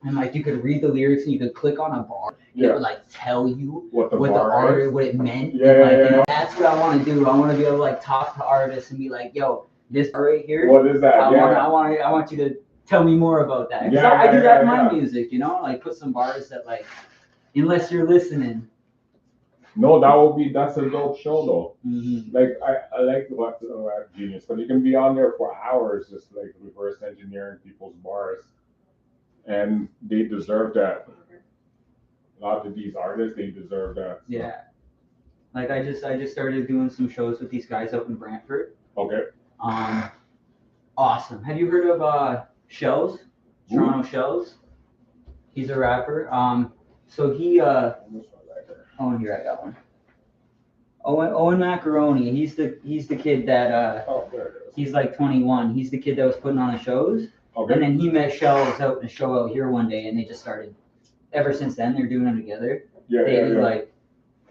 and like you could read the lyrics and you could click on a bar. And it would like tell you what the what it meant. Yeah, and, like, yeah, yeah. That's what I want to do. I want to be able to like talk to artists and be like, yo, this bar right here. What is that? I want you to tell me more about that. I do that in my music, like put some bars that like, unless you're listening. No, that's a dope show though. Mm-hmm. Like I like what Genius, but you can be on there for hours just like reverse engineering people's bars, and they deserve that. A lot of these artists, they deserve that. So. Yeah. Like I just started doing some shows with these guys up in Brantford. Okay. Awesome. Have you heard of Shells? Toronto Shells. He's a rapper. So he oh, here I got one. Owen Macaroni. He's the kid that he's like 21. He's the kid that was putting on the shows. Okay. And then he met Shells out in a show out here one day, and they just started. Ever since then, they're doing them together. Like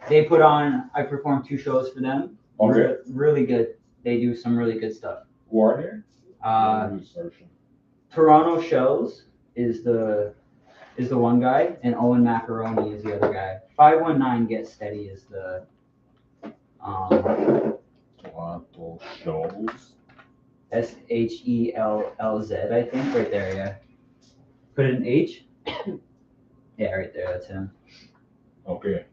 they put on. I performed 2 shows for them. Okay. Really good. They do some really good stuff. Warner. Toronto Shells is the one guy, and Owen Macaroni is the other guy. 519 Get Steady is the Toronto Shells. SHELLZ, I think, right there. Yeah. Put an H. Yeah, right there. That's him. Okay.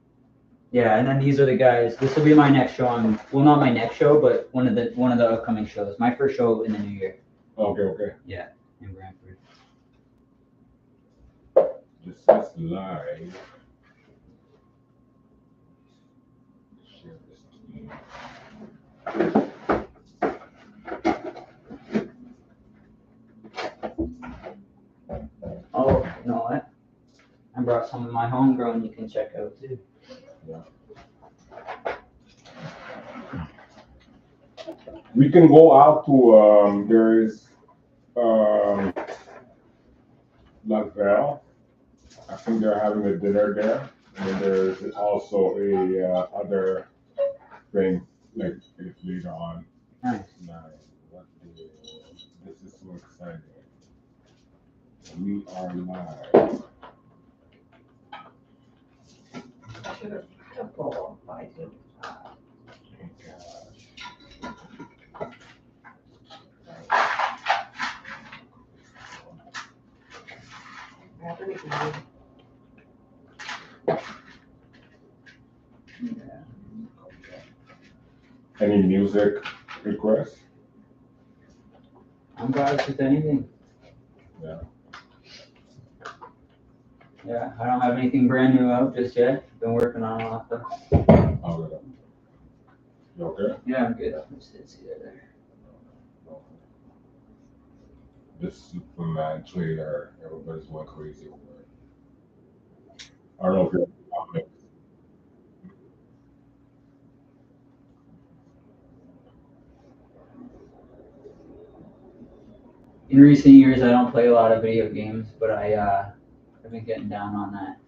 Yeah, and then these are the guys. This will be my next show. Well, not my next show, but one of the upcoming shows. My first show in the new year. Okay. Yeah, in Brantford. This is live. Share this team. Oh, you know what? I brought some of my homegrown you can check out too. Yeah. We can go out to there is Laval. I think they're having a dinner there, and then there's also a other thing like later on. Nice. This is so exciting. We are live. I should have had a bowl by you. Any music requests? I'm vibes with anything. Yeah. Yeah, I don't have anything brand new out just yet. Been working on a lot though. Okay. You okay? Yeah, I'm good. I'm just didn't see that there. This Superman trailer, everybody's going crazy over it. I don't know if you're comics. In recent years, I don't play a lot of video games, but I've been getting down on that.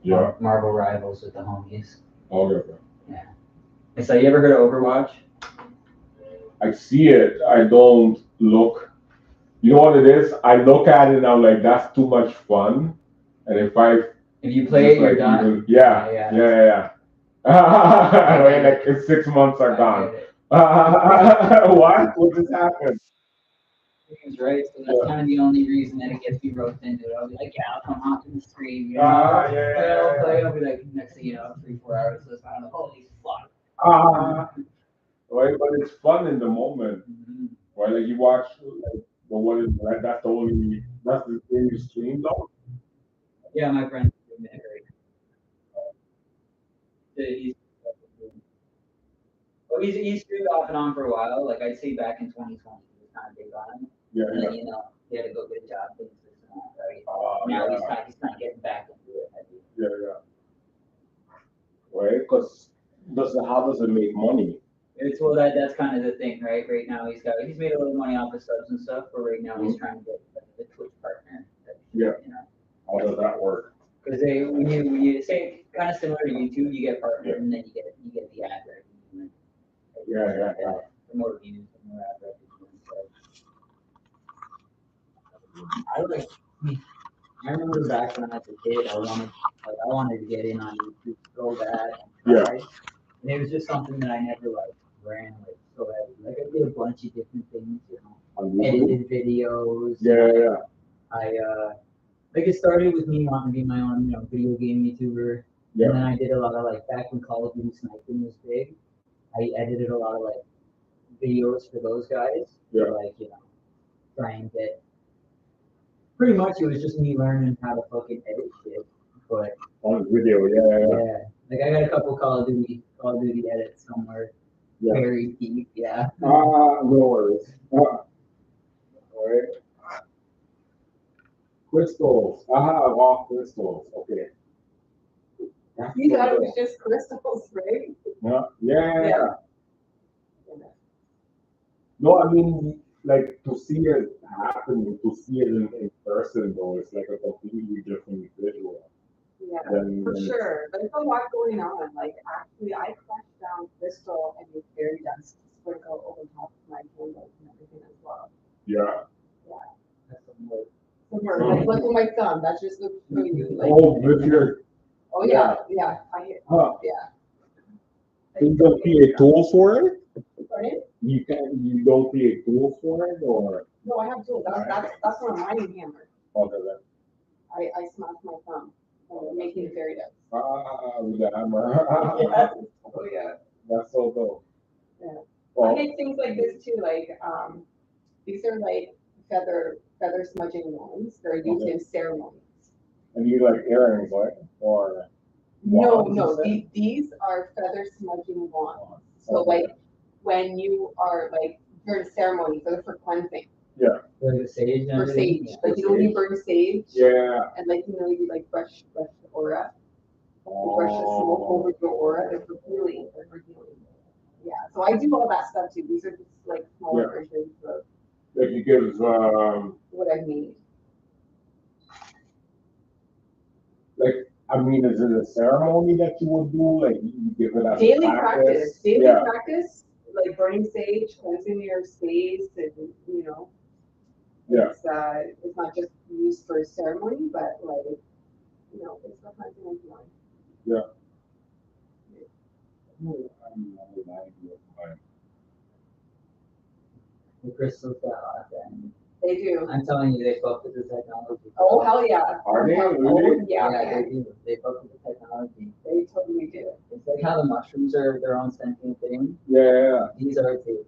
Yeah. Marvel Rivals with the homies. Okay. Yeah. It's like, you ever heard of Overwatch? I see it. I don't look. You know what it is? I look at it and I'm like, that's too much fun. And if you play it, you're done. Yeah. Like 6 months are gone. What just happened? Right, so that's kind of the only reason that it gets me roped into it. I'll be like, I'll come off in the stream, I'll be like, next thing you know, 3-4 hours, so I'm like, holy fuck. Right, but it's fun in the moment. Mm-hmm. Right, like you watch, like, but what is that? That's the thing you stream though? Yeah, my friend. He's streamed off and on for a while. Like I'd say back in 2020, he was kind of big on it. Yeah. And then, he had to go get a job, things like that, right? Now he's kind of getting back into it. Yeah. Right, because how does it make money? It's that's kind of the thing, right? Right now he's made a little money off the subs and stuff, but right now he's trying to get the Twitch partner. How does that work? Because when you say kind of similar to YouTube, you get partnered and then you get the ad revenue. Yeah. The more views, the more ad revenue. I remember back when I was a kid, I wanted to get in on YouTube so bad. Yeah. And it was just something that I never like ran with so heavy. Like I did a bunch of different things, you know, On YouTube? edited videos. Yeah. Like it started with me wanting to be my own, you know, video game YouTuber. Yeah. And then I did a lot of like back when Call of Duty sniping was big. I edited a lot of like videos for those guys. Yeah. To, like, you know, try and get. Pretty much, it was just me learning how to fucking edit shit. But On video, yeah. like I got a couple Call of Duty edits somewhere. Yeah. Very deep, yeah. No worries. Alright. Crystals. Raw crystals. Okay. You thought it was just crystals, right? Yeah. No, I mean, like to see it happen, to see it in person, though, it's like a completely different visual. Yeah, Then, for sure. But there's a lot going on. Like actually, I crushed down crystal and made fairy dust to sprinkle over top of my candles and everything as well. Yeah. That's some work. Like look at my thumb. That's just the show you. Like, With your. oh yeah. Huh. Yeah. You don't create tools for it? Pardon? You don't create tools for it, or? No, I have tools. That's what a mining hammer. Okay, then. I smashed my thumb making fairy dust. With the hammer. Oh yeah. That's so dope. Yeah. I Well, make things like this too, like these are like feather smudging wands. They're used in ceremonies. and you like earrings, right? Or No, wands, these are feather smudging wands. So like when you are like during a ceremony for cleansing. Like a sage. For sage. Like you know when you burn sage? Yeah. And like you know you like brush the aura. You brush the smoke over your aura. They're for healing. Yeah. So I do all that stuff too. These are just like smaller versions of Like you give what I made. like I mean, is it a ceremony that you would do? Like you give it as Daily a practice. Daily Yeah. practice, like burning sage, cleansing your space, and you know. Yeah. It's not just used for ceremony, but like, you know, it's for cleansing and healing. Yeah. The crystals got hot then. They do. I'm telling you, they fuck with the technology. Oh hell yeah. Are they Oh really? yeah, Yeah, man. they do. They fuck with the technology. They totally do. It's like how the mushrooms are their own sentient thing. Yeah. These are too.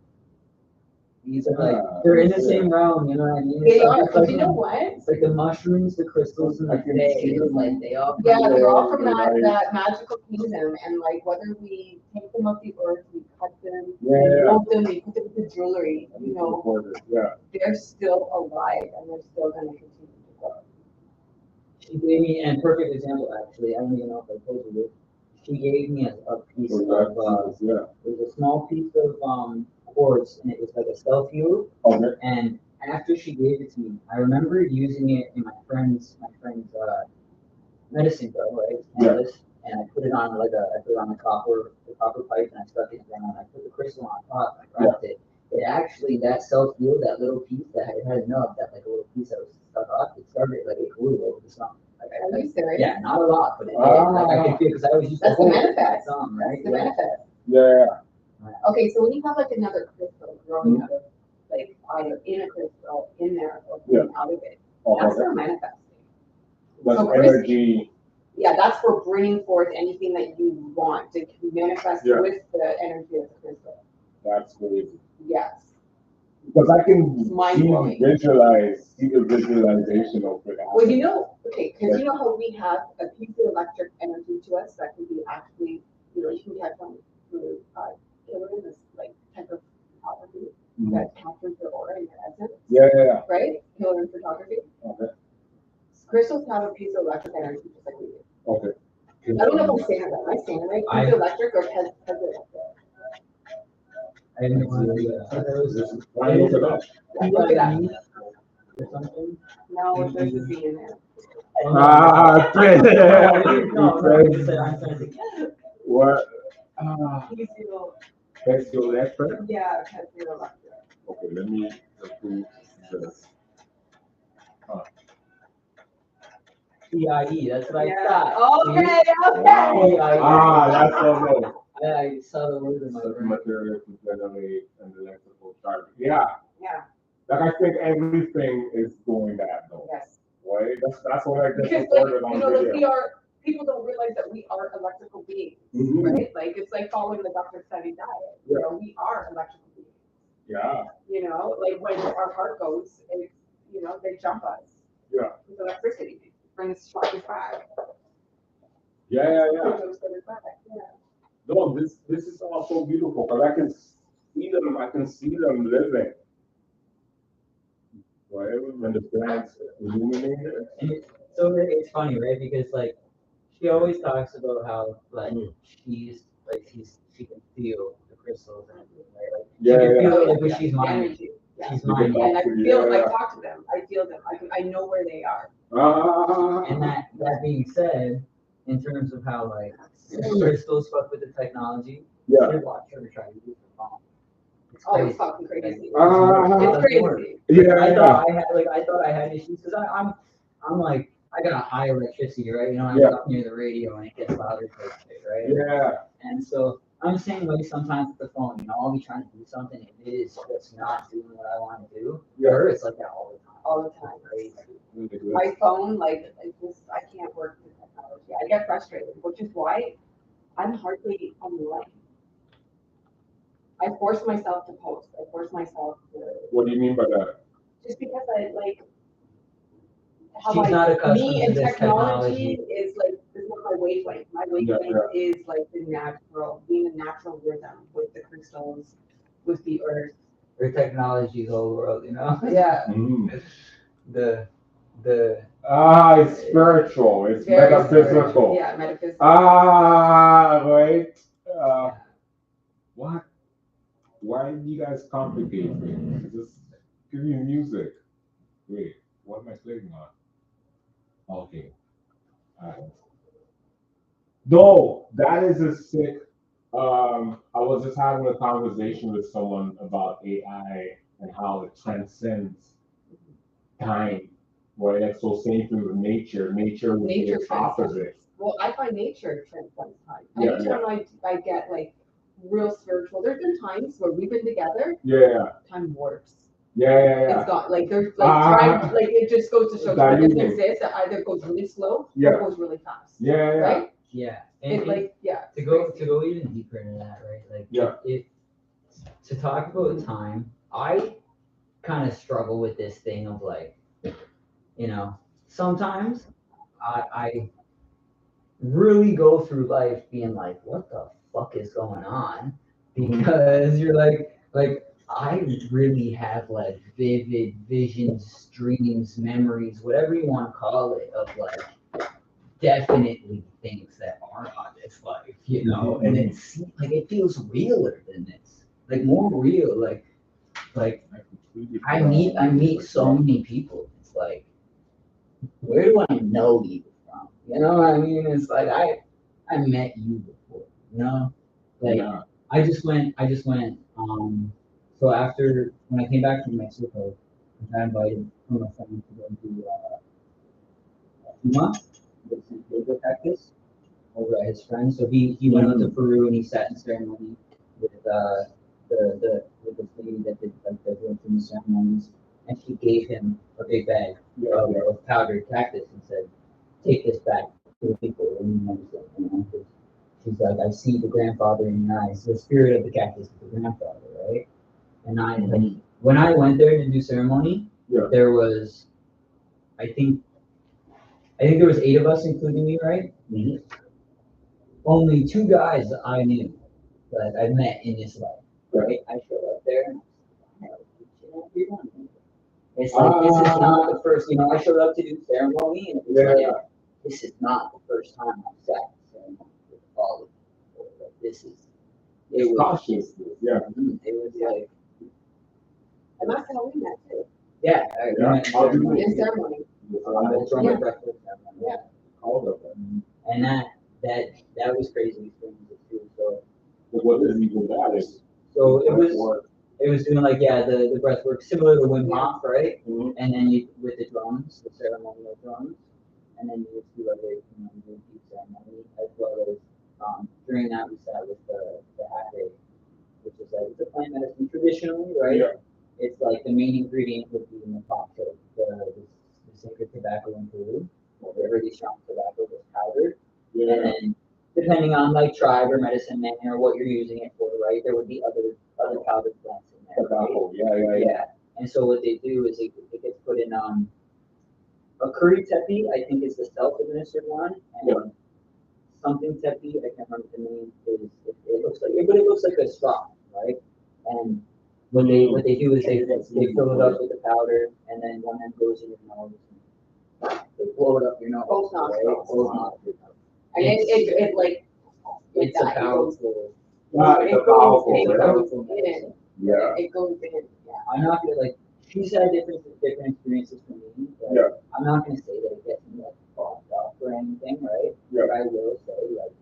These are like Yeah, they're in the yeah. same realm, you know what I mean? They It's like, are. it's like, You know what? it's like the mushrooms, the crystals, and I the can fae. see It's them. like they all. Yeah, they're all from Yeah, that magical kingdom, and like whether we take them up the earth, we cut them, we Yeah. mold them, we put them into jewelry, you know, Yeah. they're still alive and they're still gonna continue to grow. She gave me, and perfect example actually. I don't even know if I told you this. She gave me a piece of. Yeah. It was a small piece of quartz, and it was like a stealth fuel. Okay. And after she gave it to me, I remember using it in my friend's medicine bro, right? Cannabis, and I put it on the copper pipe, and I stuck it down. I put the crystal on top. I wrapped it. It actually that self fuel, that little piece that it had enough, that like a little piece that was stuck off. It started like it grew over the sun. Are you serious? Yeah, not a lot, but it did. Like I could feel because I was used to That's the hold it manifest. some, right? That's the manifest. Yeah. Okay, so when you have like another crystal growing out of, like either in a crystal, in there, or coming out of it, that's for manifesting. That's So energy. Yeah, that's for bringing forth anything that you want to manifest with the energy of the crystal. That's crazy. Yes. Because I can Mind-blowing. see the visualization of it. Well, you know, okay, because you know how we have a piece of electric energy to us that can be actually, you know, you can get from through killing this like type of photography that captures your aura and your essence. Yeah. Right? Killer photography. Okay. Crystals have a piece of electric energy just like we do. Okay. I don't know if I'm saying it right. Am I saying it right? Piece of electric or has it? I didn't want to do that. Why look it up? Look it up. Or something. No, there's a Z in there. What? Piece Textile expert? Yeah, has the electric. Okay, let me approve this. CIE. That's what I Yeah. thought. Okay, okay. That's so good. I saw the word in my Such brain. material to generate an electrical charge. Yeah. Yeah. Like I think everything is doing that though. Yes. Right? That's what I Because just like, recorded on you know, that video. people don't realize that we are electrical beings, Mhm. right? Like it's like following the Dr. Study diet. You know, we are electrical beings. Yeah. You know, like when our heart goes, it's, you know, they jump us. Yeah. With electricity. It brings sparks back. Yeah. Yeah. No, this is also beautiful because I can see them. I can see them living. Right? When the plants illuminate it. So it's funny, right? Because like she always talks about how like she can feel the crystals and everything, right? Like, she can feel it like when she's mining. Energy. Yeah. She's You can mining. And I talk to- feel, I yeah. talk to them. I feel them. I know where they are. And that being said, in terms of how like crystals fuck with the technology, Yeah. you watch her try to use the phone. It's Oh, crazy. it's fucking crazy. It It's doesn't work. crazy. I thought I had issues because I'm like I got a high electricity, right? You know, I'm up near the radio and it gets louder type shit, right? Yeah. And so I'm the same way sometimes with the phone. You know, I'll be trying to do something, if it is just not doing what I want to do. Yeah. Or it's like that all the time. All the time. Crazy. My phone, like, I can't work with technology. I get frustrated, which is why I'm hardly online. I force myself to post. I force myself to. What do you mean by that? Just because I like. She's not accustomed me to and this technology technology. is like, this is not my wavelength. My wavelength is like the natural, being a natural rhythm with the crystals, with the earth. Her technology is whole world, you know? Yeah. The It's spiritual. It's Very metaphysical. spiritual. Yeah, metaphysical. Right. What? Why do you guys complicate things? Just give me music. Wait, what am I clicking on? Okay. No, that is a sick. I was just having a conversation with someone about AI and how it transcends time. Right? Like, so same thing with nature. Nature would be its opposite. Well, I find nature transcends time. Yeah, Anytime I get like real spiritual, there's been times where we've been together. Yeah. Time warps. Yeah. It's got like there's like time, like it just goes to show time doesn't diluting. exist. It either goes really slow or it goes really fast. Yeah. Right? Yeah. It's like to go even deeper into that, right? Like to talk about time, I kind of struggle with this thing of like, you know, sometimes I really go through life being like, what the fuck is going on? Because you're like I really have like vivid visions, dreams, memories, whatever you want to call it, of like definitely things that aren't on this life, you know, and it's like it feels realer than this, like more real, like I meet so many people. It's like, where do I know you from? You know what I mean? It's like I met you before, you know? Like I just went so after when I came back from Mexico, I got invited from a friend to go to Puma, the San Pedro cactus, over at his friend. So he went out to Peru and he sat in ceremony with with this lady that did like the working ceremonies, and she gave him a big bag of powdered cactus and said, "Take this back to the people." And she's like, "I see the grandfather in your eyes. The spirit of the cactus is the grandfather, right?" And I like when I went there to do ceremony, there was, I think there was 8 of us, including me, right? Only 2 guys that I knew that I met in this life, right? I showed up there and it's like, this is not the first, you know, I showed up to do ceremony and it was like, this is not the first time I've sat in ceremony with all of people. Like, it was like, and that's how we met too. Yeah. In ceremony. And that was crazy too. So what is even that? So it was doing like the breath work similar to Wim Hof, right? And then you with the drums, the ceremonial drums, and then you just do like a doing deep ceremony, as well as during that we sat with the ate, which is like it's a plant medicine traditionally, right? Yeah. It's like the main ingredient would be in the cocktail, the sacred tobacco in Peru, or the really strong tobacco was powdered, Yeah. and then depending on like tribe or medicine man or what you're using it for, right? There would be other powdered plants in there. Tobacco. Right? Yeah. And so what they do is it gets put in a curry tepi, I think is the self-administered one, and something tepi, I can't remember the name. It looks like, but it looks like a straw, right? And what they do is they fill it up with the powder, and then one end goes in your nose. And they blow it up your nose. Both nostrils. Both nostrils. And it like, It's a powerful. it goes in. Yeah. It goes in, yeah. I'm not gonna like. She's had different experiences from me. But Yeah. I'm not gonna say that it gets me like fucked up or anything, right? Yeah. But I will say like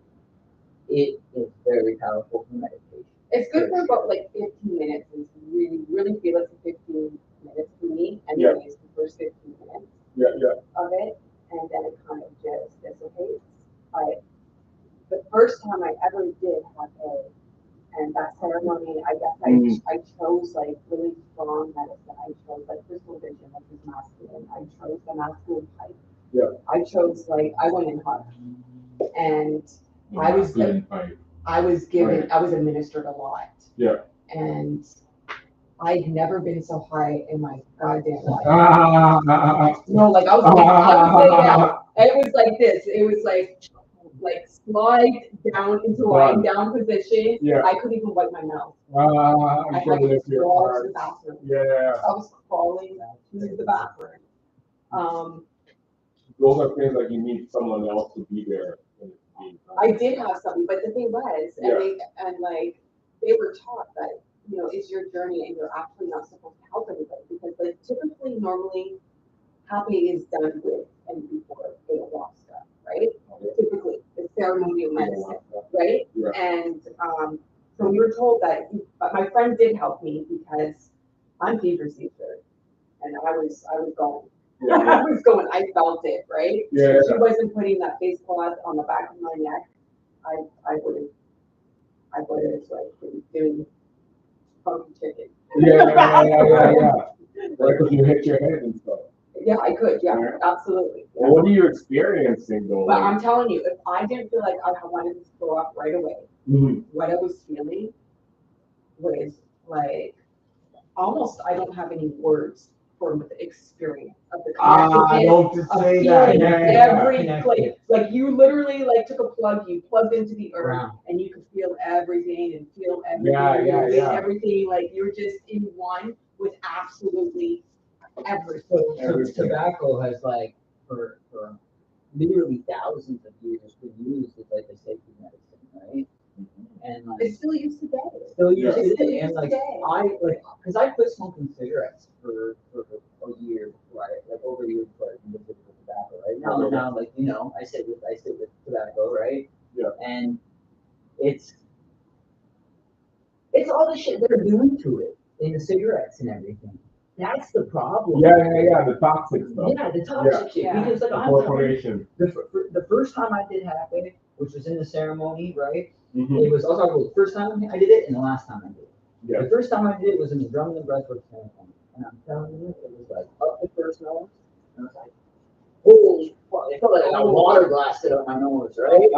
it is very powerful for meditation. It's good for about like 15 minutes. It's really feel it's 15 minutes for me. And Yeah. then it's the first 15 minutes Yeah. of it. And then it kind of just dissipates. The first time I ever did have and that ceremony, I guess I chose like really strong medicine. I chose like crystal vision, which is masculine. I chose the masculine type. Yeah. I chose like I went in hard, and I was given, I was administered a lot. Yeah. And I'd never been so high in my goddamn life. No, like I was laying down. It was like this. It was like slide down into lying down position. Yeah. I couldn't even wipe my mouth. I I had to crawl to the bathroom. Yeah. I was crawling to the bathroom. Those are things like you need someone else to be there. I did have something, but the thing was, they were taught that, you know, it's your journey and you're actually not supposed to help anybody because like typically normally happy is done with and before ayahuasca, right? Typically, it's ceremonial medicine, right? Yeah. And so we were told that, but my friend did help me because I'm fever seeker, and I was going. Yeah. I was going. I felt it, right? Yeah. If she wasn't putting that face cloth on the back of my neck, I would have like been doing funky chicken. Yeah. Like if you hit your head and stuff. Yeah, I could. Yeah, absolutely. Well, what are you experiencing though? But I'm telling you, if I didn't feel like I wanted this to go off right away, what I was feeling was like almost I don't have any words for the experience of the don't say that. Like you literally like took a plug, you plugged into the earth, and you could feel everything and feel everything. Everything like you're just in one with absolutely everything. So tobacco has like for literally thousands of years been used as like a safety medicine, right? And like It's still used today. Still used today, and like because I quit smoking cigarettes for a year before over a year before I did with tobacco, right? Now like you know I sit with tobacco, right? Yeah. And it's all the shit they're doing to it in the cigarettes and everything. That's the problem. Yeah, the toxic stuff. Yeah, the toxic shit. Yeah. Because like corporation. The first time I did happen, which was in the ceremony, right? Mm-hmm. It was I'll talk about the first time I did it and the last time I did it. Yeah. The first time I did it was in the drum and breathwork ceremony, and I'm telling you, it was like up the first nose, and I was like, holy fuck! It felt like a water blasted up my nose, right?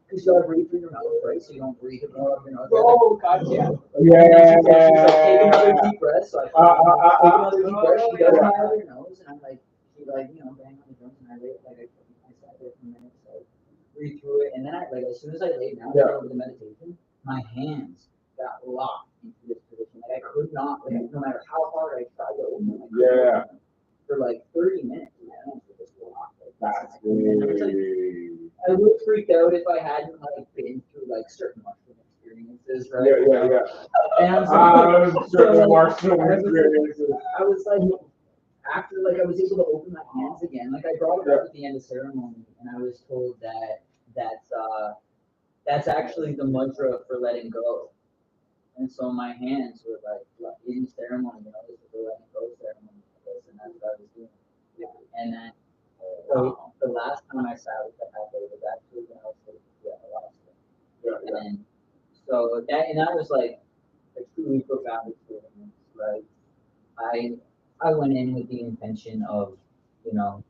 Because you gotta breathe through your mouth, right? So you don't breathe it out of your nose. Oh God, yeah. She's like, take another deep breath. So I take another deep breath. She does it out of your nose, and I'm like, she like, you know, bang on the drums, and I sat there for a minute, so breathe through it, and then as soon as I laid down over the meditation, my hands got locked into this position. Like I could not, no matter how hard I tried to open them, for like 30 minutes, my hands were just locked. That's really. I would have freaked out if I hadn't like been through like certain mushroom experiences, right? Yeah. And I was like, after like I was able to open my hands again, like I brought it up at the end of ceremony, and I was told that's actually the mantra for letting go. And so my hands were like in ceremony, this was the letting go ceremony, and that's what I was doing. And then so the last time I sat with the cafe was actually when I was living in Alaska. And so that was like a truly profound experience. Like I went in with the intention of, you know,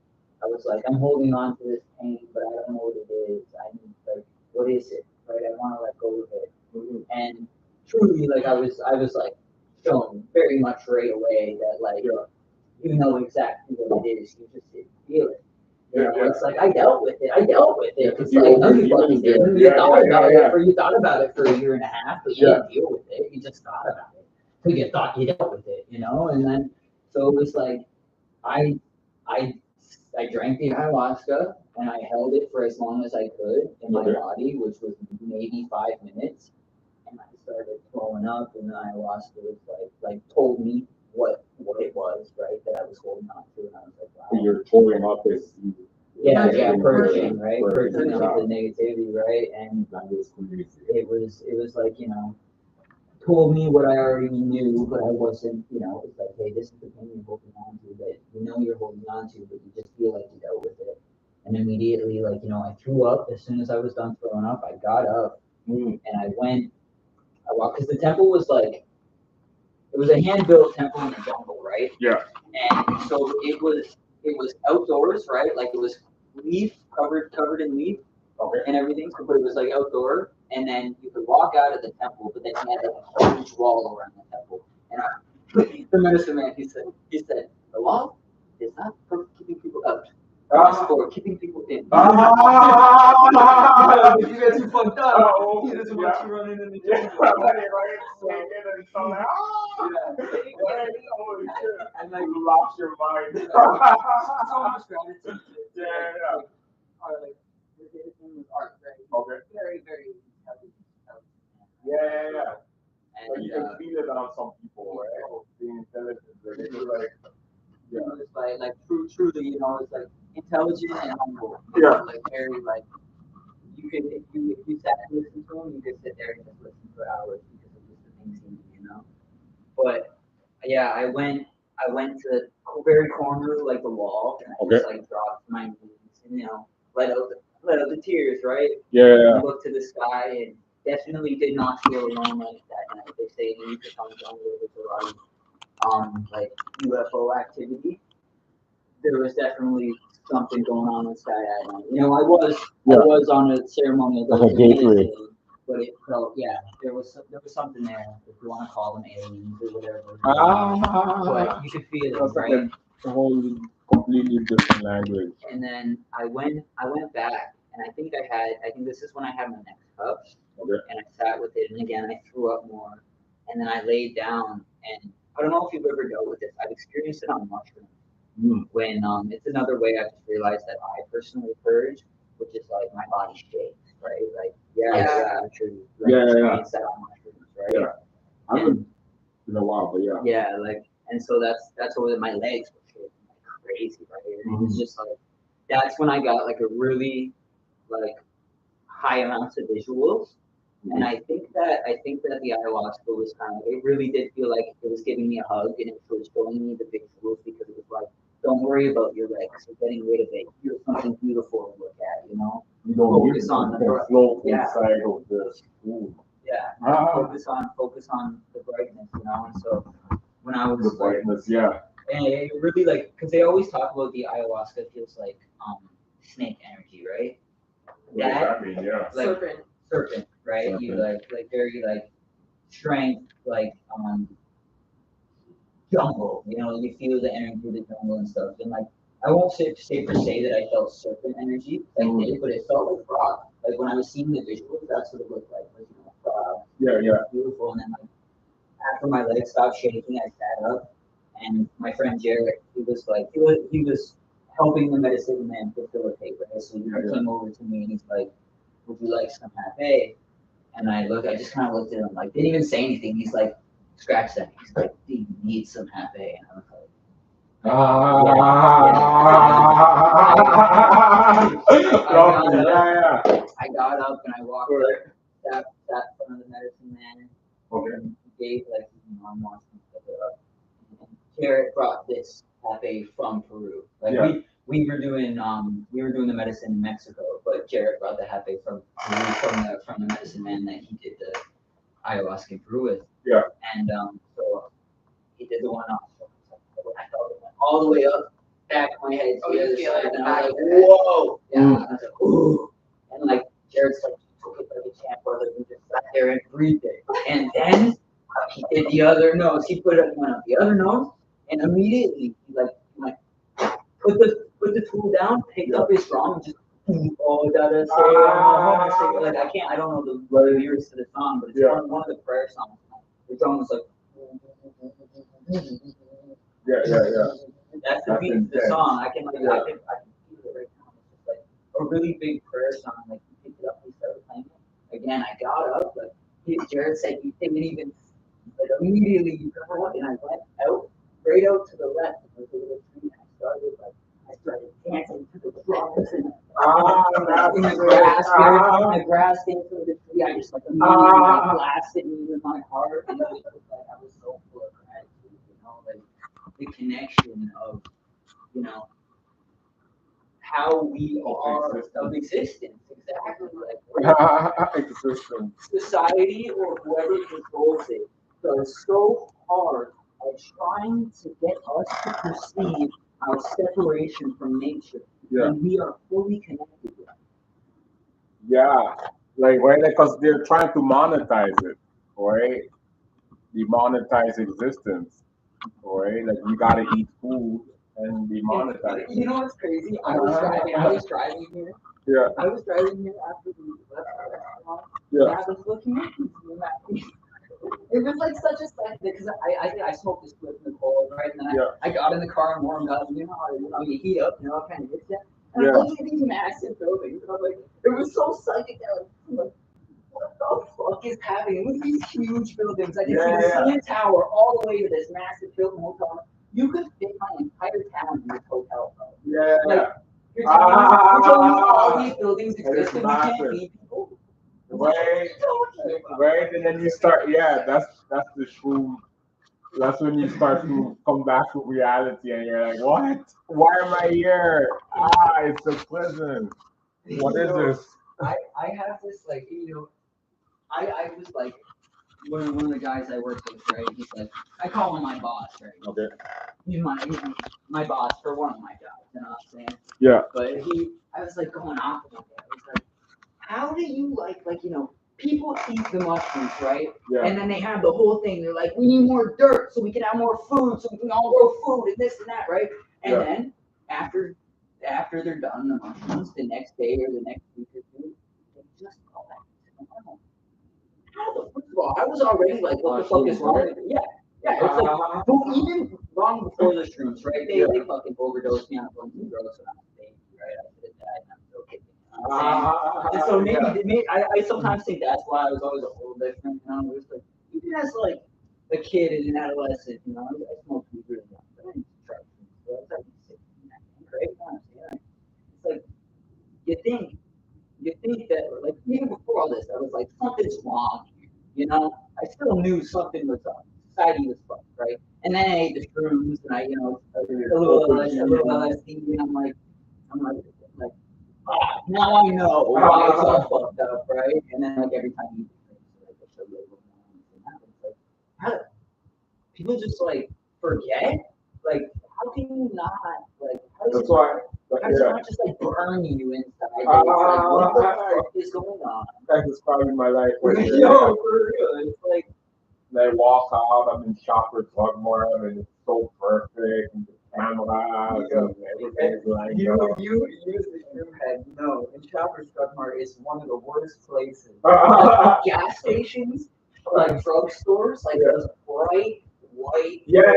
I was like, I'm holding on to this pain, but I don't know what it is. I need like, what is it? Right? I want to let go of it. And truly, like I was like shown very much right away that like you know exactly what it is. You just didn't feel it. It's like I dealt with it. It's like no, you fucking didn't. You thought about it, or you thought about it for a year and a half, but you didn't deal with it. You just thought about it. So you thought you dealt with it, you know. And then so it was like I I I drank the ayahuasca and I held it for as long as I could in my body, which was maybe 5 minutes. And I started throwing up, and the ayahuasca was like told me what it was, right, that I was holding on to, and I was like, wow. You're throwing up is purging, right, purging out the negativity, right, and that was crazy. It was like, you know, told me what I already knew, but I wasn't, you know, it's like, hey, this is the thing you're holding on to that you know you're holding on to, but you just feel like you dealt with it. And immediately, like, you know, I threw up. As soon as I was done throwing up, I got up and I walked, because the temple was like, it was a hand-built temple in the jungle, right? Yeah. And so it was outdoors, right? Like it was leaf covered in leaf and everything. So, but it was like outdoor, and then you could walk out of the temple, but then you had like a huge wall around the temple. And the medicine man, he said, the wall is not for keeping people out. It's for keeping people in. You guys are fucked up. He doesn't want you running in the jungle. And like you lost your mind. So much gratitude. His name was Art, right? Okay. Very, very intelligent. And And you can feel it on some people, right? Being intelligent. They feel like, it's like truly, you know, it's like intelligent and humble. Like very like you could if you sat and listened to him, you could sit there and just listen for hours because of just the things he knew, you know. But yeah, I went to the very corner of like the wall, and I just like dropped my knees and, you know, let out the tears, right? And looked to the sky, and definitely did not feel alone like that night. They say you could come down with a lot of like UFO activity. There was definitely something going on in the sky at night. You know, I was on a ceremonial gateway, but it felt there was something there, if you want to call them aliens or whatever. But you could feel it, right? A whole completely different language. And then I went back, and I think this is when I had my next cup, and I sat with it, and again I threw up more, and then I laid down, and I don't know if you've ever dealt with this. I've experienced it on mushrooms. When it's another way I just realized that I personally purge, which is like my body shakes, right? Like I'm sure you experienced that on mushrooms, right? I haven't in a while, but like, and so that's where my legs were shaking like crazy, right? And it was just like that's when I got like a really like high amounts of visuals. And I think that the ayahuasca was kind of, it really did feel like it was giving me a hug, and it was showing me the visuals, because it was like, don't worry about your legs, you're getting rid of it. Here's something beautiful to look at, you know? You don't focus on the float inside of this. Focus on the brightness, you know? And so when I was the brightness, and it really like, because they always talk about the ayahuasca feels like snake energy, right? What does that mean? Like, serpent, right? Serpent. You like very like strength, like jungle. You know, you feel the energy of the jungle and stuff. And like I won't say that I felt serpent energy, I did, but it felt like frog. Like when I was seeing the visuals, that's what it looked like. Like, you know, frog. Beautiful. And then like after my legs stopped shaking, I sat up, and my friend Jared, he was helping the medicine man facilitate, right? So he came over to me and he's like, would you like some cafe? And I just kind of looked at him, like, didn't even say anything. He's like, scratch that. He's like, do you need some cafe? And I was like, I got up and I walked up, sat in front of the medicine man, and gave like, I'm watching it up. And Jared brought this cafe from Peru. Like Yeah. we were doing the medicine in Mexico, but Jared brought the cafe from Peru from the medicine man that he did the ayahuasca in Peru with. Yeah. And so he did the one off. I felt it went all the way up, back of my head to the other side, and I was like, whoa! Yeah, I was like, ooh. And like Jared's like took it like a champ, brother, and just sat there and breathed it. And then he did the other nose. He went up the other nose, and immediately he like put the tool down, picked up his drum, and just oh da da say like I don't know the lyrics to the song, but it's one of the prayer songs. The drum was like. Yeah. That's the beat of the song. I can feel it right now. It's just like a really big prayer song. Like you picked it up, we started playing it. Again, I got up, like Jared said, you didn't even like immediately you got up, and I went out, straight out to the left. There was a little tree, and I started dancing to the drums and in the grass dancing with the tree. I just like immediately blasted me with my heart, and it was just like I was so full of gratitude, like the connection of, how we are of existence, exactly. Like existence. Society or whoever controls it goes so hard at trying to get us to perceive our separation from nature when we are fully connected with it. Yeah, like right, because they're trying to monetize it, right? Demonetize existence, right? Like you gotta eat food and demonetize. You know what's crazy? I was driving here. Yeah. I was driving here after we left the restaurant. Yeah. And I was looking at these movies. It was like such a sight because I smoked this split in the cold, right? And then I got in the car and warmed up. You know how you heat up, it kind of hits you. And I'm looking at these massive buildings, and I'm like, it was so psychedelic. I'm like, what the fuck is happening? Look at these huge buildings. I can see the CN Tower all the way to this massive building hotel. You could fit my entire town in this hotel, bro. Yeah. Like, you're telling me all these buildings exist and we can't meet people? Right. Right. And then you start, that's the true. That's when you start to come back to reality and you're like, what? Why am I here? It's so pleasant. What is this? I have this, like, I was like, one of the guys I work with, right? He's like, I call him my boss, right? Okay. He's my boss for one of my jobs, you know what I'm saying? Yeah. But I was like going off of him. I was like, how do you like, people eat the mushrooms, right? Yeah. And then they have the whole thing. They're like, we need more dirt so we can have more food, so we can all grow food and this and that, right? And then after they're done, the mushrooms, the next day or the next week or two, they just go back to normal. First of all, I was already like, what the fuck is wrong with it? Yeah. It's like, even long before the shrooms, right? They fucking overdosed me on a bunch of drugs when I was a baby, right? I should have died and I'm still kicking. And so maybe I sometimes think that's why I was always a little different. It was like, even as like a kid and an adolescent, I smoked weed really young. But I didn't try shrooms. So I was like 16, 19, right? It's like you think that, like, even before all this, I was like, something's wrong here, I still knew something was up. Society was fucked, right? And then I ate the shrooms, and a little LSD, and I'm like, now I know why it's all fucked up, right? And then, like, every time you do things, like, I show you a little more, like, how people just, like, forget? Like, how can you not, like, how does it not just, like, burn you inside? Like, what the fuck is going on? That's describing my life. For real. It's like, I walk out, I'm in Shoppers Drug Mart, and it's so perfect, and the cameras, and everything is lined up. You had no. And Shoppers Drug Mart is one of the worst places. Gas stations, like drugstores, like those bright white. Yeah.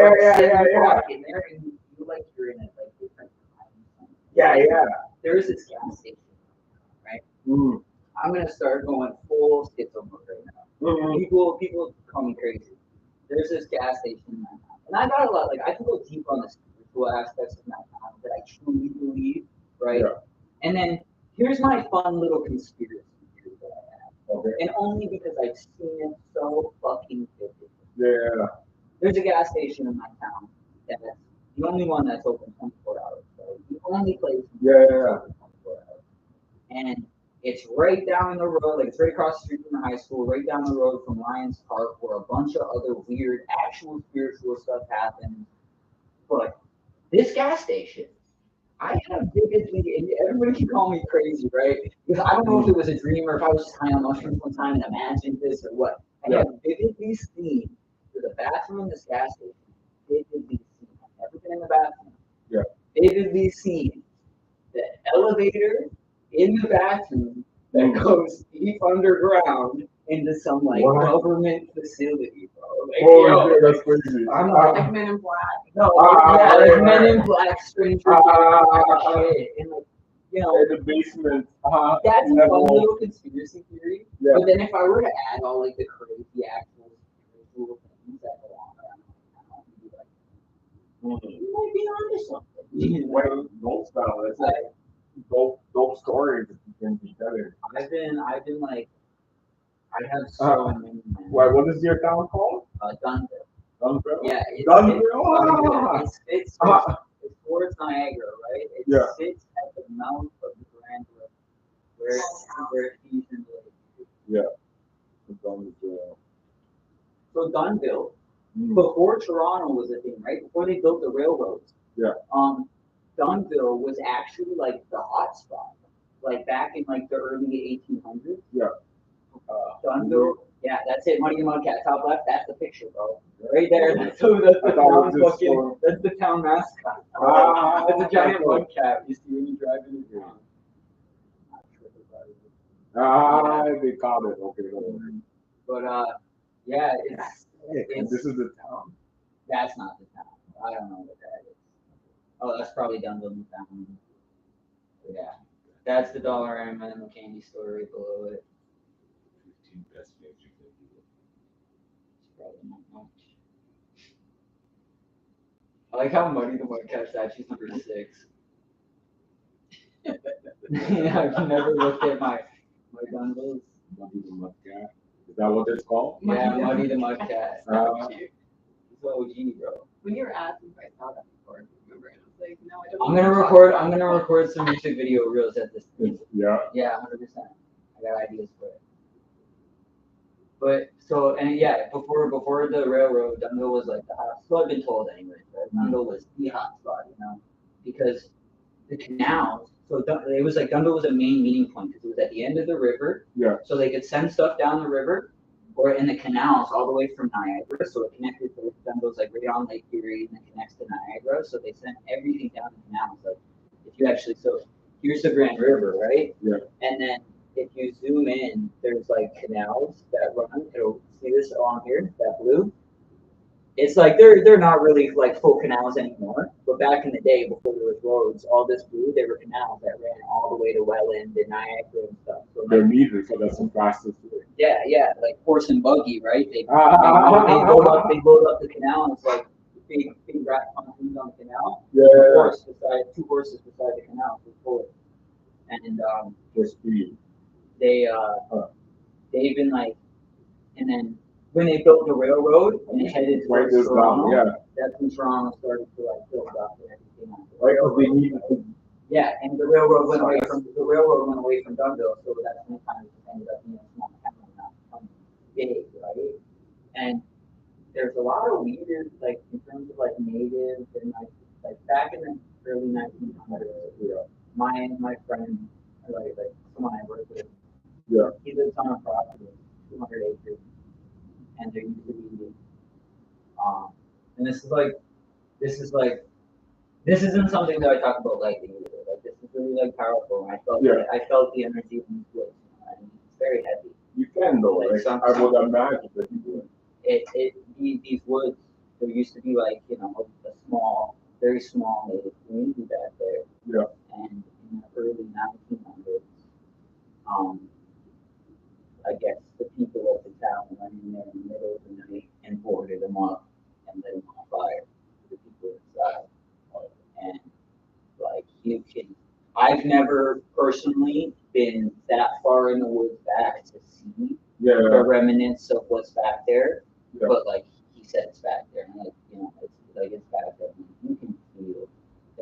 In there, and you like you're in a different time. Yeah. There's this gas station, right? Mm. I'm gonna start going full schizo mode right now. Mm-hmm. People call me crazy. There's this gas station in my town, and I got a lot. Like, I can go deep on the spiritual aspects of my town that I truly believe, right? Yeah. And then here's my fun little conspiracy theory that I have, and only because I've seen it so fucking vivid. Yeah. There's a gas station in my town that's the only one that's open 24 hours. So the only place Yeah. that's open 24 hours. And it's right down the road, like it's right across the street from the high school, right down the road from Lions Park, where a bunch of other weird, actual spiritual stuff happens. But this gas station, I have vividly, and everybody can call me crazy, right? Because I don't know if it was a dream or if I was just high on mushrooms one time and imagined this or what. I have vividly seen the bathroom in this gas station. Vividly seen. I've never been in the bathroom. Yeah. Vividly seen the elevator in the bathroom that goes deep underground into some like government facility, bro. Like, Oh, yeah, that's crazy. I'm Like Men in Black. no, yeah, like Men in Black, Stranger Things, and like, you know, in the basement. that's a fun little conspiracy theory. Yeah. But then if I were to add all like the crazy actual spiritual things that go on around town, I'd be like, you might be onto something. Well, dope style. It's like dope stories that you can be telling. I've been like, I have so many. What is your town called? Dunville. Dunville? Yeah, Dunville? It's towards Niagara, right? It sits at the mouth of the Grand River, where it feeds into the lake. Yeah. Dunville. So Dunville, before Toronto was a thing, right? Before they built the railroads. Yeah. Dunville was actually like the hot spot, like back in like the early 1800s. Yeah. Dunville. Yeah, that's it. Money in the Mudcat, top left. That's the picture, bro. Right there. That's the town mascot. That's a giant mudcat you see when you drive in the town. They called it. Okay. But yeah, it's this is the town. That's not the town. I don't know what that is. Oh, that's probably Dunville, Newfoundland. Yeah, that's the Dollarama and the candy store right below it. 15 best things you can do. It's probably not much. I like how Muddy the Mudcat statue's number 6. Yeah, I've never looked at my Dunvilles. Muddy the Mudcat. Is that what it's called? Yeah, Muddy the Mudcat. He's OG, bro. When you were asking if I saw that before, remember? And I was like, no, I don't. I'm gonna record some music video reels at this point. Yeah. Yeah, 100%. I got ideas for it. But so before the railroad, Dunville was like the hot. So I've been told anyway. Right? Dunville was the hot spot, because the canals. So it was like Dunville was a main meeting point because it was at the end of the river. Yeah. So they could send stuff down the river, or in the canals all the way from Niagara. So it connected to Dunville's like right on Lake Erie and then connects to Niagara. So they sent everything down the canals. Like if you actually here's the Grand River, right? Yeah. And then if you zoom in, there's like canals that run. See this along here, that blue? It's like they're not really like full canals anymore. But back in the day, before there was roads, all this blue, they were canals that ran all the way to Welland and Niagara and stuff. So they're needed, so that's the fastest way. Yeah, like horse and buggy, right? They load up the canal, and it's like big rat pontoons on the canal. Yeah. Two horses beside the canal to pull it. And for speed. They've been like, and then when they built the railroad and it headed towards Toronto, that's when Toronto started to like build up and everything. Right, because they needed to. Yeah, and the railroad went away from Dunville, so that's when it kind of ended up being a small town, not big, right? And there's a lot of weird, like in terms of like natives and like back in the early 1900s, my friend, like someone I worked with, he lives on a property, 200 acres, and there used to be, and this isn't something that I talk about lightly either. Like this is really like powerful. And I felt the energy in these woods, and it's very heavy. You can though, like I would imagine that you would. These woods, there used to be like a small, very small native community back there. Yeah. And in the early 1900s, I guess the people of the town went in there in the middle of the night and boarded them up and lit them on fire. The people inside. And like I've never personally been that far in the woods back to see the remnants of what's back there. Yeah. But like he said, it's back there, and it's back there. You can field.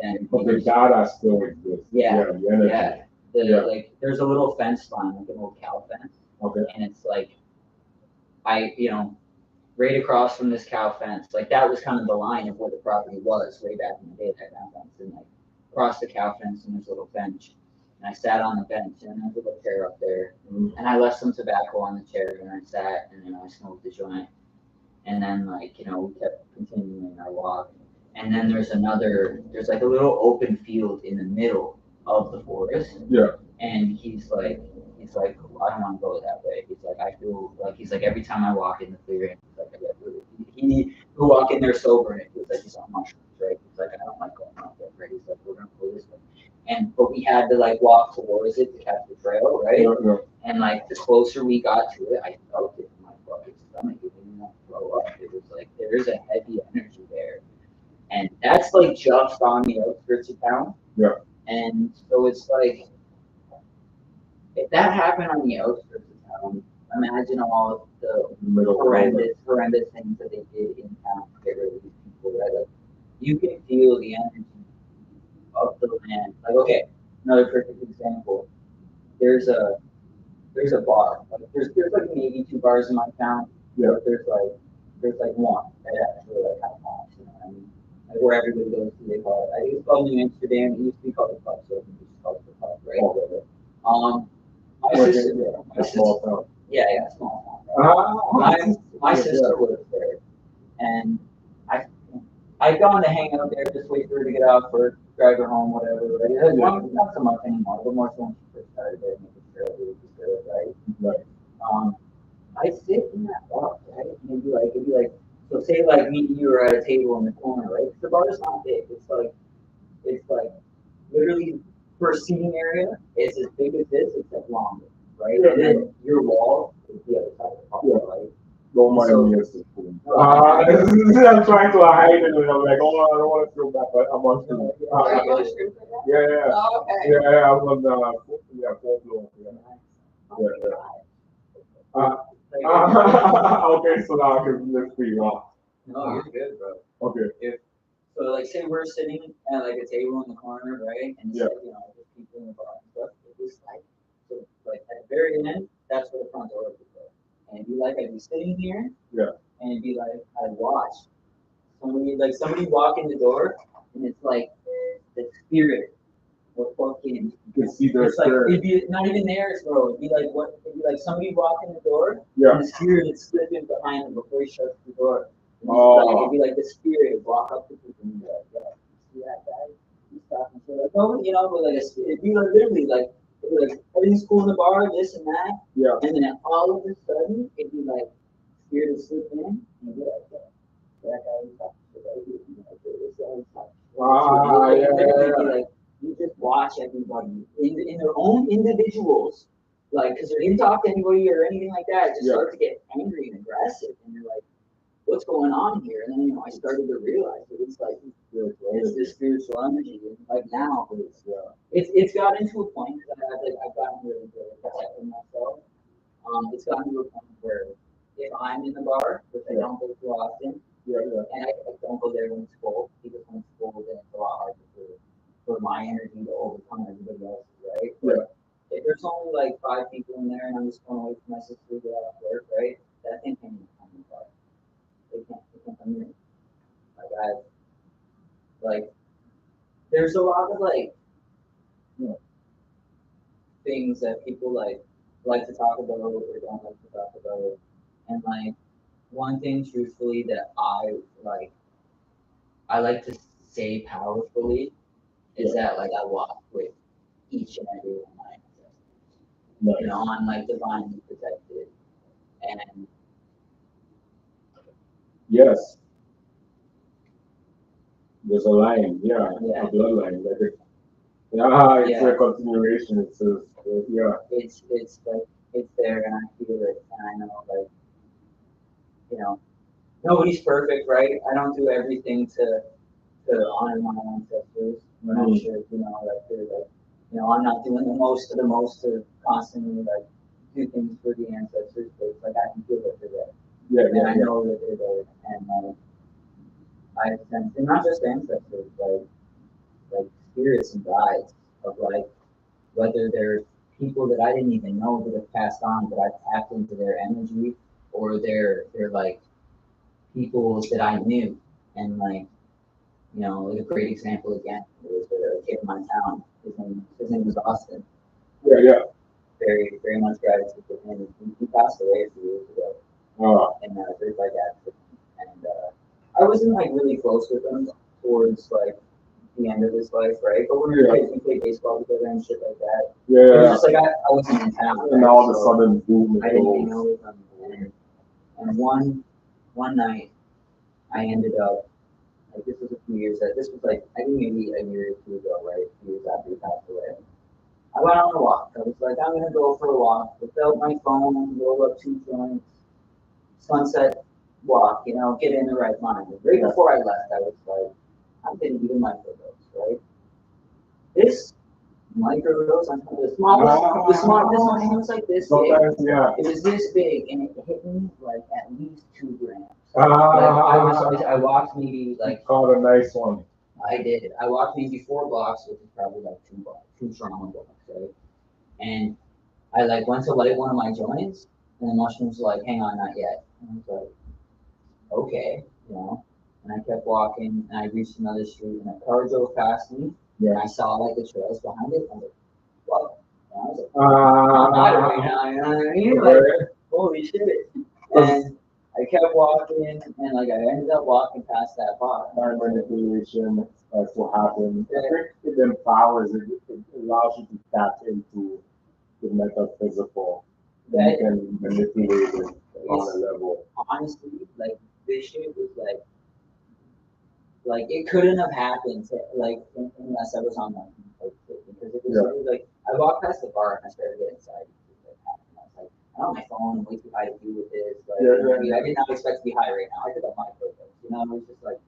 And but the data still exists. Yeah, the energy. Like there's a little fence line, like an old cow fence. Okay. And it's like right across from this cow fence, like that was kind of the line of where the property was way back in the day, that cow fence. And like across the cow fence and there's a little bench. And I sat on the bench and there's a little chair up there. And I left some tobacco on the chair and I sat and I smoked the joint. And then we kept continuing our walk. And then there's like a little open field in the middle of the forest. Yeah. And he's like, well, I don't want to go that way. He's like, I feel like, every time I walk in the clearing, he's like, he needs to walk in there sober, and it feels like he's on mushrooms, right? He's like, I don't like going out there, right? He's like, we're gonna go this way. But we had to like walk towards it to catch the trail, right? Yeah. And like the closer we got to it, I felt it in my fucking stomach. It didn't want to throw up. It was like there's a heavy energy there, and that's like just on the outskirts of town. Yeah. And so it's like, if that happened on the outskirts of town, imagine all the horrendous things that they did in town to get rid of these people, right? Like, you can feel the energy of the land. Like, okay, another perfect example. There's a bar. Like, there's like maybe 2 bars in my town. Yeah. But there's like one that actually like kind of pops, you know what I mean? Like where everybody goes to, they call it. I think it's called New Amsterdam. It used to be called the Club, so it's just called the Club, right? My sister, yeah, small town. My sister was there, and I'd gone to hang out there, just wait for her to get off work, drive her home, whatever. Right? Not so much anymore, but more so when she first started there, making sure it was good, right? Right. I sit in that bar, right? And it'd be like, so say like me and you are at a table in the corner, right? The bar is not big. It's like literally for a seating area, it's as big as this, except longer, right? Yeah, and then your wall is the other side of the bar, right? Don't mind me. I'm trying to hide it, and I'm like, oh, I don't want to feel bad, but I'm on stream. Yeah. Oh, okay. Yeah, I'm on full blown. Okay, so now I can let's figure out. No, you're good, bro. Okay. So like say we're sitting at like a table in the corner, right? And there's people in the bar and stuff. It's like, so like at the very end, that's where the front door would go. And it'd be like I'd be sitting here, and it'd be like I'd watch somebody walk in the door, and it's like the spirit would walk in. You can see their spirit. It'd be not even theirs, bro. It'd be like somebody walk in the door, and the spirit would slip in behind them before he shuts the door. It'd be like the spirit would walk up to people and be like, "Yeah, see that guy? He's talking to like, oh, but like it'd be like literally like. Everything's cool in the bar, this and that. Yeah. And then all of a sudden, it'd be like, spirit would slip in, and be like, that guy was talking to like, you just watch everybody in their own individuals, like, because they didn't talk to anybody or anything like that, just start to get angry and aggressive. And you're like, what's going on here? And then, I started to realize that it's like, it's this spiritual energy. And like now, it's gotten to a point that I've gotten really good at protecting myself. It's gotten to a point where if I'm in the bar, which I don't go too often, and I don't go there when it's full, because when it's full, then it's a lot harder for my energy to overcome everybody else's, right? But if there's only like 5 people in there and I'm just going away from my sister to get off work, right? That thing can't even come in the bar. They can't come in. There's a lot of things that people like to talk about or don't like to talk about, and one thing truthfully that I like to say powerfully is that I walk with each and every one of my ancestors. I'm divinely protected, and yes. There's a line, a bloodline. It's a continuation. It's there, and I feel it, and I know, nobody's perfect, right? I don't do everything to honor my ancestors. I'm not sure, I'm not doing the most to constantly do things for the ancestors, but I can feel that they're there. I know that they're there, and I sense, and not just ancestors, like spirits and guides of like whether there's people that I didn't even know that have passed on, but I've tapped into their energy, or they're like people that I knew, and like like a great example again was a kid in my town. His name was Austin. Yeah, yeah. Very very much gratitude for him. He passed away a few years ago in a dirt bike accident, and I wasn't like really close with him towards like the end of his life, right? But when we were kids, we played baseball together and shit like that. Yeah. It was just like I wasn't in town. And Right? all of a sudden, boom, I it didn't hang goes. out with him. And one night, I ended up like this was a few years. This was like I think maybe a year or two ago, right? A few years after he passed away. I went on a walk. I was like, I'm gonna go for a walk without my phone, roll up 2 joints, sunset walk, get in the right mind. And right before I left, I was like, I'm gonna do a microdose, right? This microdose, I'm the smallest, this one was like this big. Sometimes, yeah. It was this big, and it hit me like at least 2 grams. I walked maybe like. Caught a nice one. I did. I walked maybe 4 blocks, which is probably like 2 blocks, 2 trauma blocks, right? And I like went to light one of my joints, and the mushrooms were like, hang on, not yet. And I was like, okay, And I kept walking, and I reached another street, and a car drove past me, and I saw like the trails behind it. I was like, what? And I was like, I'm out of right now, you know what I mean? Like, holy shit. And I kept walking, and like I ended up walking past that bar. Our manipulation, that's what happens. I think it empowers, it allows you to tap into the metaphysical. That you can manipulate it on a level. Honestly, like this shit was like it couldn't have happened unless I was on my because it was really, like I walked past the bar and I started getting excited. I was like, I'm on my phone, I'm way too high to do with this. Like, I did not expect to be high right now. I took up my purpose, it was just like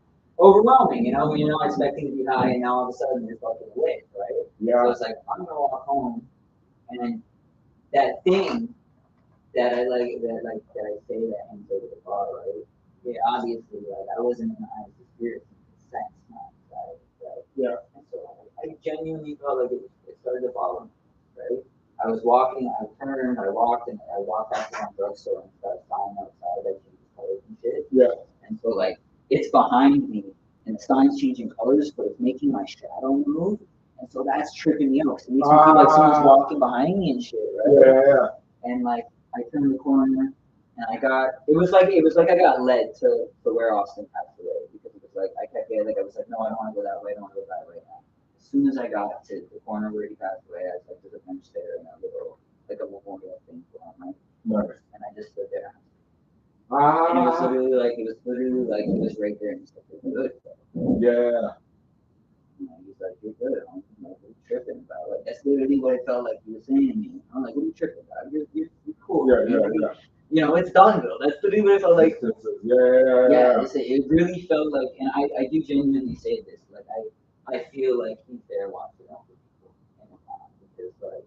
overwhelming, when you're not expecting to be high and now all of a sudden you're fucking lit, right? Yeah. So it's like I'm gonna walk home and that thing that I say that hangs over the bar, right? Yeah, obviously, like I wasn't in the eyes of spirit in the sense, not right? Yeah. And so I genuinely felt like it started to follow me, right? I was walking, I turned, I walked, and I walked back to my drugstore and started flying outside, I changed colors and shit. Yeah. And so like it's behind me, and the sign's changing colors, but it's making my shadow move, and so that's tripping me out. It makes me feel like someone's walking behind me and shit, right? Yeah. And like I turned the corner, and it was like I got led to where Austin passed away because it was like I kept getting I was like, no, I don't want to go that way, I don't want to go that way now. As soon as I got to the corner where he passed away, I was like, there's a bench there and a little like a memorial thing for him, right? Nice. And I just stood there. And it was literally like he was right there and he's like, you're good. Yeah. He's like, you're good. I'm like, what are you tripping about? Like that's literally what it felt like he was saying to me. I'm like, what are you tripping about? You're cool. Yeah. It's Donville. That's literally what it felt like. Yeah. It really felt like, and I do genuinely say this. Like I feel like he's there watching over people, because like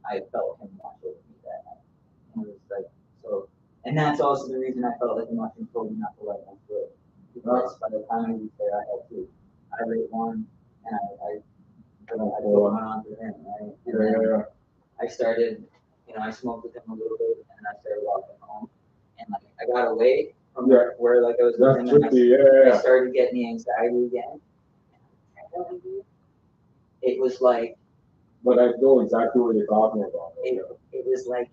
I felt him watch over me that night. And it was like so, and that's also the reason I felt like the mushroom told me not to let one foot. Because by the time he was there, I had two. I lit one, and I put one on to him, right? And then I started, I smoked with him a little bit, and I started walking home, and like I got away from where like I was living, and I started getting the anxiety again. It was like. But I know exactly what you're talking about. It was like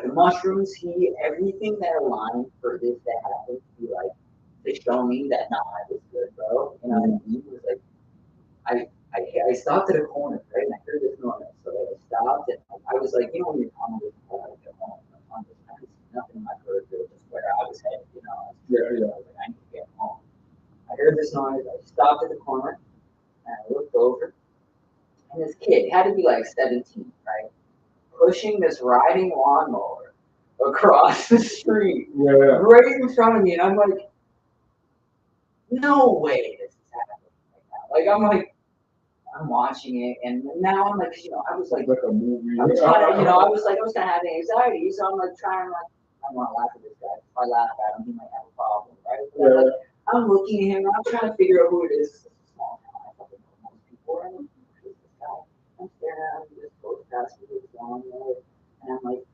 the mushrooms. Everything that aligned for this to happen, to show me that I was good, bro. You know what I mean? It was like I stopped at a corner, right? And I heard this noise, so I stopped, and I was like, when you're coming with me, I get home. I could see nothing in my peripheral, just where I was headed. I was like, I need to get home. I heard this noise. I stopped at the corner, and I looked over, and this kid had to be like 17, right? Pushing this riding lawnmower across the street, right in front of me, and I'm like, no way this is happening right now. Like I'm watching it, and now I'm like, I was like a movie. I was kind of, I was gonna have anxiety, so I'm like trying, like, I want to laugh at this guy. If I laugh at him, he might have a problem, right? I'm looking at him. I'm trying to figure out who it is. It's a small town. I fucking know most people. And I'm like, who's this guy? I'm staring at him. He just goes past me with his long nose. And I was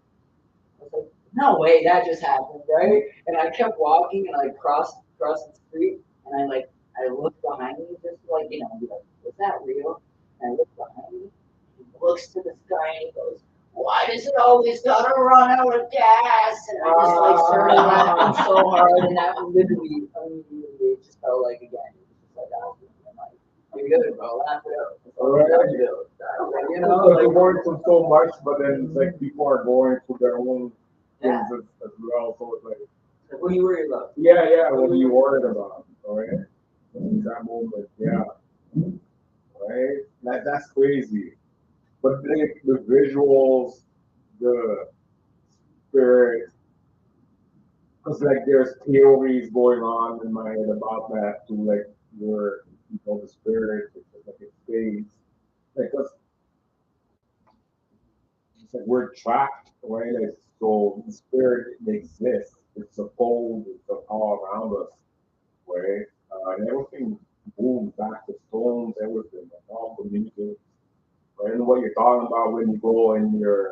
like, no way, that just happened, right? And I kept walking and I crossed the street and I looked behind me just like, you know, be like, was that real? And I looked behind me, he looks to the sky and he goes, why does it always gotta run out of gas? And I just like started laughing so hard and that literally immediately it just felt like again, it was just like I was like, you're good, bro, laugh it out. You know, like you're going through so much, but then it's like people are going through their own things as well. So it's like, what are you worried about? Yeah. What are you worried about? All right. In that moment, yeah. Right. That's crazy. But like the visuals, the spirit, because like there's theories going on in my head about that too, like where you know the spirit, like it stays. Like 'cause it's like we're trapped, right? Like, so the spirit exists. It's supposed, it's all around us, right? And everything moves back to stones, everything, like all communicates. Right? And what you're talking about when you go and you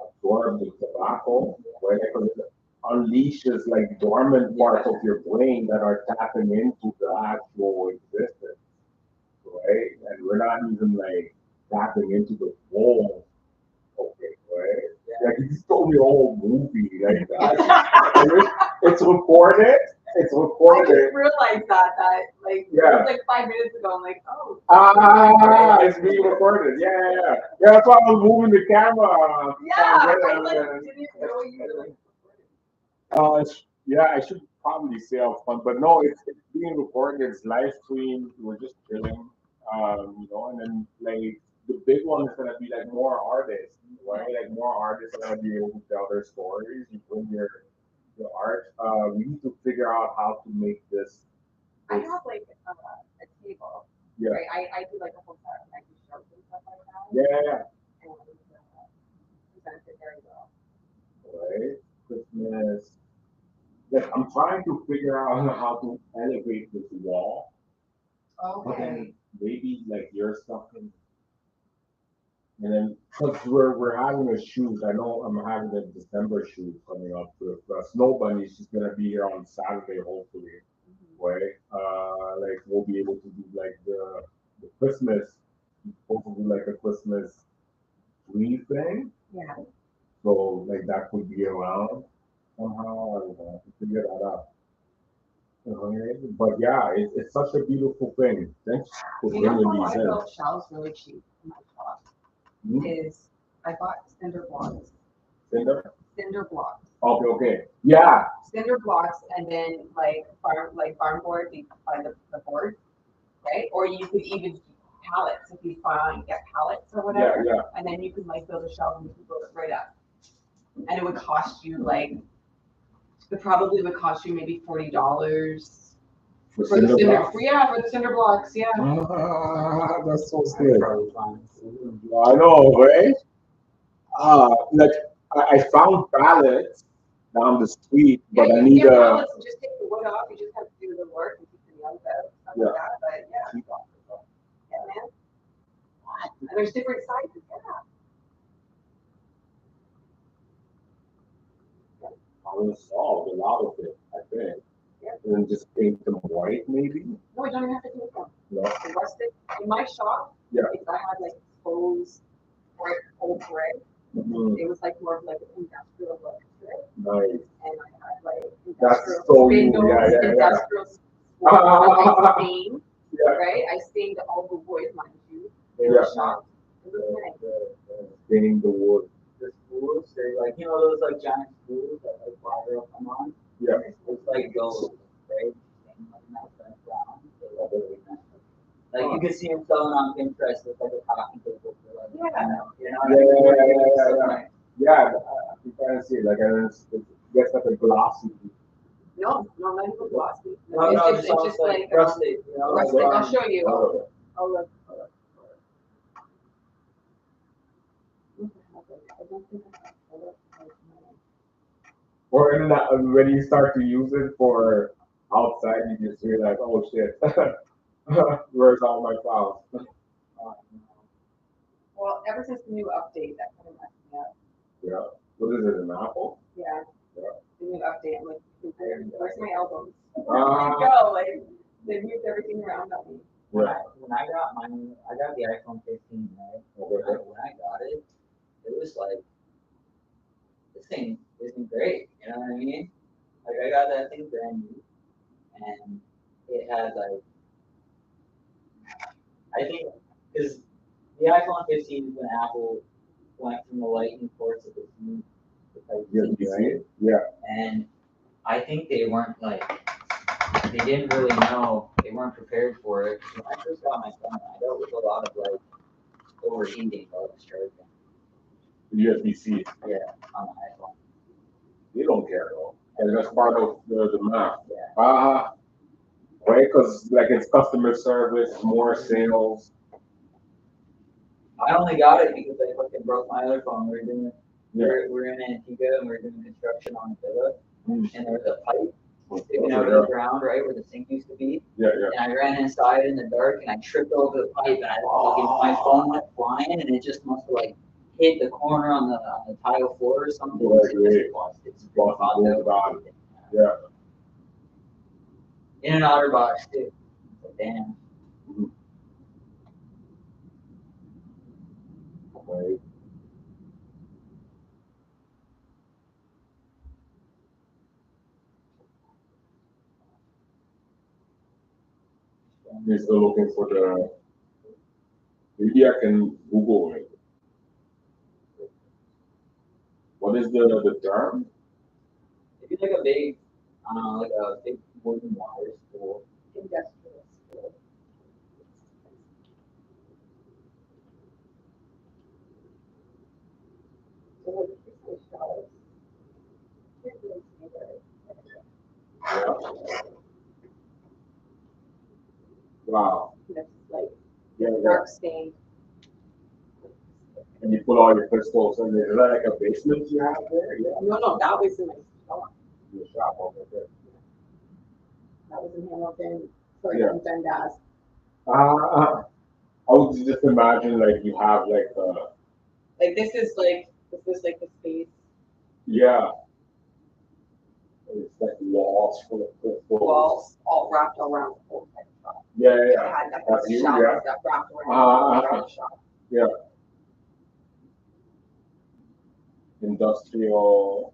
absorb the tobacco, right? Because it unleashes like dormant parts of your brain that are tapping into the actual existence, right? And we're not even like tapping into the full. Okay, right? Like you just told me a whole movie like that. It's recorded. It's I recorded. just realized that like it was like 5 minutes ago. I'm like, oh. It's being recorded. Yeah. That's why I was moving the camera. Yeah, I like didn't know you were like. Yeah, I should probably say up front, but no, it's being recorded. It's live stream. We're just chilling, you know, and then like the big one is gonna be like more artists, right? Like more artists are gonna be able to tell their stories. You bring your art. We need to figure out how to make this. I have like a table. Yeah. Right. I do like a whole set of like shows and stuff like that. Yeah. And present it very well. Right. Christmas. Like, I'm trying to figure out how to elevate this wall. But then maybe like your stuff can, and then because we're having a shoot. I know I'm having a December shoot coming up with Snow Bunny. She's gonna be here on Saturday, hopefully. Right? Like we'll be able to do like the Christmas, hopefully like a Christmas tree thing. Yeah. So like that could be around somehow. I don't know. To figure that out. But yeah, it's such a beautiful thing. Thanks for You know bringing how I these in. built shelves really cheap in my shop? Is I bought cinder blocks. Cinder? Cinder blocks. Okay. Yeah. Cinder blocks and then like farm board, you buy the board, right? Or you could even pallets if you get pallets or whatever. Yeah. And then you could like build a shelf and you could build it right up. And it would cost you like it probably would cost you maybe $40 for the cinder. Yeah, for the cinder blocks. Yeah. That's so good. I know, right? Like I found pallets down the street, but I need pallets and just take the wood off. You just have to do the work and keep the nails out, stuff like that. But yeah, man. And there's different sizes. I will solve a lot of it, I think. And then just paint them white, maybe? No, we don't even have to do them. No. The rustic in my shop, because I had like exposed old brick. It was like more of like an industrial look to it. Nice. And I had like Industrial industrial stain. Right? I stained all the wood, mind you, in the shop. It was nice. Staining the wood. The schools, they're like, you know, those like giant schools that like water will come on. Yeah. It's like gold, right? And like nice brown. Like you can see them selling on Pinterest with like a coffee table for like, Yeah, you can see it, like it gets like a glossy. No, not even glossy. It's just like rustic, you know. Rustic. I'll show you. Oh, look. I don't think I have Or when you start to use it for outside, you just realize, oh shit, where's all my files? Well, ever since the new update, that kind of messed me up. Yeah. What is it, an Apple? Yeah. Yeah. The new update, I'm like, where's my albums? Ah. Go, like, they moved everything around on me. When Yeah. I got I got the iPhone 15, right? Okay. When I got it, it was like, this thing isn't great. You know what I mean? Like I got that thing brand new, and it had like, I think because the iPhone 15 is when Apple went from the Lightning port to the new Yeah, Type-C, right? yeah. And I think they weren't like, they didn't really know, they weren't prepared for it. When I first got my phone, I dealt with a lot of like overheating while I was charging. USB-C. Yeah, on the iPhone. They don't care though. And that's part of the math. Yeah. Right? Because like it's customer service, more sales. I only got it because I fucking broke my other phone. Yeah. We're in Antigua and we were doing construction on a villa, and there was a pipe sticking Yeah. out of the ground right where the sink used to be. Yeah, yeah. And I ran inside in the dark and I tripped over the pipe and my phone went flying and it just must have like hit the corner on the tile floor or something. Right, It right. just busted. Busted. Yeah. In an OtterBox too. But damn. Right. You're still looking for the. Maybe I can Google it. What is the term? If you like a big, I don't know, like a big wooden wire spool. Industrial school. So what did you say, dollars? Yeah. Wow. That's like Yeah, yeah. dark stain. And you put all your crystals in there. Is that like a basement you have there? Yeah. No, that was in my shop. Your shop over there. That was in Hamilton, sorry, Yeah. in Dundas. I would just imagine like you have like Like this is like the space. yeah. It's like walls full of crystals. Walls all wrapped around the whole type of shop. Yeah, I yeah. had like That's a you, shop yeah. that wrapped around the whole shop. Yeah. Industrial.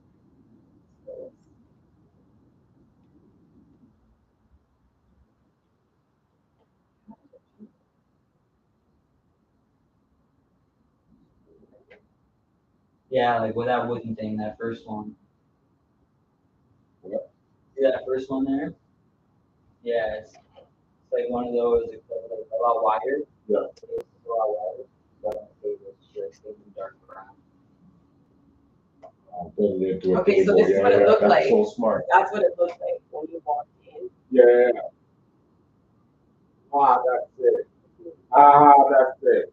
Yeah, like with that wooden thing, that first one. Yeah. See that first one there? Yeah, it's like one of those, it's like a lot wider. Yeah. It's a lot wider. But it's like staying in dark brown. Okay, so this is what it looked like. So smart. That's what it looked like when you walked in. Yeah. That's it. That's it.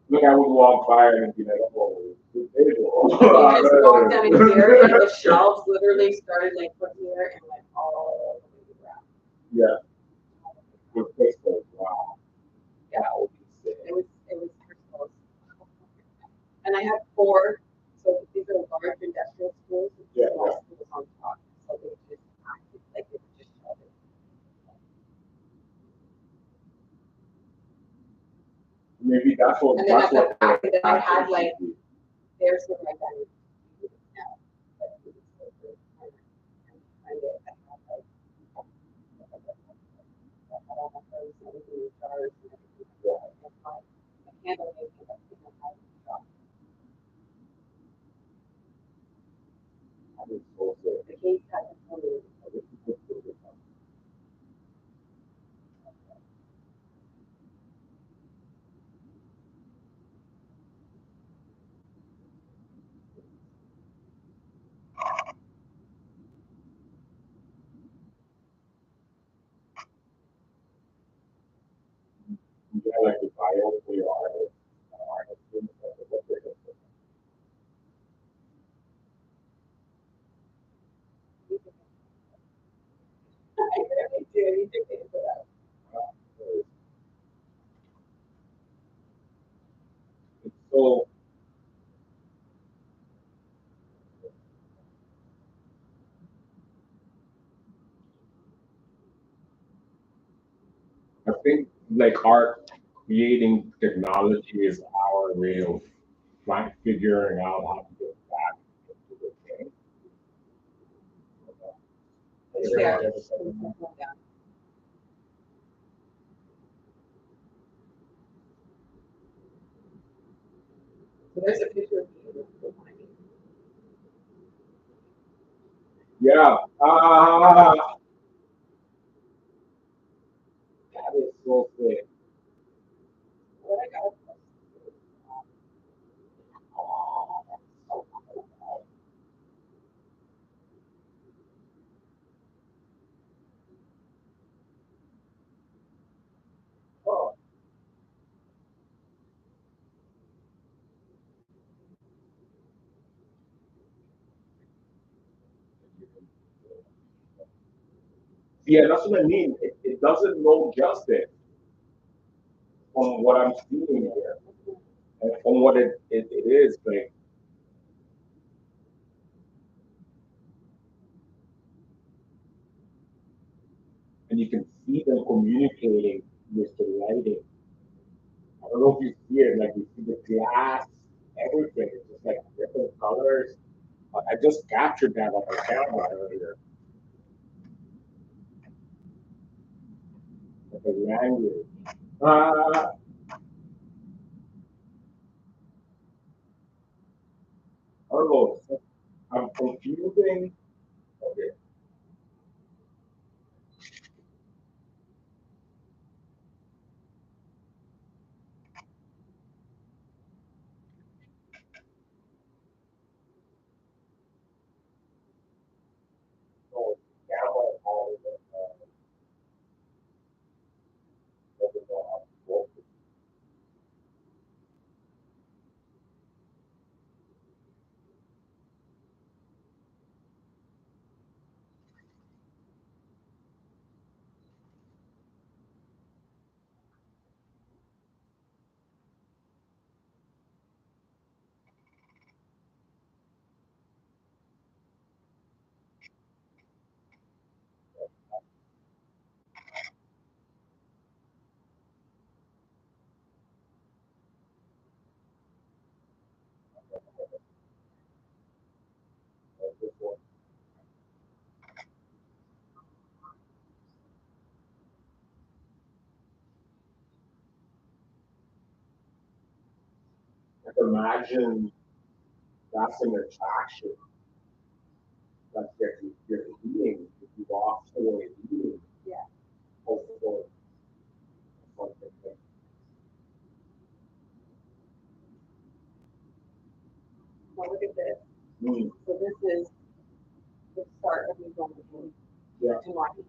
Look, I would walk by and be like, oh, this table. You just walked down in here and the shelves literally started like from here and went all the way to the ground. Yeah. With crystals. Wow. Yeah, it was crystals. And I had 4, so these are large industrial schools with Yeah, small yeah. schools on top. So they just acted like they were just sheltered. Maybe that's what. And then That's at the what. back, then I had like, there's where my dining room is now. But it was so good. And I had like, I had all my clothes and everything in jars and everything. Yeah. And my candle making up in the house shop. I was so good. The case had the color. Yeah, like the bio for your artist. I think like art creating technology is our way of like figuring out how to get back into the game. It's there. Yeah. So there's a picture of you behind me. Yeah. That is so sick. What I got. Oh, that's so cool. Oh, yeah, that's what I mean. It doesn't know justice from what I'm seeing here and from what it is. Like, and you can see them communicating with the lighting. I don't know if you see it, like you see the glass, everything. It's just like different colors. I just captured that on my camera earlier. Like a language. I don't know. I'm confusing. Okay. So camera all of it. Doesn't know how to focus. Like imagine that's an attraction that you're eating. If you walk away eating, Yeah. also something like, Well, look at this. mm, So this is the start of me going yeah, to Marty.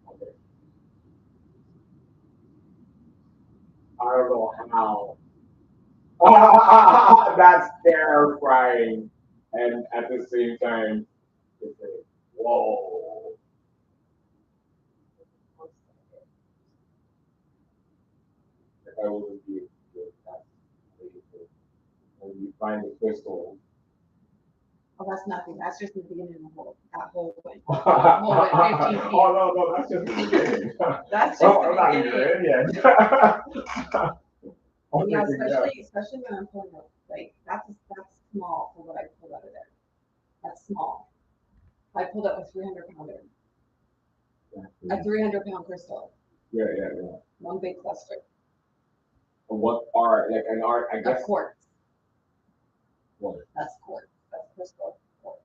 okay. I don't know how. That's terrifying. And at the same time, it's like, whoa. If I wouldn't be good, that's crazy. When you find the crystal. Oh, that's nothing. That's just the beginning of the whole, that whole thing. Oh 15 feet. no, that's just the beginning. That's just Oh, the I'm not beginning. even in yet. I'm Yeah, thinking, yeah. especially when I'm pulling up, like, that's small for what I pulled out of there. That's small. I pulled up a 300-pounder, a 300-pound crystal, Yeah. one big cluster What art, like an art, I of guess. quartz. What? That's quartz. That's crystal quartz.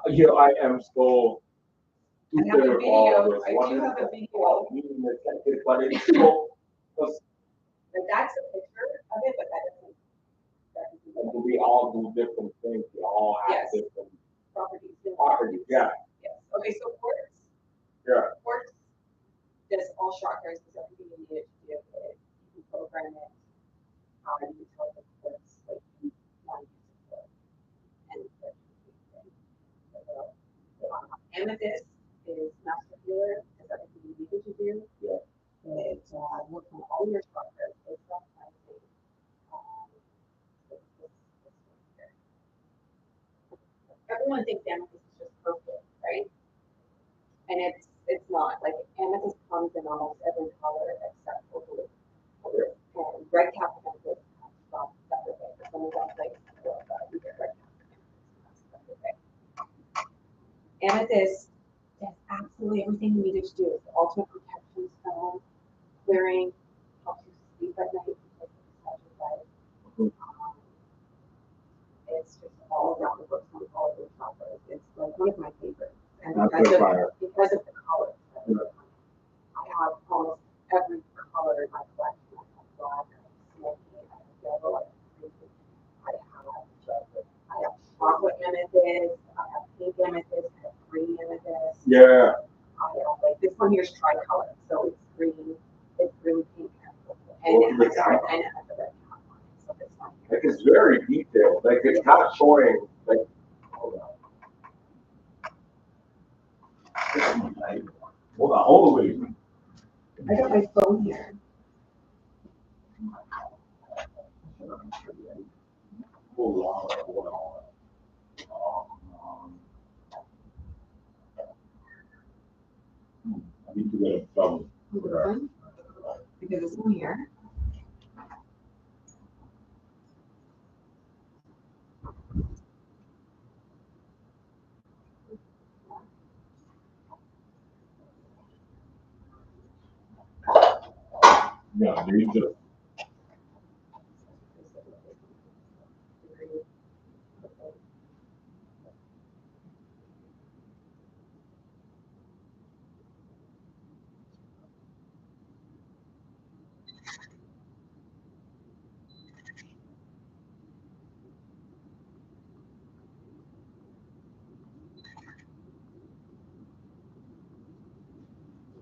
Here I am so I have a stupid with all video. this. I What do is have a the video. meaning of that? But it's so, Like, that's a picture of it, but that and doesn't we all do different things. We all have Yes. different properties. properties. Yeah. Yes. Okay, so quartz. Yeah. Quartz does all chakras, because everything you need it to do it. You can program it. You can tell the quartz what you want to use it for. And amethyst is master healer, because everything you need it to do. Yeah. It works on all your chakras. It's not kind of thing. Everyone thinks amethyst is just purple, right? it's not like amethyst comes in almost every color except for blue. And red cap amethyst comes from Thunder Bay. For some of that place, you get red cap amethyst. Thunder Bay. Amethyst does absolutely everything you need it to do. It's the ultimate protection stone, clearing, helps you sleep at night because it's such a light. It's just all around the books on all of the chakras. It's like one of my favorites. And because of the colors. I have almost every color in my collection. I have black, I have smoky, I have yellow, I have green, I have chocolate amethyst, I have pink amethyst, I have green amethyst. Yeah. I have like this one here is tricolor, so it's green, pink, and it has a red cap on it. So this one here. Like it's very detailed. Like it's not showing like hold on. Hold on. I got my phone here. Hold on. I need to get a phone. Because this one here. Yeah, you just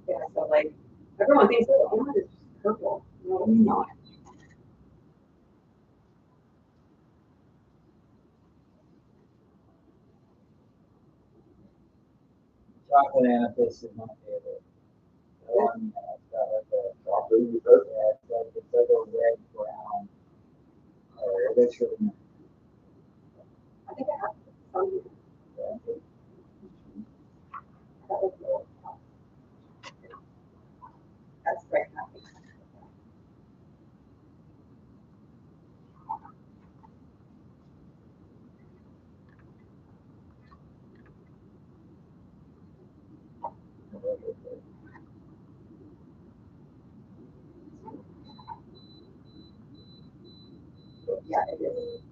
Yeah, so like everyone thinks, oh, it's just purple. No, it's not. Chocolate amethyst is my favorite. The one that's got like a chocolate, yeah, it's like a red brown. Or it's really nice. I think I have some here. That was the old one. That's very happy. Yeah, it is.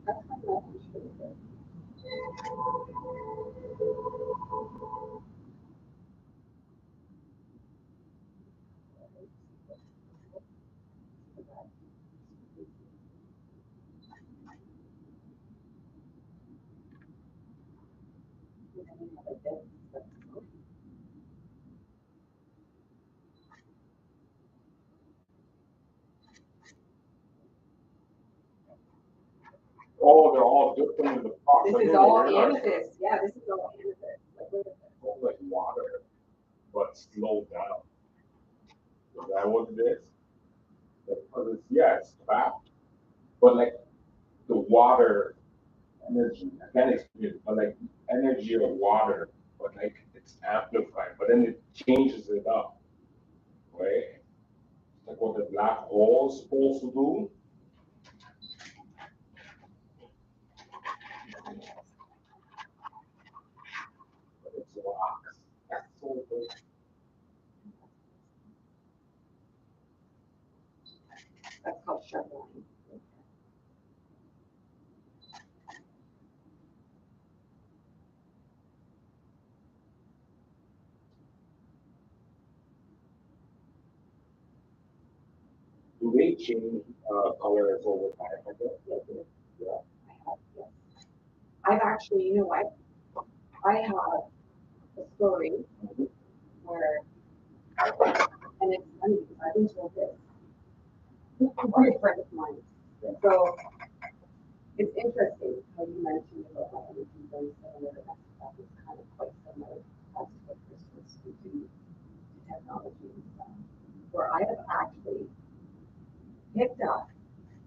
That's kind of really good. oh, they're all different in the process. This is all amethyst. Yeah, this is all amethyst. Like, look at this. It's like water, but slowed down. Is that what it is? Because it's yeah, it's fast, but like the water energy, I can't explain it, but like energy of water, but like it's amplified, but then it changes it up, right? Like what the black hole is supposed to do. But it's rocks. That's so good. That's called Chevron. Do they change colors over time? I guess. Yeah. I have, yes. I've actually, you know what? I have a story where, and it's funny because I've been told this by a friend of mine. So it's interesting how you mentioned about my energy very similar. That is kind of quite similar. That's what crystals do to technology and stuff. Where I have actually picked up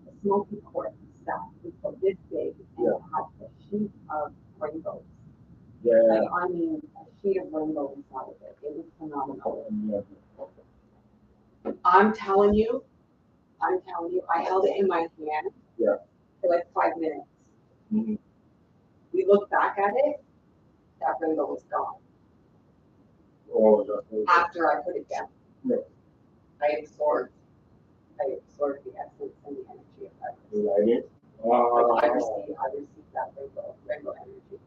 a smoky quartz that is about this big and I mean, a sheet of rainbow inside of it. It was phenomenal. I'm telling you, I held it in my hand for like 5 minutes. Mm-hmm. We looked back at it, that rainbow was gone. Oh, After I put it down. Yeah. I absorbed the essence and the energy of that. You like it? Like I received that rainbow energy.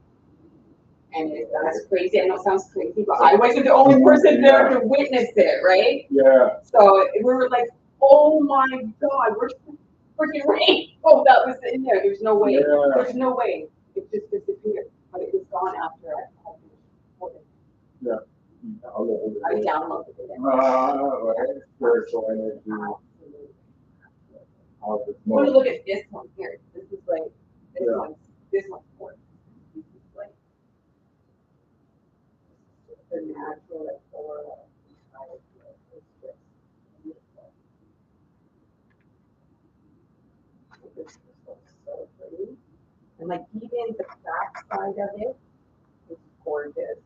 And that's crazy. I know it sounds crazy, but I wasn't the only person there to witness it, right? Yeah. So we were like, oh my God, where's the freaking rainbow that was in there? There's no way. Yeah. There's no way. It just disappeared. But it was gone after I had finished. Yeah. I downloaded it. Right. Spiritual energy. I'm gonna look at this one here. This is like this one's for this is like the natural like aura inside of you. It's just beautiful. This looks so pretty. And like even the back side of it is gorgeous.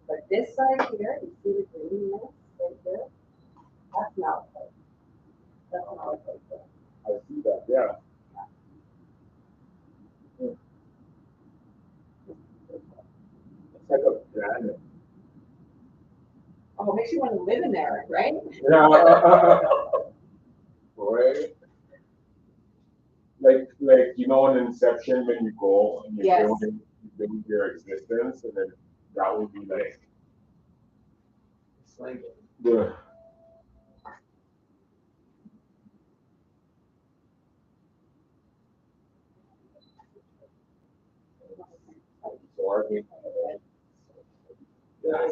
But this side here, you see the greenness right there? That's not like that's not like that. I see that, yeah. It's like a planet. Oh, it makes you want to live in there, right? Yeah. Right. Like you know in Inception when you go and you build your existence and then that would be like It's like the absorbing. Are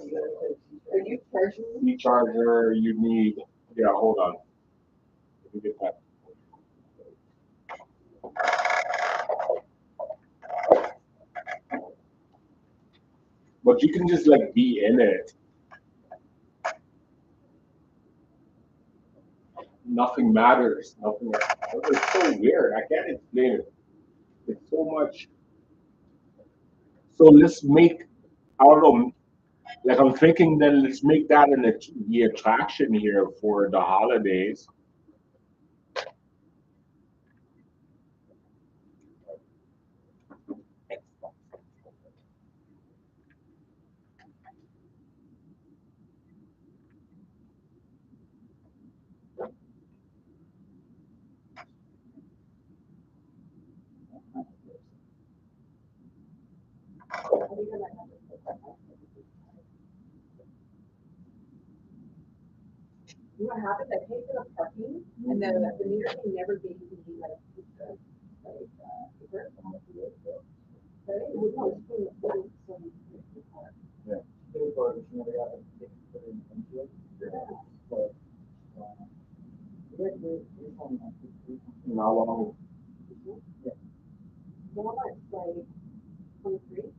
you charging me? The charger you need. Yeah, hold on. Let me get that. But you can just like be in it. Nothing matters. Nothing. It's so weird. I can't explain it. It's so much. So let's make. I don't know. Like I'm thinking, then let's make that the attraction here for the holidays. You know what happens? I paid for the parking, and then the meter thing never gave me like paper. Right? It was no, it's pretty- Yeah. And how long? Walmart's like 23.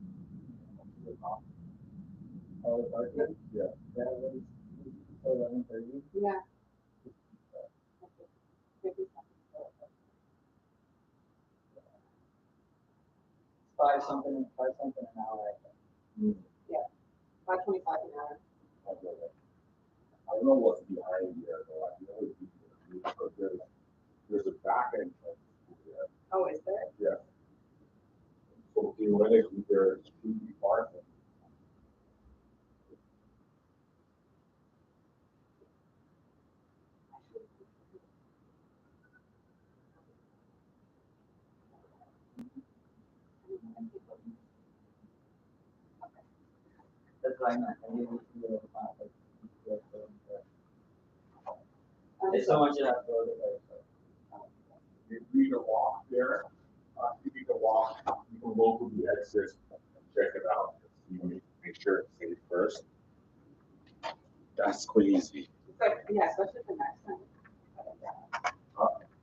Yeah. Yeah. 5 something an hour. Yeah. 5.25 an hour. I don't know what's behind here though. I know it's there's a back entrance there. Oh, is there? Yeah. So theoretically there's 2 parking. That's why I'm not. I didn't feel able to find it. There's so much of that road. If you need to walk there, you need to walk, you can go to the exit and check it out. You make sure it's safe first. That's crazy. Yeah, especially for next time.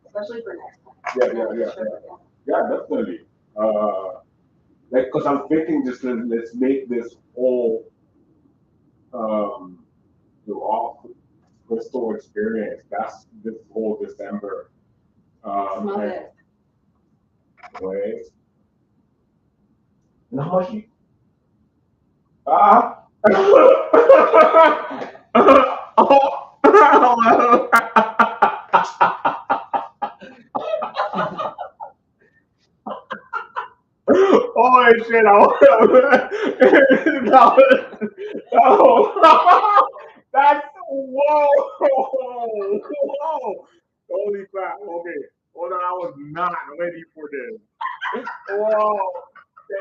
Especially for next time. Yeah. Yeah, definitely. Like, cause I'm thinking just let's make this whole the Raw Crystal experience. That's this whole December. Smell it. Right. And how much? Ah. Holy shit! No, no. That's whoa, whoa! Holy crap! Okay, hold on. I was not ready for this. Whoa!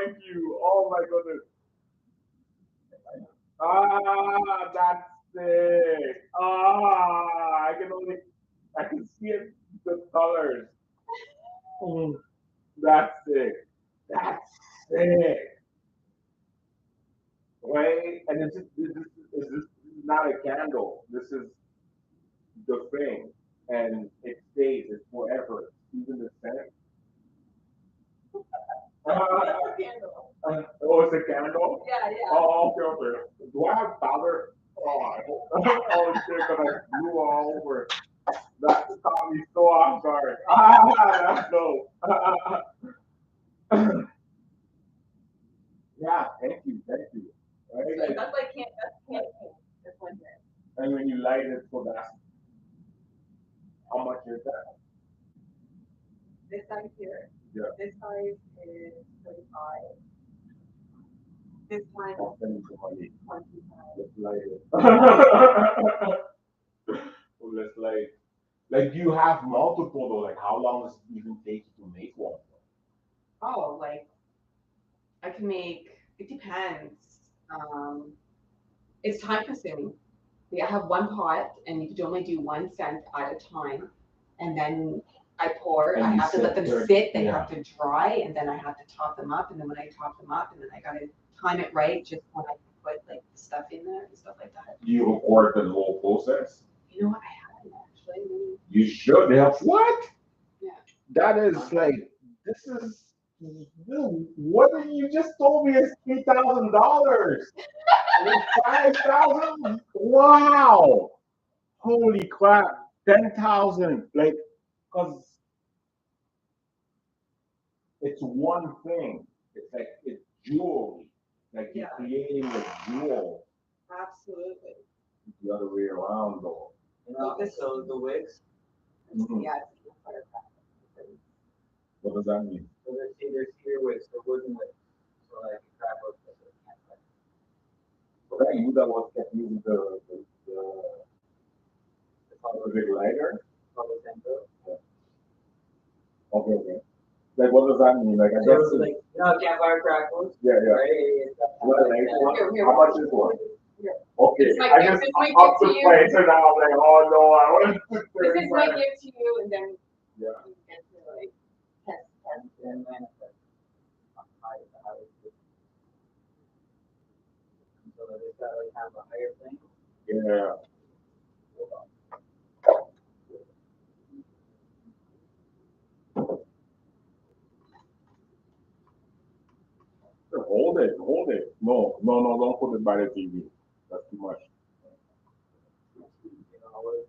Thank you. Oh my goodness. Ah, that's sick. Ah, I can see it, the colors. Mm, that's sick. That's sick. Right? And this is not a candle. This is the thing. And it stays, it's forever. Even the scent. Oh, it's a candle? Yeah, yeah. Oh, okay, okay. Do I have powder? Oh, I hope. Oh, shit, because I blew all over. That caught me so off guard. Ah, that's dope. Yeah, thank you. Right? So that's like that's candy cane. This one here. And when you light it, so that's how much is that? This size here. Yeah. This size is 35. This one I'll send you some money. 25. Let's light it. So let's like you have multiple though. Like how long does it even take you to make one? Oh, like I can make. It depends. It's time consuming. I have one pot, and you could only do one scent at a time, and then I pour. And I you have to let them there- sit. They yeah. have to dry, and then I have to top them up. And then when I top them up, and then I gotta time it right, just when I put like the stuff in there and stuff like that. Do you record the whole process? You know what? I haven't actually. Maybe. You should. They have what? Yeah. That is like this is. Dude, what did you just told me is $3,000? 5,000? Wow! Holy crap! 10,000. Like, cause it's one thing. It's like it's jewelry. Like you're Yeah. creating a jewel. Absolutely. The other way around though. You know, so the wigs, Mhm. Yeah. It's a firecracker. What does that mean? so there's cedar wigs, the wooden wigs. So like you grab up the campfire. So that you that was kept using the big lighter. Public center. Okay, okay. Like what does that mean? Like I So guess it's like, you know, campfire crackles, yeah, yeah. right? It's got What a like nice that. one. Here, here. How much is one? Here. Okay, This might I give- just this might up give the to you. price and now I'm like, oh no, I want to put This is my 35. gift to you, and then Yeah. you get to like test. And manifest. High, so that it's got like have a higher thing. Yeah. Hold it, hold it. No, no, no, don't put it by the TV. That's too much. You know, what is-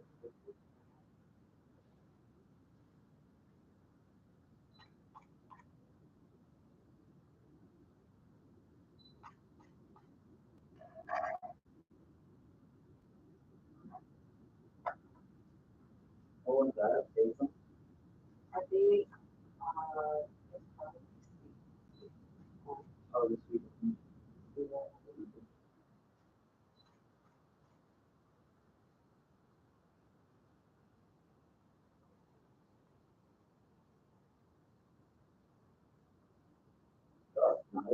what was that? Basil? I think Oh, the sweet. Nice.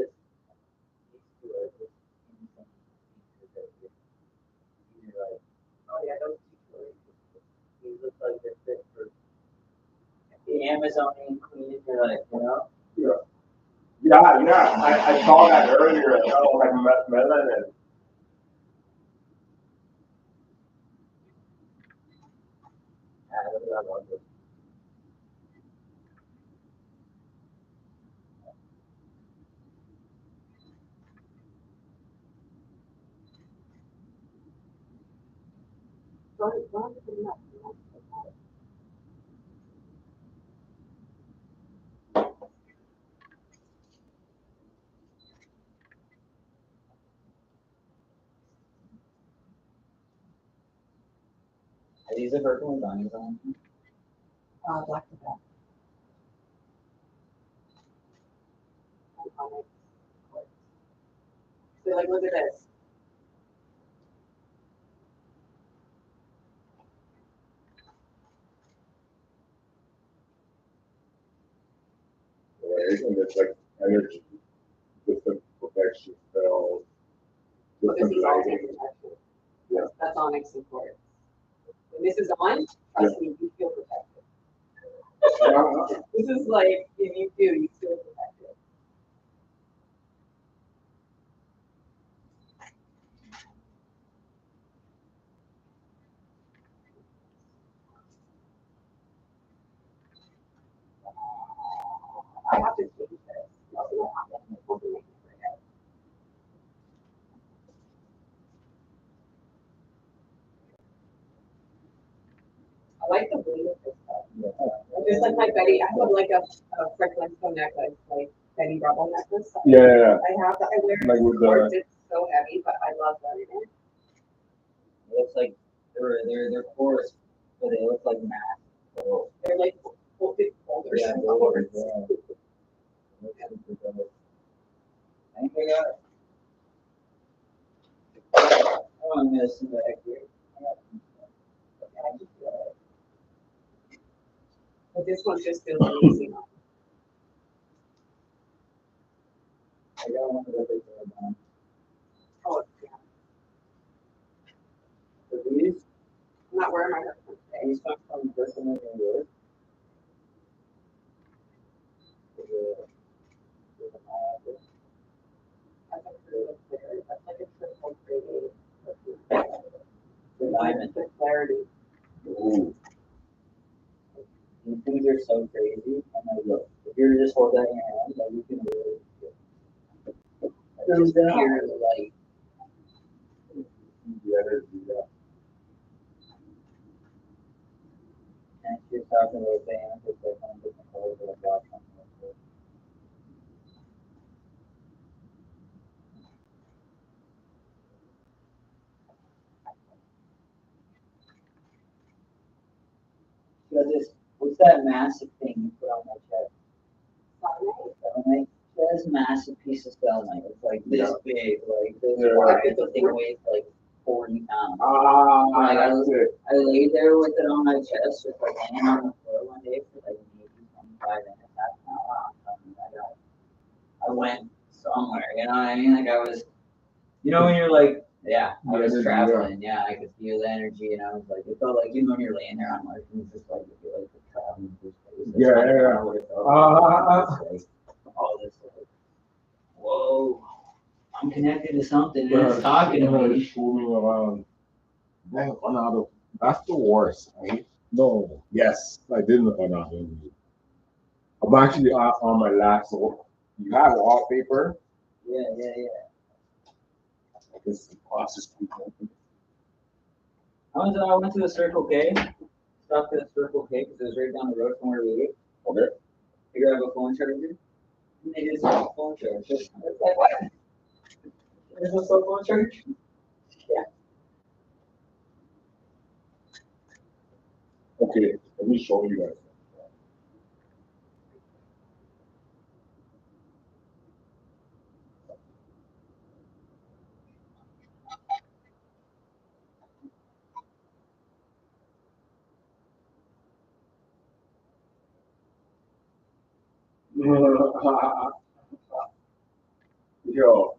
These two are just innocent pieces that you're like, oh yeah, those two are these look like they're fit for the Amazonian queen. You're like, you know, Yeah. Yeah, yeah. I saw that earlier. Like melanin. I love it. These are purple and diamonds on. Black to black. So like, look at this. Right, and it's like energy, different protection spells, Well, this different is all lighting. protection. Yeah. That's onyx and quartz. When this is on, trust me, you feel protected. This is like, if you do, you feel protected. I have to change this. I like the blue of this stuff. Just like my Betty, I have like a Franklin stone necklace, like Betty Rubble necklace. Yeah. I have that. I wear Like it. with Quartz, it's so heavy, but I love wearing it. It looks like they're coarse, but they look like matte. So, They're like big folders yeah, and those are- quartz. yeah. I think I got it. Oh, I'm gonna send back here. But this one just feels amazing. I got one of the big ones. Oh, yeah. So these I'm not wearing my headphones today. these come from Brooklyn, New York. That's a creative clarity. That's like a triple creative. The diamond. The clarity. Ooh. These things are so crazy. And like, look, if you were to just hold that in your hand, like you can really just hear the light. The energy, yeah. And she's talking about bands, it's like on different colors of the black one. So this, what's that massive thing you put on my chest? Selenite? This massive piece of selenite. It's like this big, like this wide. The thing weighs like 40 pounds. Like That's it. I laid there with it on my chest, just like laying on the floor one day for like maybe 25 minutes, half an hour. I went somewhere, you know what I mean? Like I was, you know, when you're like, yeah, I was Energy, traveling, yeah, I could feel the energy, and I was like, it felt like, you know, when you're laying there on Mars, and it's just like, you feel like you're traveling through space. That's kind of Yeah. what it felt like. It's like, all this, like, whoa, I'm connected to something, and it's talking to me. Swimming around. Man, another. That's the worst, right? No. Yes, I didn't another. I'm actually on my last one. You have wallpaper. Yeah. This is the process people. I went to the Circle K, stopped at the Circle K, because it was right down the road from where we live. Okay. I grab a phone charger, and they just have a phone charger. It's like, what? There's no cell phone charger? Yeah. Okay, let me show you guys. Yo,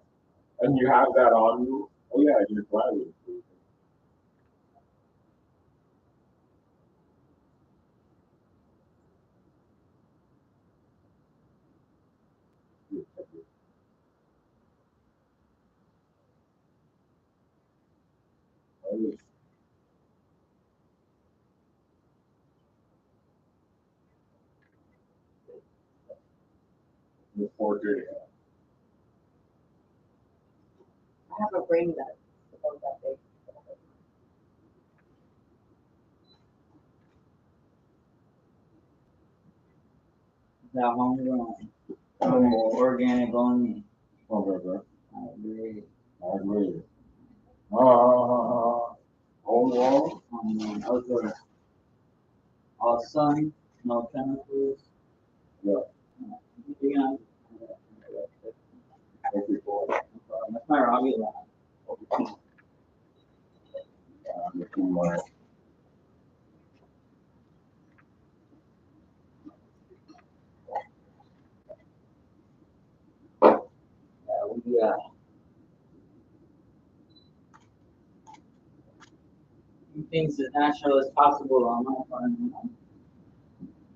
and you have that on you? Oh yeah, you're driving. The 4K. I have a brain that's about that big. That homegrown. Organic only. Okay, bro. I agree. I agree. Wrong. Outdoor. All sun, no chemicals. Yeah. Yeah. Thank you for it. That's my Robbie line. Making my We do things as natural as possible on my farm.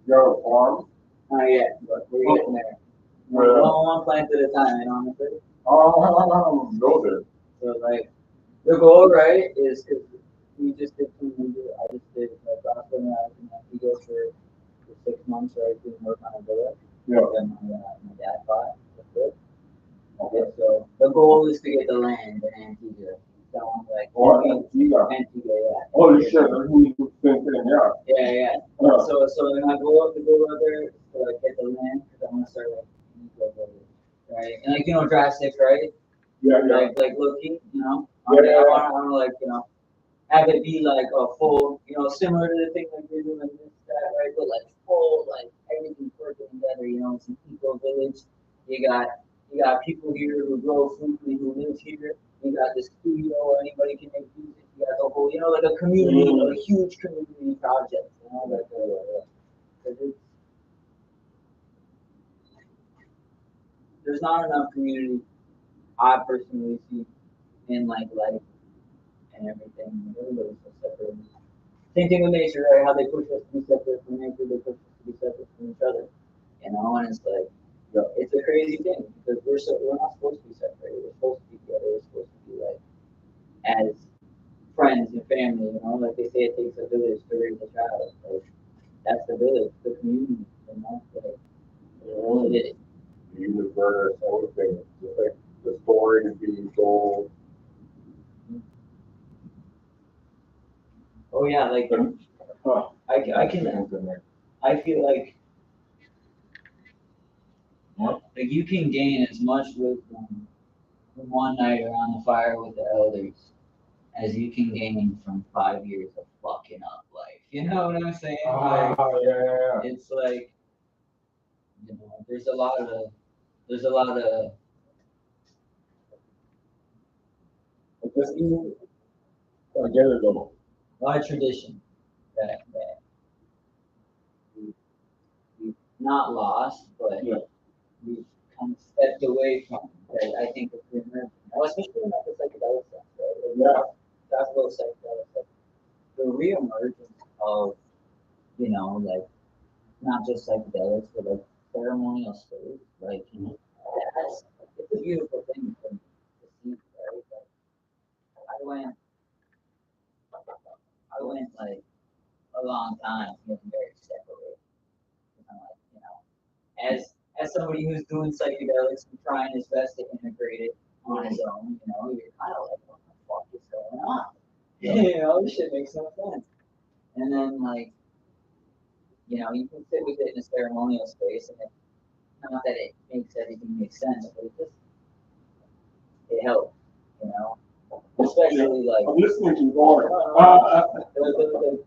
your farm. Not yet, but we're getting there. One plant at a time, you know what I'm saying? Oh, no, then. So like, the goal, right, is because we just did I just did last one I was in Mexico for 6 months, right, doing work on a villa. Yeah. And my dad bought it. Okay, so the goal is to get the land in Antigua. So I'm like, Antigua. Yeah. Holy shit, that's who you think, yeah. Yeah. So then I go up there to like get the land because I want to start like right, and like drastics, right? Yeah. Like looking, Yeah. I want to like have it be like a full, similar to the thing like you're doing this, that, right? But like full, like everything working together, it's an eco village. You got people here who grow food, who live here. You got the studio where anybody can make music. You got the whole, like a community, a huge community project. There's not enough community I personally see in like life and everything. Everybody's so separate. Same thing with nature, right? How they push us to be separate from nature, they push us to be separate from each other. And it's like, it's a crazy thing because we're not supposed to be separated. We're supposed to be together. We're supposed to be like as friends and family. Like they say, it takes a village to raise a child. Like that's the village, the community. It is. The universe, everything. Just like the story is being told. Oh yeah, like I feel like you can gain as much wisdom from one night around the fire with the elders as you can gain from 5 years of fucking up life. You know what I'm saying? Yeah. It's like, there's a lot of Just even, I get it though. a lot of tradition that we've not lost, but we've kind of stepped away from. That I think is emerging. Especially in like the psychedelic sense, right? That's what psychedelic. The reemergence of, like not just psychedelics, but like ceremonial space, like it's a beautiful thing to see, right? Like, I went like a long time getting very separate. I'm like, as somebody who's doing psychedelics and trying his best to integrate it on his own, you're kind of like, what the fuck is going on? This shit makes no sense. And then like, you can sit with it in a ceremonial space, and not that it makes everything make sense, but it helps, especially like I'm listening to you more.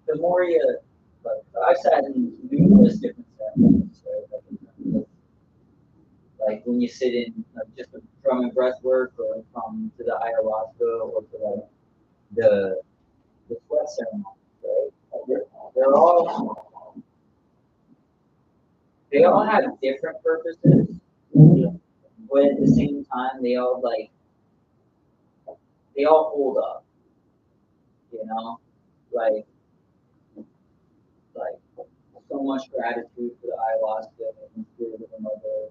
the more you like, I've sat in numerous different ceremonies, right? Like when you sit in like just from a breath work or from to the ayahuasca or to like the sweat ceremony, right? They all have different purposes, but at the same time they all hold up, like so much gratitude for the ayahuasca and the spirit of the mother,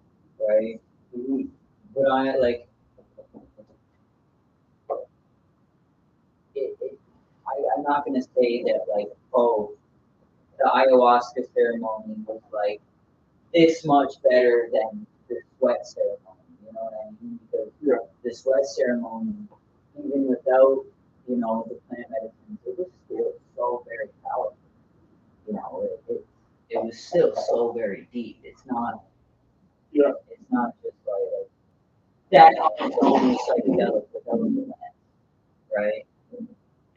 right? But I'm not gonna say that like, oh, the ayahuasca ceremony was like this much better than the sweat ceremony. You know what I mean? Because the sweat ceremony, even without the plant medicines, it was still so very powerful. It was still so very deep. It's not. It's not just like that on its own is psychedelic without the plant, right?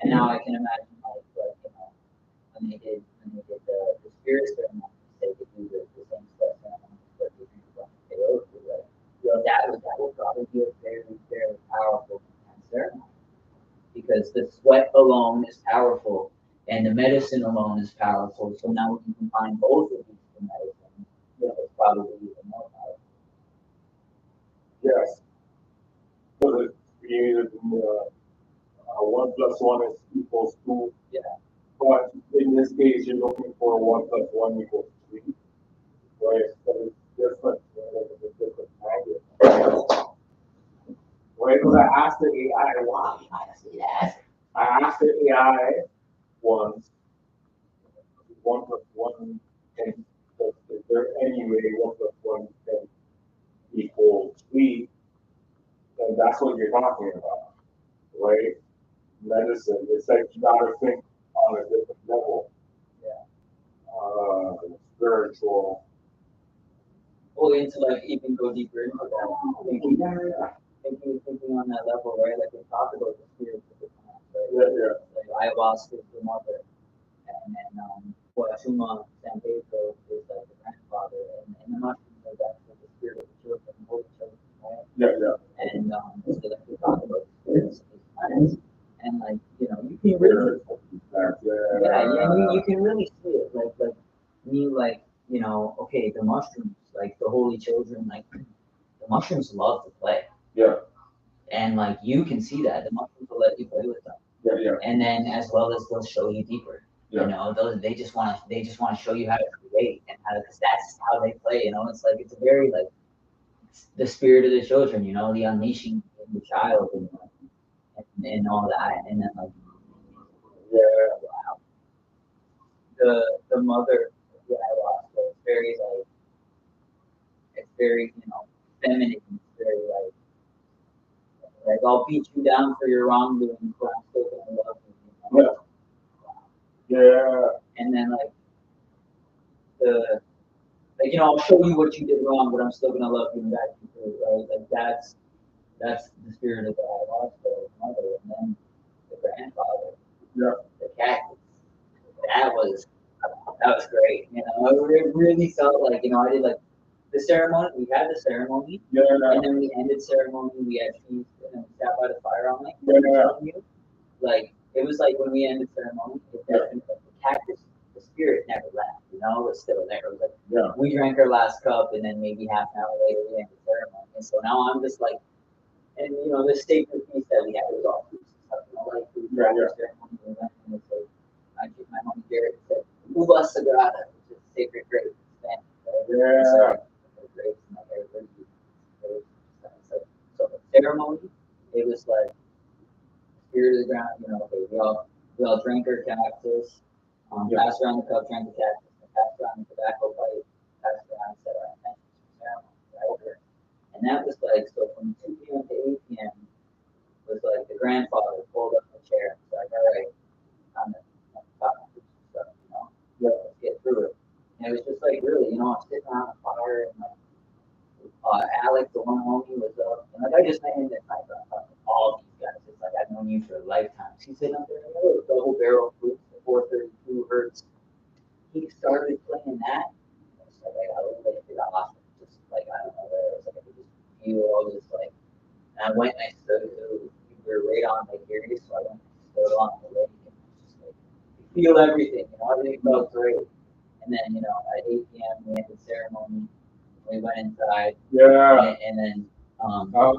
And now I can imagine when they did the spirit ceremony, they could do the same stuff ceremony, but they drink a bunch of peyote. Like, you know, that would probably be a very, very powerful ceremony because the sweat alone is powerful and the medicine alone is powerful. So now we can combine both of these two medicines. You know, it's probably even more powerful. Yes. So it's created 1 + 1 is equals 2. Yeah. But in this case, you're looking for 1 + 1 equals 3. Right? So it's different. Right? It's a different angle. Right? Because I asked the AI, wow, I asked the AI once, 1 + 1 can, is there any way 1 + 1 can equal 3? And that's what you're talking about, right? Medicine, it's like you gotta think on a different level. Yeah. Spiritual. Well, into like even go deeper into that. Thinking on that level, right? Like we talked about the spirits of the plant, right? Yeah. Like ayahuasca is the mother, and then Huachuma San Pedro is like the grandfather, and the mushrooms are actually the spirit of the children, both children, right? Yeah. And so like we talked about the spirits of these plants, and like you know you can really you can really see it, like me, like you know, okay, the mushrooms, like the holy children, like the mushrooms love to play. Yeah. And like you can see that the mushrooms will let you play with them. Yeah. And then as well as they'll show you deeper. Yeah. You know, they just want to show you how to create and how to, because that's how they play. You know, it's like it's a very like the spirit of the children. You know, the unleashing of the child and all that. And then like wow, the mother, yeah, ayahuasca, it's very like it's very you know feminine. It's very like I'll beat you down for your wrongdoing, but I'm still gonna love you. You know? Yeah. And then like you know I'll show you what you did wrong, but I'm still gonna love you and guide you through it, right? Like that's the spirit of the ayahuasca mother, and then the grandfather, the cactus. That was great. You know, it really felt like you know I did like the ceremony. We had the ceremony, and then we ended ceremony. We had feast, and then we sat by the fire all night. Like it was like when we ended ceremony, the cactus, the spirit never left. You know, it was still there. It was like we drank our last cup, and then maybe half an hour later we ended ceremony. And so now I'm just like, and you know, the sacred feast that we had was all food stuff. You know, like we drank our ceremony, and it's like I keep my homie Garrett said, "Uva Sagrada," which is sacred grape in Spanish. Right? So the ceremony, it was like spirit of the ground. You know, okay, we all drank our cactus, passed around the cup, drank the cactus, and passed around the tobacco pipe, passed around, and said our intentions for ceremony, right? And that was like so from 2 p.m. to 8 p.m. was like the grandfather pulled up the chair. It's like, all right, I'm talking to stuff, you know, let's get through it. And it was just like really, you know, I'm sitting around the fire and like. Alex, the one homie, was up, and like I just met him that night. All these guys, it's like I've known you for lifetimes. He's sitting up there, you know, double barrel flutes, the 432 hertz. He started playing that. I was like, I got a little bit to the hospital, just like I don't know where. I was like, I could just feel all this like. And I went and I stood. We were right on Lake Erie, so I went and stood on the lake and just like feel everything. You know, everything felt great. And then you know, at 8 p.m. we ended ceremony. We went inside, and then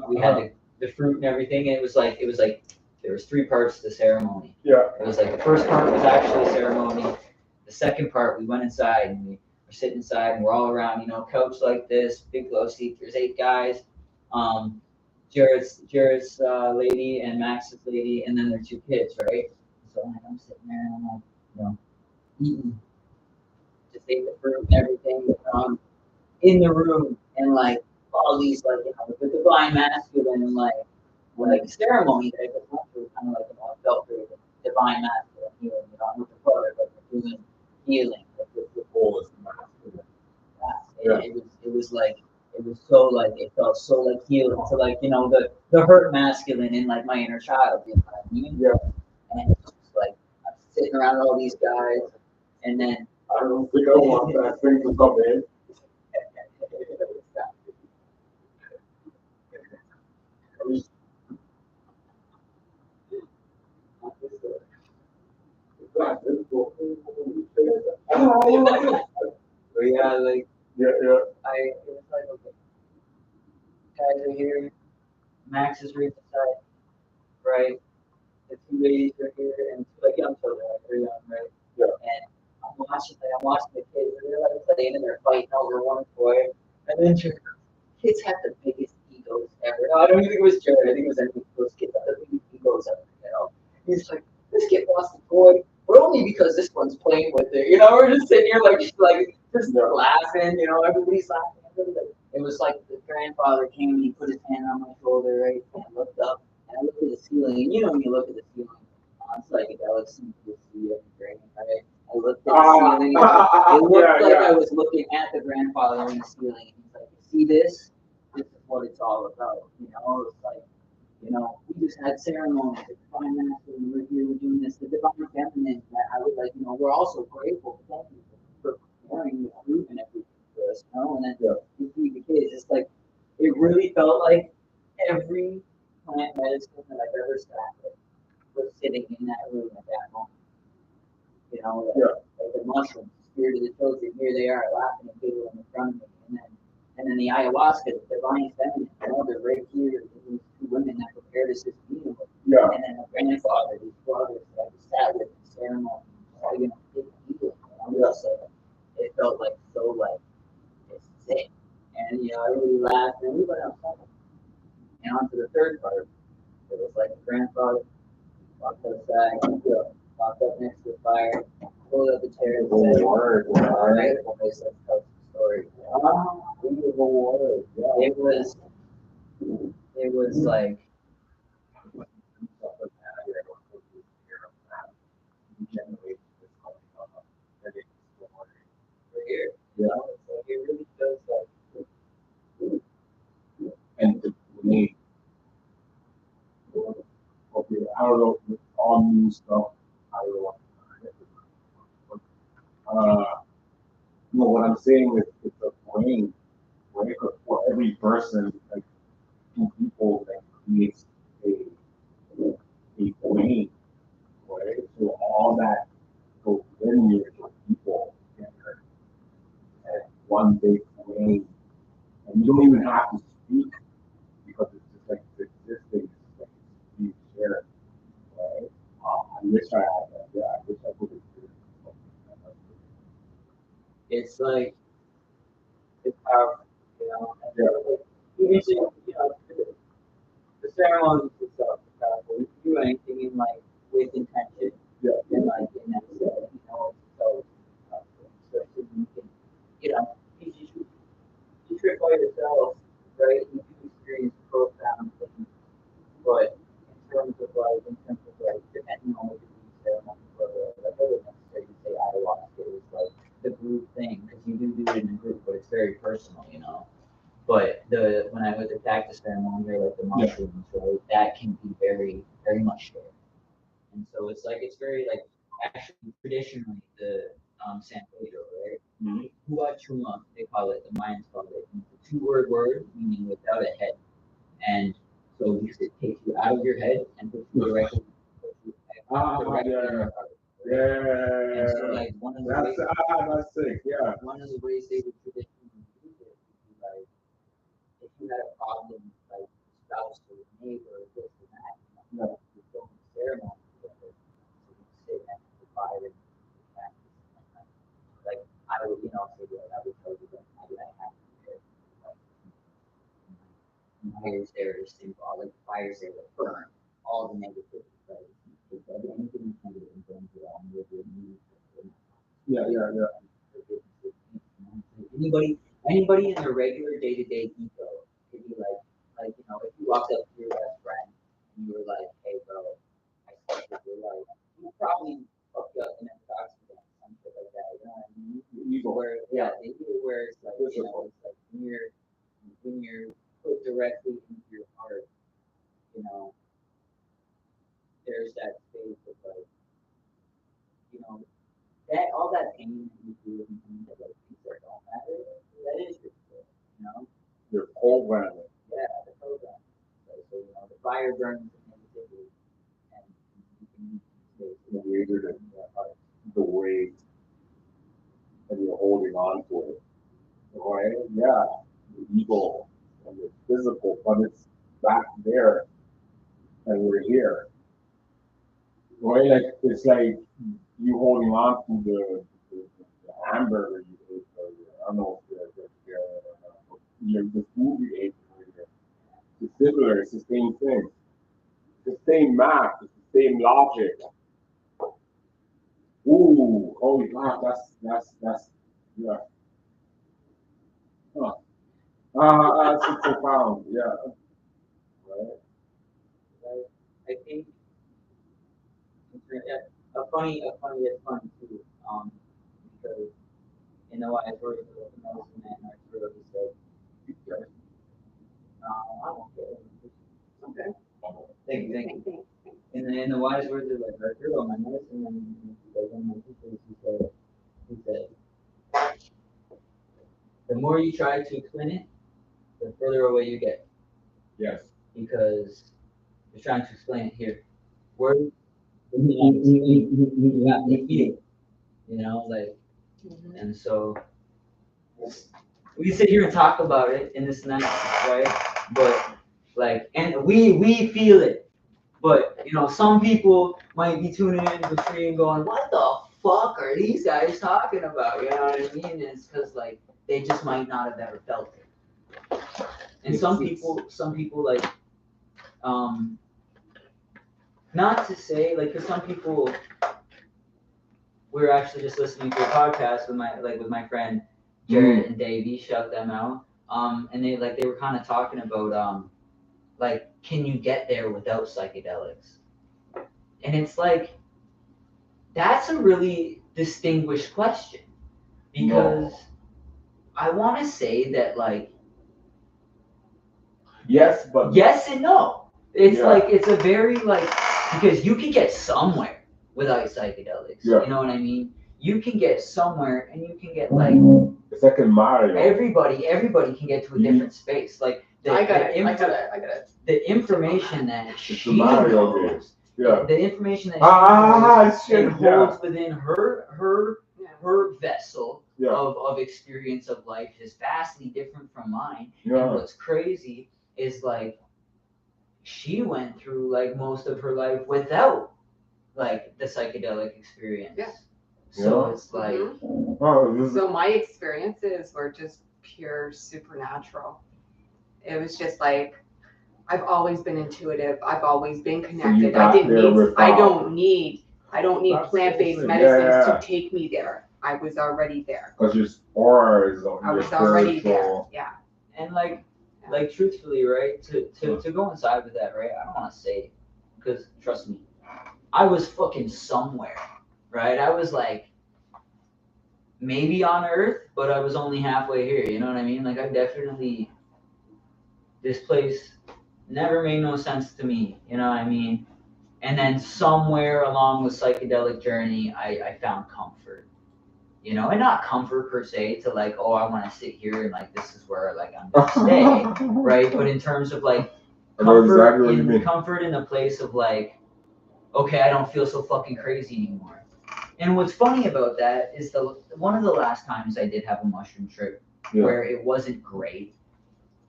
we had the fruit and everything. And it was like there was 3 parts to the ceremony. It was like the first part was actually a ceremony. The second part, we went inside and we were sitting inside and we're all around, you know, couch like this, big low seat. There's 8 guys, Jared's lady and Max's lady, and then their 2 kids, right? So I'm sitting there and I'm like, you know, eating, just ate the fruit and everything. In the room and like all these like you know the divine masculine and like ceremony that I just went through kind of like you know I felt through the divine masculine healing, you know, with the brother, but the healing with the whole masculine. It was like it was so like it felt so like healing to like you know the hurt masculine in like my inner child, you know what I mean? And it's just like I'm sitting around all these guys. And then I don't think I want that thing to come in. so yeah, like Yeah. it was like okay, guys are here. Max is right beside, right? The two ladies are here, and two like young children, like they're young, right? Yeah. And I'm watching the kids, and they're like playing, and they're fighting over one toy, and then kids have the biggest egos ever. No, I don't even think it was Jared. I think it was any of those kids have the biggest egos ever. You know, he's like, this kid lost the toy, but only because this one's playing with it. You know, we're just sitting here like just laughing. You know, everybody's laughing. It was like the grandfather came and he put his hand on my shoulder, right? And I looked up and I looked at the ceiling. And you know, when you look at the ceiling on psychedelics, you see every brain, right? I looked at the ceiling. It looked like I was looking at the grandfather on the ceiling. And he's like, you see this? This is what it's all about. You know, it's like, you know, we just had ceremonies at Divine Master, and we're here, we're doing this. The Divine Feminine, that I was like, you know, we're also grateful. Thank you for preparing the group and everything for us, you know? And then you see the kids, it's like, it really felt like every plant medicine that I've ever sat with was sitting in that room at that moment. You know, like the mushrooms, the spirit of the children, here they are laughing and giggling in front of me. And then the ayahuasca, the divine feminine, you know, they're right here. These two women that prepared us this meal. Yeah. And then the grandfather, his brothers that we sat with in ceremony, you know, people. It felt like so like it's sick. And you know, everybody laughed and everybody outside. And on to the third part. It was like the grandfather walked outside, walked up next to the fire, pulled up the chair and said, all right, let's tell the story. It was like here. You know, it's like it really feels like And to me, okay, I don't know, with all new stuff, I don't know. No, what I'm saying is it's a brain, right? For every person, like two people that creates a brain, right? So all that goes in there to people together as one big brain. And you don't even have to speak because it's just like it's existing, it's like it's being shared, right? I wish I had that. Yeah, I wish I could experience something like that. it's like it's powerful, you know. Usually, you know, the ceremonies itself is powerful. You can do anything in like with intention, and like in that set, you know. So you can, you know, you trip by yourself, right? You do experience profound things, but in terms of like depending on what you do ceremony for, like I wouldn't necessarily say ayahuasca is like the group thing because you do it in a group, but it's very personal, you know. But when I was at cactus ceremony or like the mushrooms, right, that can be very, very much shared. And so it's very like actually traditionally the San Pedro, right? Mm-hmm. Huachuma, they call it, the Mayans call it. It's a 2-word word meaning without a head. And so because it takes you out of your head and puts you directly in your heart. And so like one of the ways That's sick, yeah. one of the ways they would traditionally use it would be like if you had a problem like spouse or neighbor or this and that, you know, you go in ceremony together. So you sit next to the fire and practice. Like I would, you know, say that I would tell you that I have to do it. Fires there is symbol, like fires there that burn all the negativity, right? Anything negative and burns it all with your needs. Yeah. Anybody in their regular day-to-day ego could be like you know, if you walked up to your best friend and you were like, "Hey, bro, I slept with your wife," you probably fucked you up and then talks to them, some shit like that. You know what I mean? Ego. The ego where it's like, you know, it's like when you're put directly into your heart, you know, there's that space of like, you know, that all that programming. Yeah, the program. So the fire burns negativity, and you can Greater than the weight and you're holding on to it. Right? Yeah, the ego and the physical, but it's back there and we're here. Right? Like it's like you holding on to the hamburger you ate earlier. I don't know if you're vegetarian or not, but the food you ate earlier. It's similar, it's the same thing. It's the same math, it's the same logic. Ooh, oh my God, that's yeah. Huh. That's so profound. Yeah. Right. right? I think it's funny too, because in the wise words of the medicine man, Arturo, he said, I won't get it. Okay. Thank you. In the wise words of like Arturo, my medicine man, he said, the more you try to explain it, the further away you get, Yes. because you're trying to explain it here. Words, you have to feel, like, and so we can sit here and talk about it in this night, right? But like, and we feel it, but some people might be tuning in to the stream going, "What the fuck are these guys talking about?" You know what I mean? It's because like they just might not have ever felt it. And some people like, not to say like, because some people, we were actually just listening to a podcast with my friend Jared and Davey, shout them out. And they were kind of talking about like, can you get there without psychedelics? And it's like, that's a really distinguished question, because I want to say that like, yes, but yes and no. It's like, it's a very like, because you can get somewhere without psychedelics. Yeah. You know what I mean? You can get somewhere, and you can get like, the second Mario. everybody can get to a different space. Like I got it. the information that she Mario game. knows, Yeah. the information that she knows and holds yeah. within her vessel Yeah. of experience of life is vastly different from mine. Yeah. And what's crazy is like, she went through like most of her life without like the psychedelic experience. Yeah. So Yeah. it's like, So my experiences were just pure supernatural. It was just like, I've always been intuitive. I've always been connected. I don't need plant-based medicines to take me there. I was already there. Because your aura is on. I was already there. Yeah. and like truthfully, right, to go inside with that, right, I don't want to say, because trust me, I was fucking somewhere, right? I was like maybe on Earth, but I was only halfway here, you know what I mean? Like, I definitely, this place never made no sense to me, you know what I mean? And then somewhere along the psychedelic journey, I found comfort, and not comfort per se to like, oh, I want to sit here and like, this is where like I'm gonna stay, right? But in terms of like comfort in the place of like, okay, I don't feel so fucking crazy anymore. And what's funny about that is one of the last times I did have a mushroom trip where it wasn't great.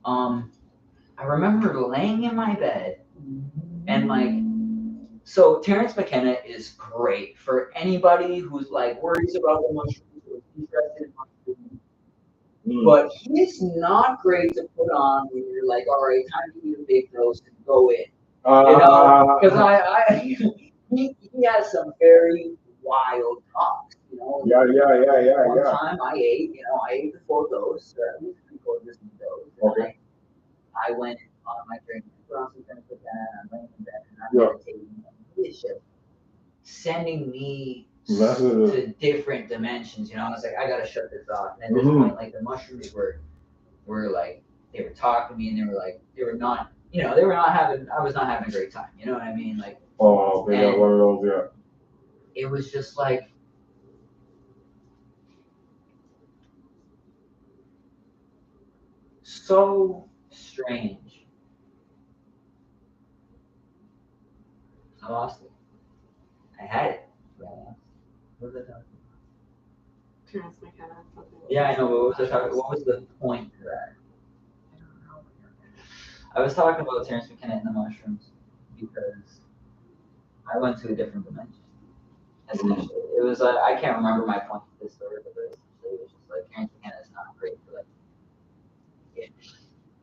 I remember laying in my bed and like, so Terrence McKenna is great for anybody who's like worries about the mushrooms or interested in mushrooms. But he's not great to put on when you're like, all right, time to eat a big dose and go in. Because he has some very wild talks, Yeah. One time I ate the full dose, or at least 3/4 of the dose. Okay. I went on my drink, put on some things with that, I'm laying in bed, and I'm meditating. It's just sending me to different dimensions, I was like, I gotta shut this off. And at this point, like, the mushrooms were like, they were talking to me, and they were like, I was not having a great time, you know what I mean? Like, oh, okay, yeah, one of those, yeah. It was just like, so strange. I lost it. I had it. What was I talking about? Terrence McKenna. Something. Yeah, I know, but what was I talking? What was the point to that? I was talking about Terrence McKenna and the mushrooms because I went to a different dimension. Essentially, it was I can't remember my point to this story, but essentially it was just like Terrence McKenna is not great for like beginners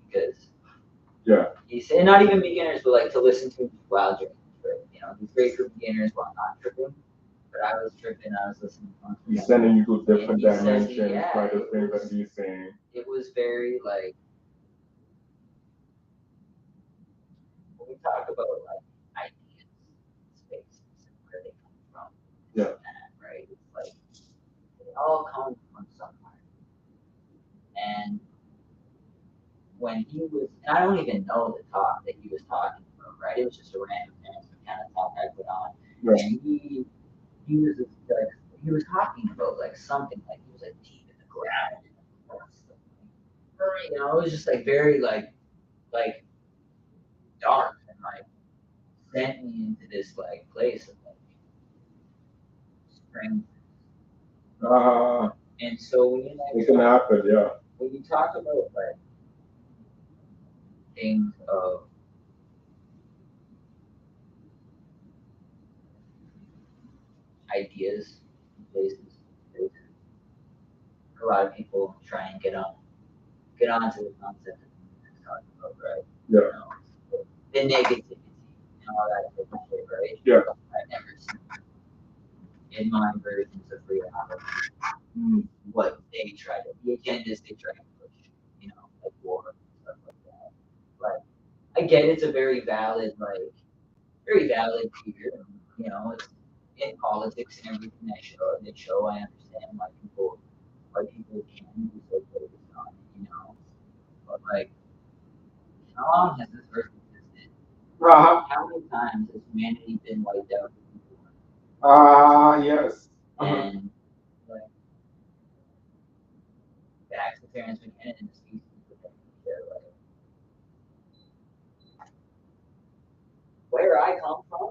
because he's and not even beginners, but like to listen to while drinking. Right? You know, he's great for beginners while not tripping. But I was tripping. I was listening. He's sending you to different dimensions yeah, by the things that he's saying. It was very like when we talk about like ideas, spaces, and where they come from. Yeah. Right. It's like they all come from somewhere. And when he was, and I don't even know the talk that he was talking about. Right. It was just a random kind of talk I put on, Right. and he was like he was talking about like something like he was like deep in the ground. You know, it was just like very like dark and like sent me into this like place of like spring. And so when you like it can happen, yeah. when you talk about like things of ideas, places, a lot of people try and get onto the concept that you're talking about, right? Yeah. You know, the negativity and all that different shit, right? Yeah. I've never seen in my versions of reality what they try to, the agendas they try to push, you know, like war and stuff like that. But I get it's a very valid fear, you know, it's in politics and everything they show, I understand why people can be so focused on it, you know. But like, how long has this earth existed? How many times has humanity been wiped out before? Yes. And like back to Terrence McKenna and the species that like where I come from,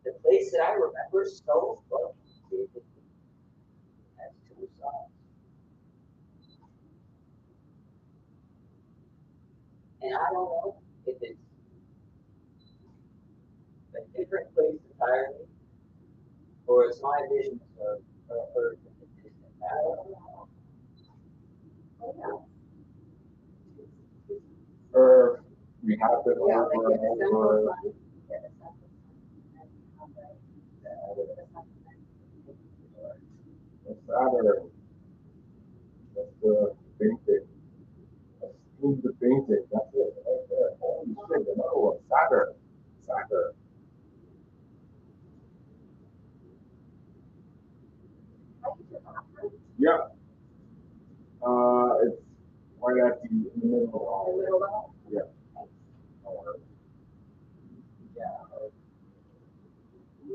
the place that I remember so fucking vividly has two sides. And I don't know if it's a different place entirely or it's my vision of Earth in the distant past. I don't know. Or we have it Yeah, over like and the over. Saturn. That's the painting. That's the painting. That's it right there. Holy shit, another one. Saturn. Saturn. Yeah. It's right at in the middle. Yeah.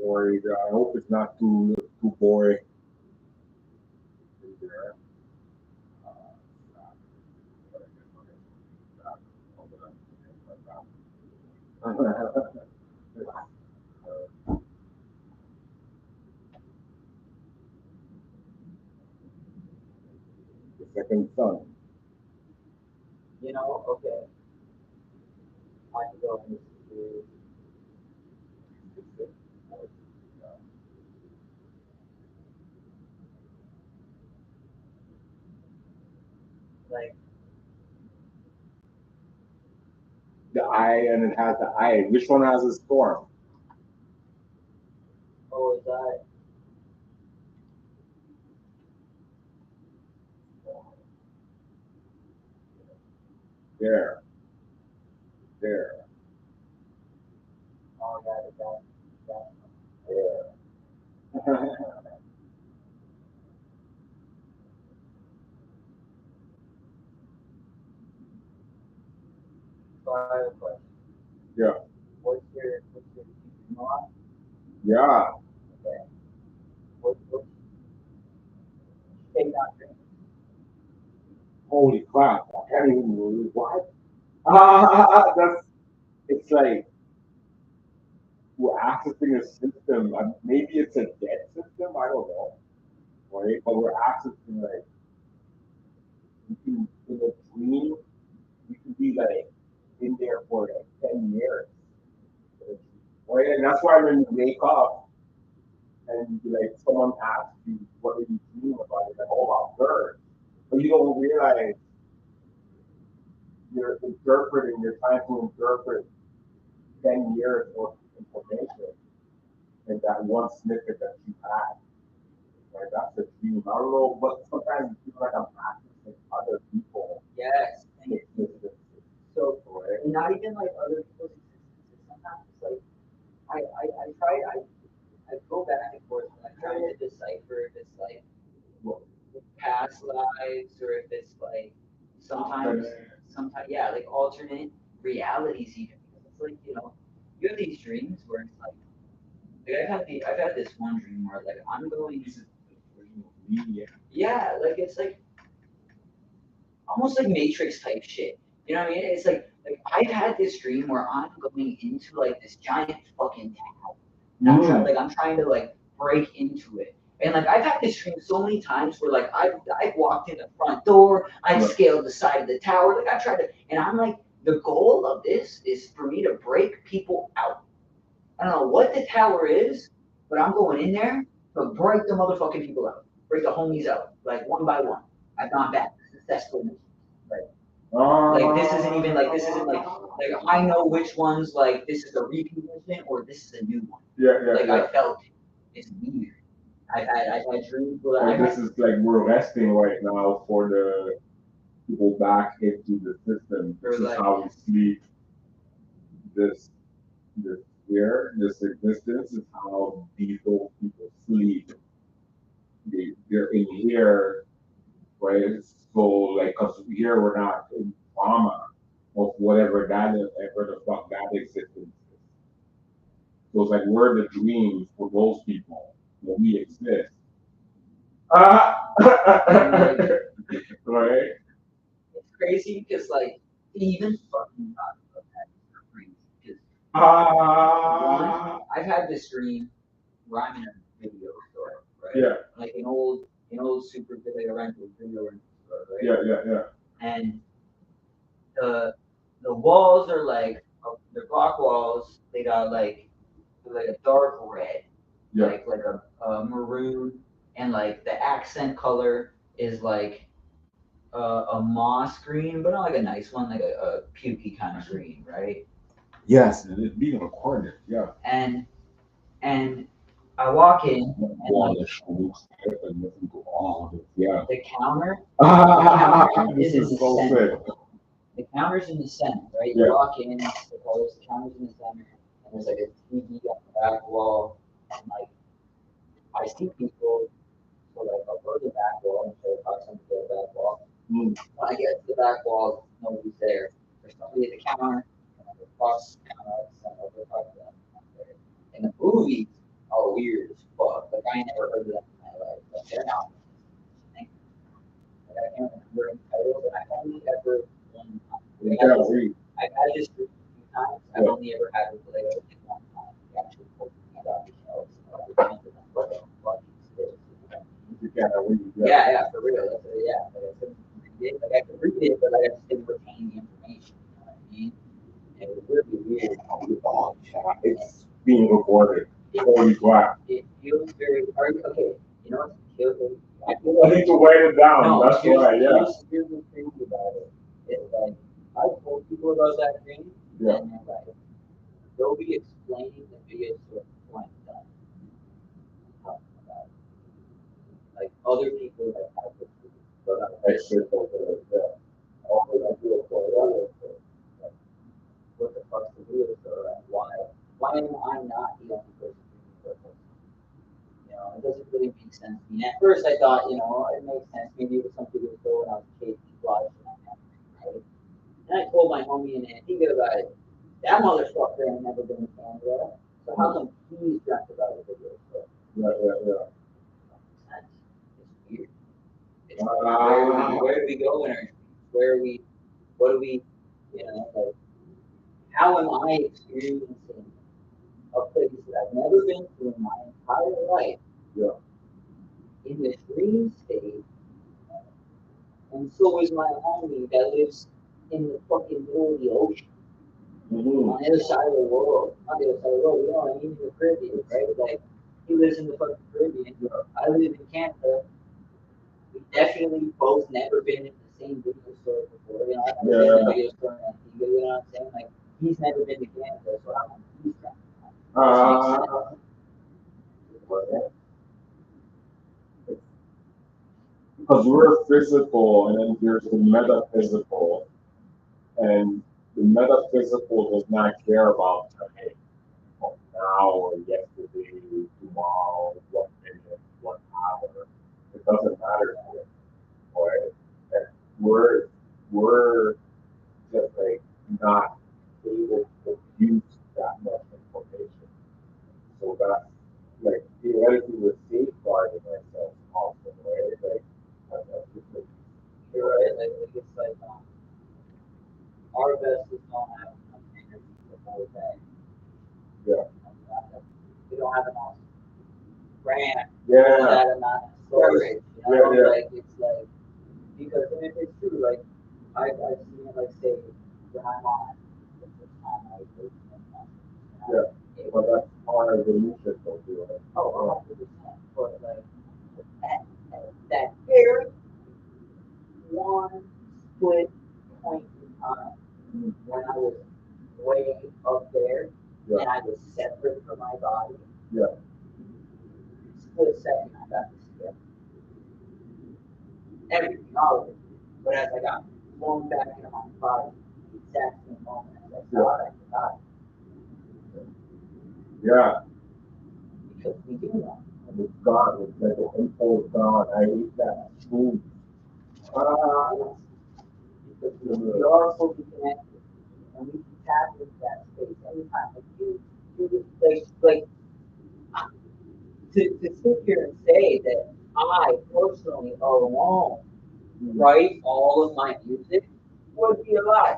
Worried. I hope it's not too boring. The second son. You know, okay. I can go into like The eye and it has the eye. Which one has a storm? oh is that There. There. oh yeah that There. so I have a question. Yeah. What's your mom? Yeah. Okay. What's take not drink? Holy crap. I can't even believe what? That's, it's like we're accessing a system. Maybe it's a dead system. I don't know, right? But we're accessing like you can in a dream. You can be like in there for like 10 years, right? And that's why when you wake up and like someone asks you what are you dreaming about, you're like, oh, I'm bird, but you don't realize you're interpreting. You're trying to interpret 10 years worth of information in that one snippet that you had. Right? That's a dream. I don't know, but sometimes it feels like I'm accessing other people. Yes. And Existence. so, Right? and not even like other people's existences. Sometimes it's like, I try, I go back and forth and I try to decipher if it's like past lives or if it's like sometimes, yeah, like alternate realities even. Because it's like, you have these dreams where it's like I've had this one dream where like I'm going, yeah, like it's like almost like Matrix type shit. You know what I mean? It's like I've had this dream where I'm going into like this giant fucking tower. And I'm trying to like break into it. And like I've had this dream so many times where like I've walked in the front door, I've scaled the side of the tower, like I've tried to, and I'm like the goal of this is for me to break people out. I don't know what the tower is, but I'm going in there to break the motherfucking people out, break the homies out, like one by one. I've gone back successfully. Like this isn't like I know which ones like this is a repeat mission or this is a new one. Like I felt it. It's weird. I've had dreams where Or this is like we're resting right now for the to go back into the system. This is how we sleep. This this existence is how these old people sleep. They're in here, right? So like, cause here we're not in trauma of whatever that is, whatever the fuck that existence is. So it's like we're the dreams for those people when we exist. Right? it's crazy because like even fucking talking about that is crazy because one I've had this dream where I'm in a video store, right? Yeah. Like an old super good like a rental video rental store, right? Yeah. And the the walls are like they're block walls. They got like a dark red, like a maroon, and like the accent color is like a moss green, but not like a nice one, like a pukey kind of green, right? Yes, it's being recorded. Yeah. And I walk in and All like the schools and listen to all of it. Yeah. the counter This is in is the so center. sick. The counter's in the center, right? Yeah. You walk in, the counter's in the center, and there's like a TV on the back wall, and like I see people, so like I'll go to the back wall and try to talk somebody to the back wall. When I get to the back wall, nobody's there. There's somebody at the counter, and I go across the counter, and I go talk to them. And the movies are weird as fuck. Like I never heard of them in my life. Like they're not. Like I can't remember any titles, and I've only ever one time. I've had this group a few times. I've only ever had it like one time. They actually told me about the shelves. What the fuck is this? Yeah, for real. Yeah, like I couldn't read it. Like I could read it, but like I just didn't retain the information. You know what I mean? It was really weird. It's being recorded. Holy crap. It feels very. Okay, you know what's feels. I need to write it down. No, That's why. Yeah. Here's the thing about it. It's like I've told people about that dream, Yeah. and they're like, they'll be explaining the video to a point done. Talking about it. Like other people that have this dream, but I shit over it. Yeah. All the video for it. Like, what the fuck's the video for? And why? Why am I not the only person dreaming for this? It doesn't really make sense to me. At first, I thought, it makes sense. Maybe it was something that was going on with Kate Flash and that kind of thing, right? And I told my homie in Antigua about it. That motherfucker ain't never been to Canada. So how come he's dreamt about the video store? Yeah. It's weird. Where do we go in our dreams? What do we You know, like how am I experiencing a place that I've never been to in my entire life Yeah. in this dream state? And so is my homie that lives in the fucking middle of the ocean. Mm-hmm. On the other side of the world, on the other side of the world, you know what I mean, in the Caribbean, right? Like, he lives in the fucking Caribbean. I live in Canada. We definitely both never been in the same video store before. You know, I've never been in a video store in Antigua, you know what I'm saying? Like, he's never been to Canada, so I'm on he's trying to because we're physical and then there's the metaphysical, and the metaphysical does not care about today, or now, or yesterday, tomorrow, what minute, what hour. It doesn't matter to it. Right? And we're just like not able to use that much information. So that's like theoretically we're safeguarding ourselves also, right? Like you're right, like it's like our vessels don't have enough energy to hold that. Yeah. We don't have enough brand Yeah. for that amount of storage. You know, like it's like because and it's true. Like I've seen it. Like say when I'm on the first time I was yeah. But that's part of the mission, don't you? Right? Oh, 100%. But like at that very one split point in time when I was way up there and I was separate from my body. Yeah. Split second, I got to see everything, all of it. But as I got blown back into my body, the exact same moment as I thought I forgot. Yeah. Because we do know. And it's gone. It's like the info is gone. I ate that food. Because we are fully connected. And we can tap into that space anytime. Like you like to sit here and say that I personally alone write all of my music would be a lie.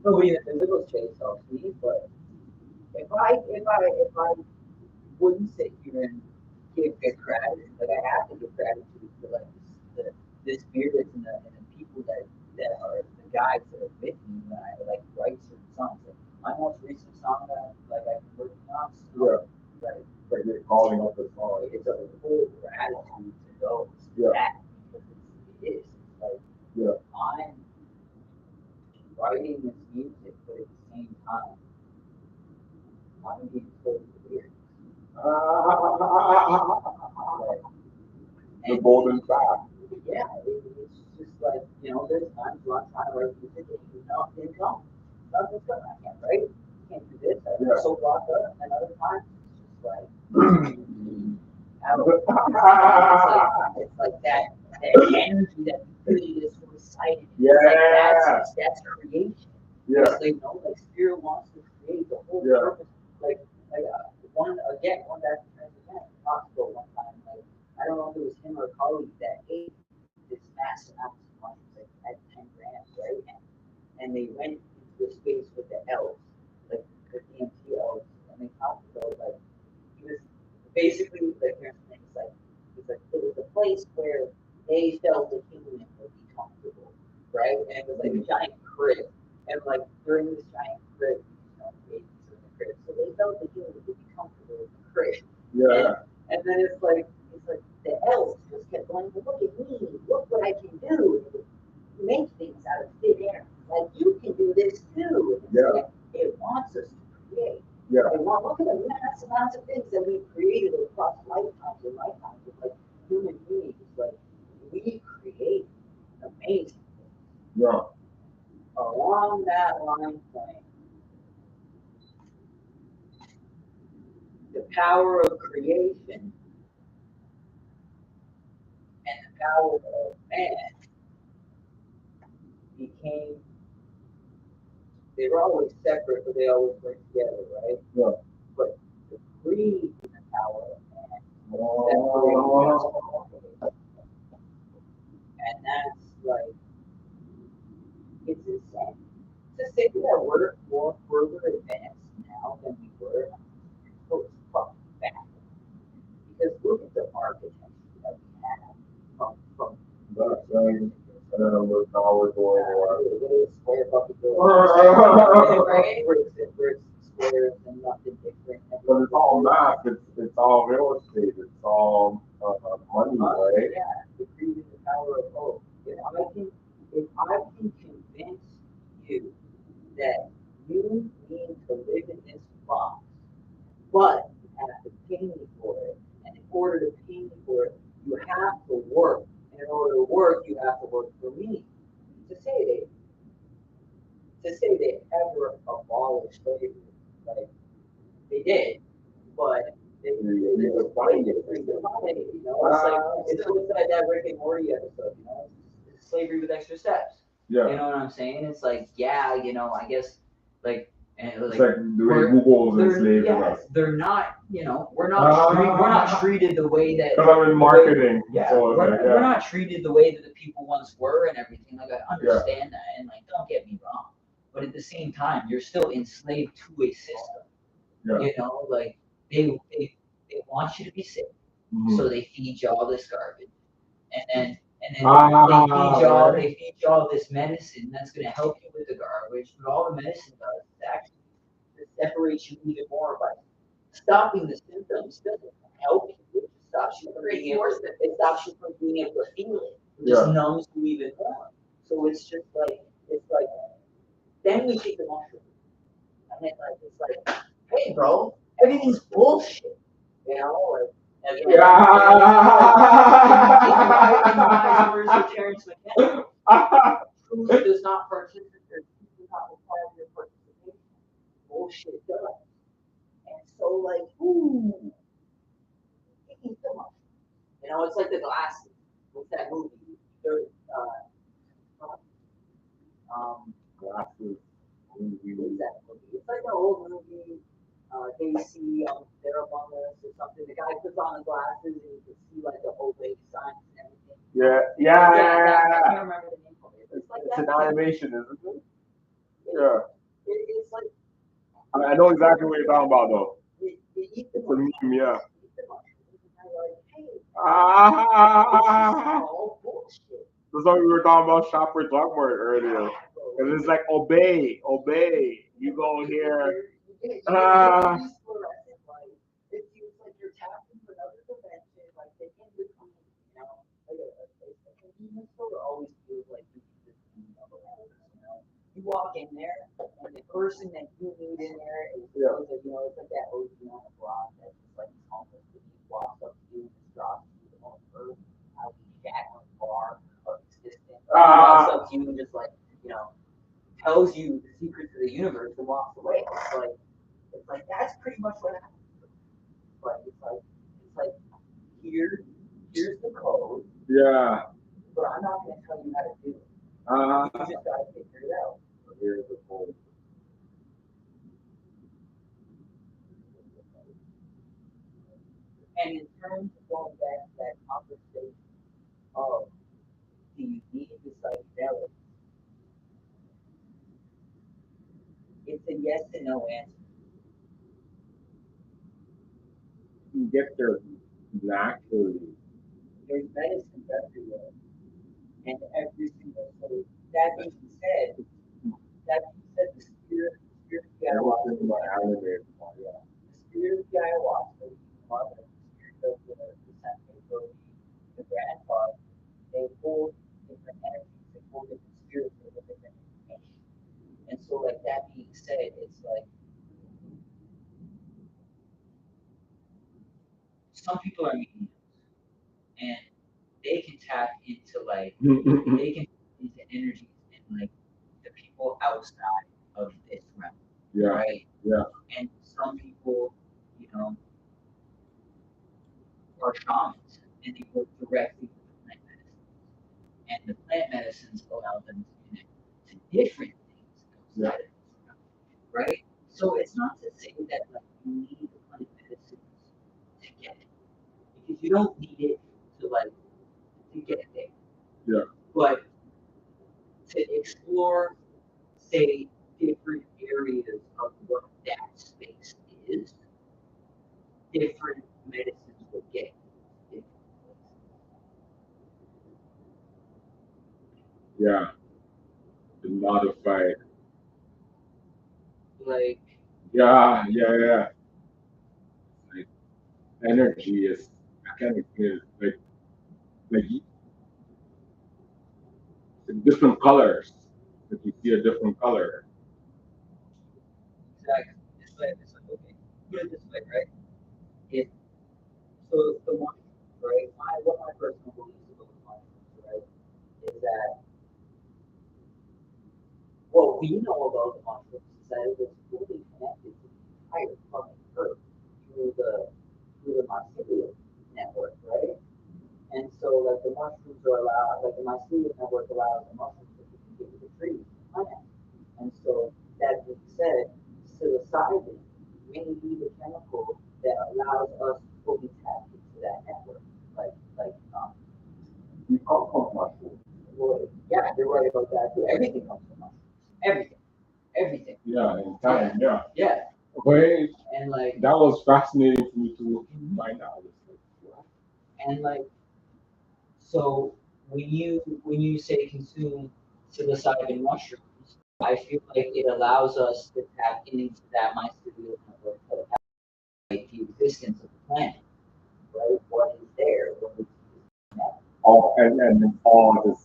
Nobody in the physical space helps me, but if I wouldn't sit here and give gratitude, like I have to give gratitude to like the spirits and the people that are the guides that are with me when I like write certain songs. Like my most recent song that I've been working on, like you're calling up the song. It's a full gratitude to those that because it is like I'm writing this music, but at the same time I'm being told weird. The golden path. Yeah, it's just like, you know, there's times where I'm trying to write music and nothing's coming. Nothing's coming. I can't write. Can't do this. I'm so blocked up. And other times it's just like, it's like that energy that really is recited. Like that's creation. Yeah. Like, you know, like spirit wants to create the whole purpose. Like one back to Transcendent Hospital one time, like I don't know if it was him or a colleague that ate this massive amount of mushrooms, like at 10 grams, right? And they went into a space with the elves, like the DMT elves, and they talked about like he was basically like it was a place where they felt the human would be comfortable, right? And it was like a giant crib. And like during this giant crib, you know, babies in the crib. So they felt the human would be comfortable in the crib. Yeah. And then it's like the elves just kept going, look at me, look what I can do. Make things out of thin air. Like you can do this too. Like, it wants us to create. Yeah. Look at the massive amounts of things that we've created across lifetimes and lifetimes of like human beings. Like we create amazing things. Yeah. Along that line point, the power of creation and the power of man became, they were always separate, but they always worked together, right? Yeah. But the greed and the power of man and that's like, it's insane. It's say that we're more further advanced now than we were, so it's fucking baffling. Because look at the architecture that we have from That's with our door. little square bucket buildings, right? Bricks, squares, and nothing different. But it's all math. It's all real estate. It's all money, right? Yeah, the creating the power of hope. If I can convince you that you need to live in this box, but you have to pay me for it, and in order to pay me for it, you have to work. And in order to work, you have to work for me. To say they ever abolished slavery, like they did, but they defined it. You know, it's like that Rick and Morty episode. You know, it's slavery with extra steps. Yeah. You know what I'm saying? It's like, yeah, you know, I guess like. And it's like the way Google's enslaved us. They're not, you know, we're not treated the way that. Because I'm in marketing. We're not treated the way that the people once were and everything. Like I understand that, and like don't get me wrong, but at the same time, you're still enslaved to a system. Yeah. You know, like they want you to be sick, so they feed you all this garbage, and then they feed you all this medicine that's going to help you with the garbage, but all the medicine does is actually separate you even more by stopping the symptoms doesn't help you. It just stops you from being able to feel it. It just numbs you even more. So it's like then we take the mushroom. And then it's like, hey bro, everything's bullshit. You know, like in the eyes of Terrence McKenna, truth does not participate, does not require your participation. Bullshit does. And so like, taking so much. You know, it's like the glasses. What's that movie? Glasses. What's that movie? It's like an old movie. They see they're among us or something. The guy puts on the glasses and you can see like the whole wave signs and everything. I can't remember the name of it. It's like an animation, isn't it? It's like I know exactly what you're talking about, though. It's a meme, yeah. That's what we were talking about Shoppers Drug Mart earlier. And it's like, obey. You go here. It feels like you're tapping into another dimension, like the in between, you know, like a convenience store always feels like you need this thing of a you know. You walk in there, and the person that you meet in there is, you know, it's like that OG on the block that's just like homeless, that he walks up to you and just drops you the most earth, how he jack on the bar of existence. Walks up to you and just like, you know, tells you the secrets of the universe and walks away. It's like that's pretty much what happened. But it's like here's the code. Yeah. But I'm not going to tell you how to do it. You just got to figure it out. Here's the code. And in terms of going back to that conversation of do you need the psychedelics, it's a yes and no answer. You get there naturally. There's medicine everywhere. And every single so that being said, the spirit of the ayahuasca. The spirit of the ayahuasca, the mother, the spirit of the sentinel, the grandfather, they hold different energies, they hold different spirits, they hold different information. And so like that being said, it's like some people are mediums and they can tap into into energies and like the people outside of this realm. Yeah. Right? Yeah. And some people, you know, are shamans and they work directly with the plant medicines. And the plant medicines allow them to connect to different things outside of this realm. Right? So it's not to say that like you need the plant medicines to get it. Because you don't need it to get there. Yeah. But to explore, say, different areas of what that space is, different medicines will get you. Yeah. The modified. Like, Yeah. Like energy is, I can't explain it. Like different colors. If you see a different color. exactly. It's like, okay, put it this way, right? If so, the one, right? What my personal beliefs about mushrooms, right, is that what we know about the mushrooms is that it is fully connected to the entire fucking earth through the mycelial network, right? And so, like the mushrooms are allowed, like the mycelial network allows the mushrooms to communicate with the trees, plants. And so, that being said, psilocybin may be the chemical that allows us to fully tap into that network. We come from mushrooms. Well, yeah, you're right about that too. Everything comes from mushrooms. Everything. Yeah, in time. Yeah. Yeah. Wait, And like, that was fascinating for me to find out. and like, so when you say consume psilocybin mushrooms, I feel like it allows us to tap into that mycelial network of like the existence of the planet, right? What is there? What is that? All and all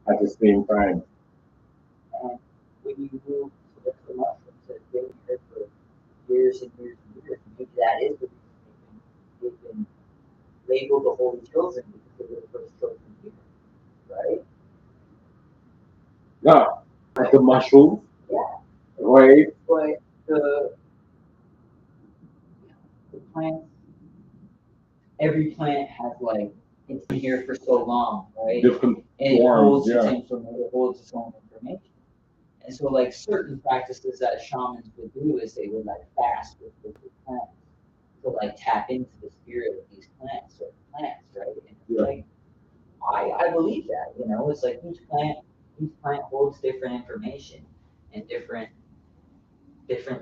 at the same time. And when you move to the mushrooms that have been here for years and years and years, maybe that is the reason they've been labeled the holy children because they were the first children here, right? Yeah, like the mushroom, Yeah. right? But the plants, every plant has like it's been here for so long, right? Different And it forms. holds Yeah. it holds its own information. And so like certain practices that shamans would do is they would like fast with the plants to like tap into the spirit of these plants or plants, right? And it's Yeah. like I believe that, you know, it's like each plant holds different information and different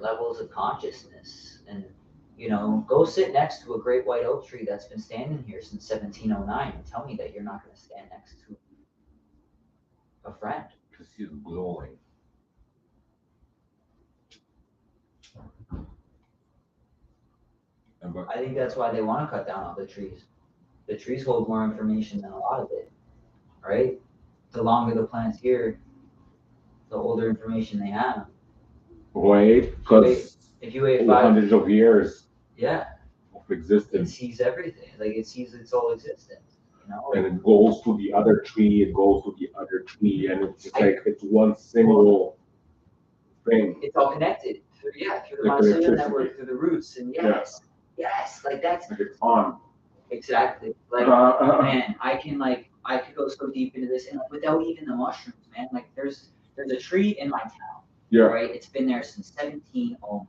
levels of consciousness. And you know, go sit next to a great white oak tree that's been standing here since 1709 and tell me that you're not going to stand next to a friend. Because he's glowing. I think that's why they want to cut down all the trees. The trees hold more information than a lot of it, right? The longer the plant's here, the older information they have. Wait, because if you wait 5 hundreds of years yeah, of it existence. sees everything. Like it sees its whole existence, you know? And it goes to the other tree, it goes to the other tree, and it's just like it's one single thing. It's all connected. Through the Like mycelial electricity. network, through the roots, and yes, like that's Like it's on. exactly. Like man, I could go so deep into this, and like without even the mushrooms, man. Like there's a tree in my town, Yeah. right? It's been there since 1709,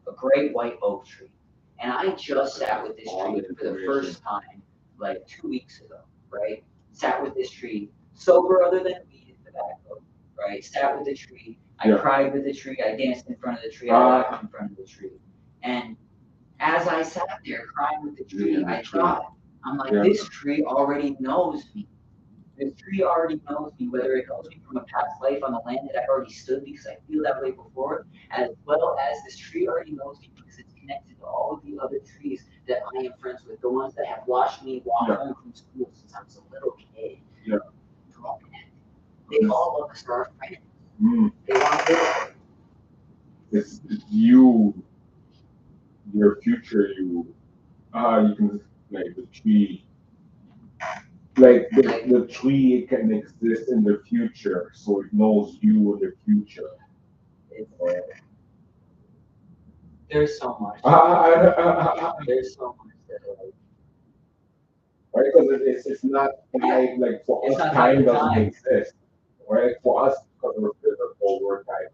a great white oak tree, and I just sat with this tree for the first time like 2 weeks ago, right? Sat with this tree, sober other than weed and tobacco, right? Sat with the tree. I cried with the tree. I danced in front of the tree. I laughed in front of the tree. And as I sat there crying with the tree, I thought, I'm like, this tree already knows me. This tree already knows me, whether it knows me from a past life on the land that I've already stood because I feel that way before, as well as this tree already knows me because it's connected to all of the other trees that I am friends with, the ones that have watched me walk home from school since I was a little kid. Yeah. They're all connected. They all of us are friends. They want to live. It's you, your future you. You can like the tree. Like the tree can exist in the future, so it knows you in the future. There's so much. There's so much that like. Right, because it's not like for It's us not time doesn't time. exist. Right, for us because we're physical, we're time.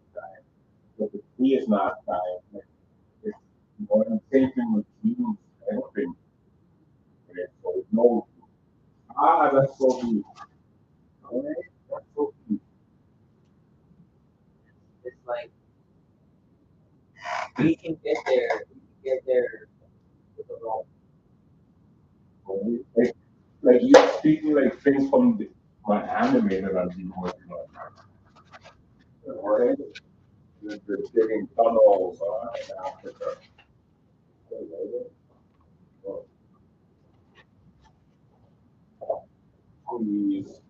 But the tree is not time. Like, it's the same thing with humans, everything. Right, so it knows. That's so deep. Alright, that's so deep. It's like We can get there. We can get there with the Like you speaking like things from my anime that I've been working on. Right? They're digging tunnels in Africa. Trees.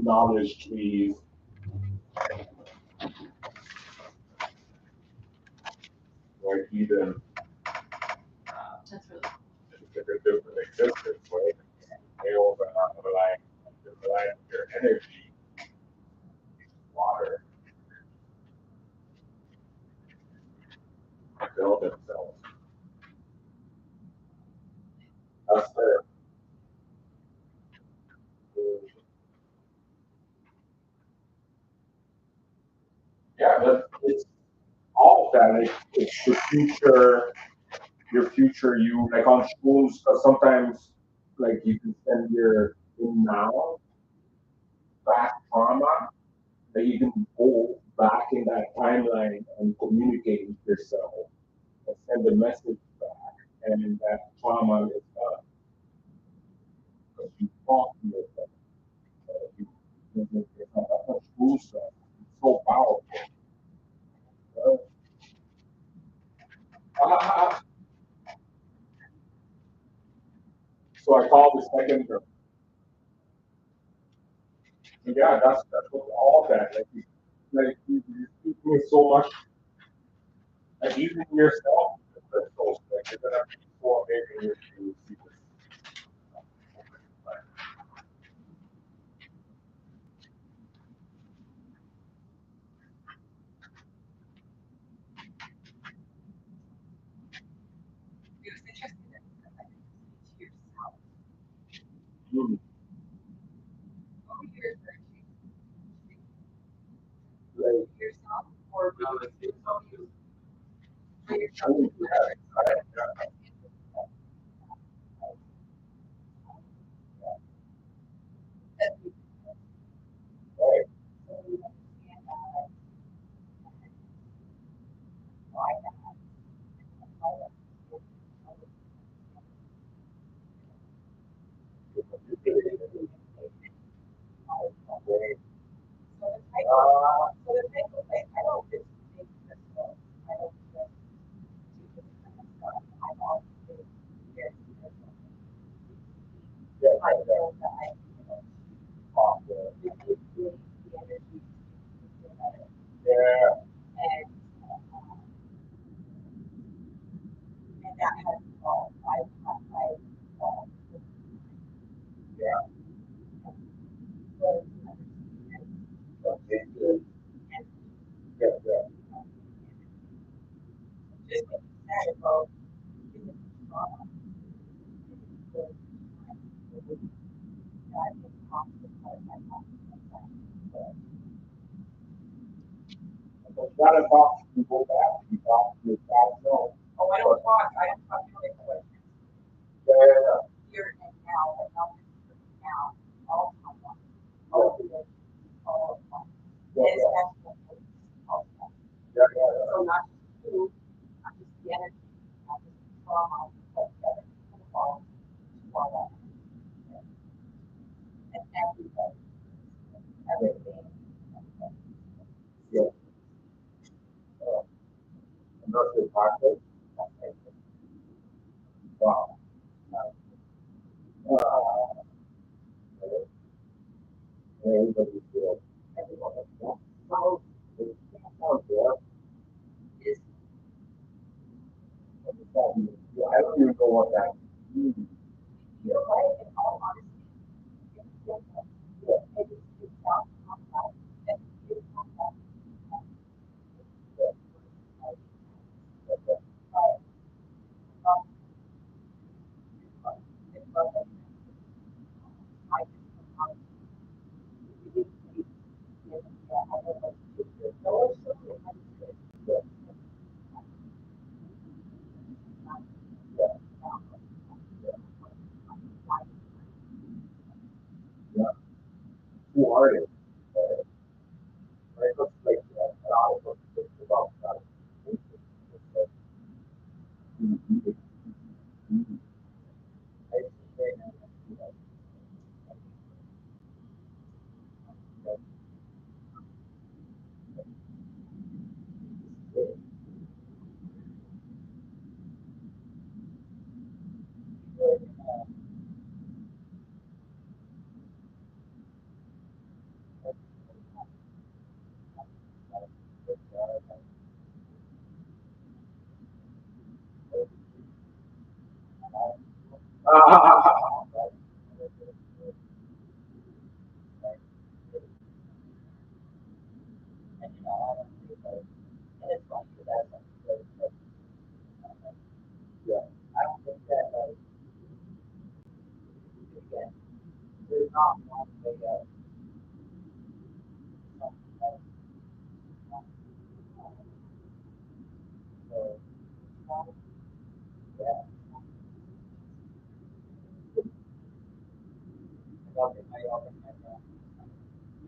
Knowledge trees. Like even That's really it's like a different existence, right? They over relying on your energy, water, to build themselves. That's their yeah, but it's all of that. It's the future, your future you. Like on schools, sometimes like you can send your in now back trauma that you can go back in that timeline and communicate with yourself and send a message back, and that trauma is done because you talk to yourself. It's not that much school stuff. It's so powerful. So I call the second term. Yeah, that's what all that. You speak me so much, like even yourself. Like you're gonna be so amazing if you see this. it was interesting that I think to yourself. Mm. Oh, you're Like, yourself or no, it's all you. for I yourself. mean, right. Yeah, yeah. Yeah, yeah. But you gotta talk to people back. You talk to your past self. Oh, I don't talk. I don't talk to like Yeah, yeah, here and now, but not now. All the time. yeah. All the time. All the time. Yeah, It's yeah, actually all the time. yeah, yeah, So not just food, not just the energy, not just the trauma, but all that. And everybody, everything. yeah. Uh, Industrial practice. Wow. Uh, everybody's good. Everyone is good. So, it's not there. Is What does that mean? Yeah, I don't even know what that means. you're right in all honesty. It's not about it. It's not about it's about I Yeah. Who are they? Right? Let's like that. A lot of us think about that.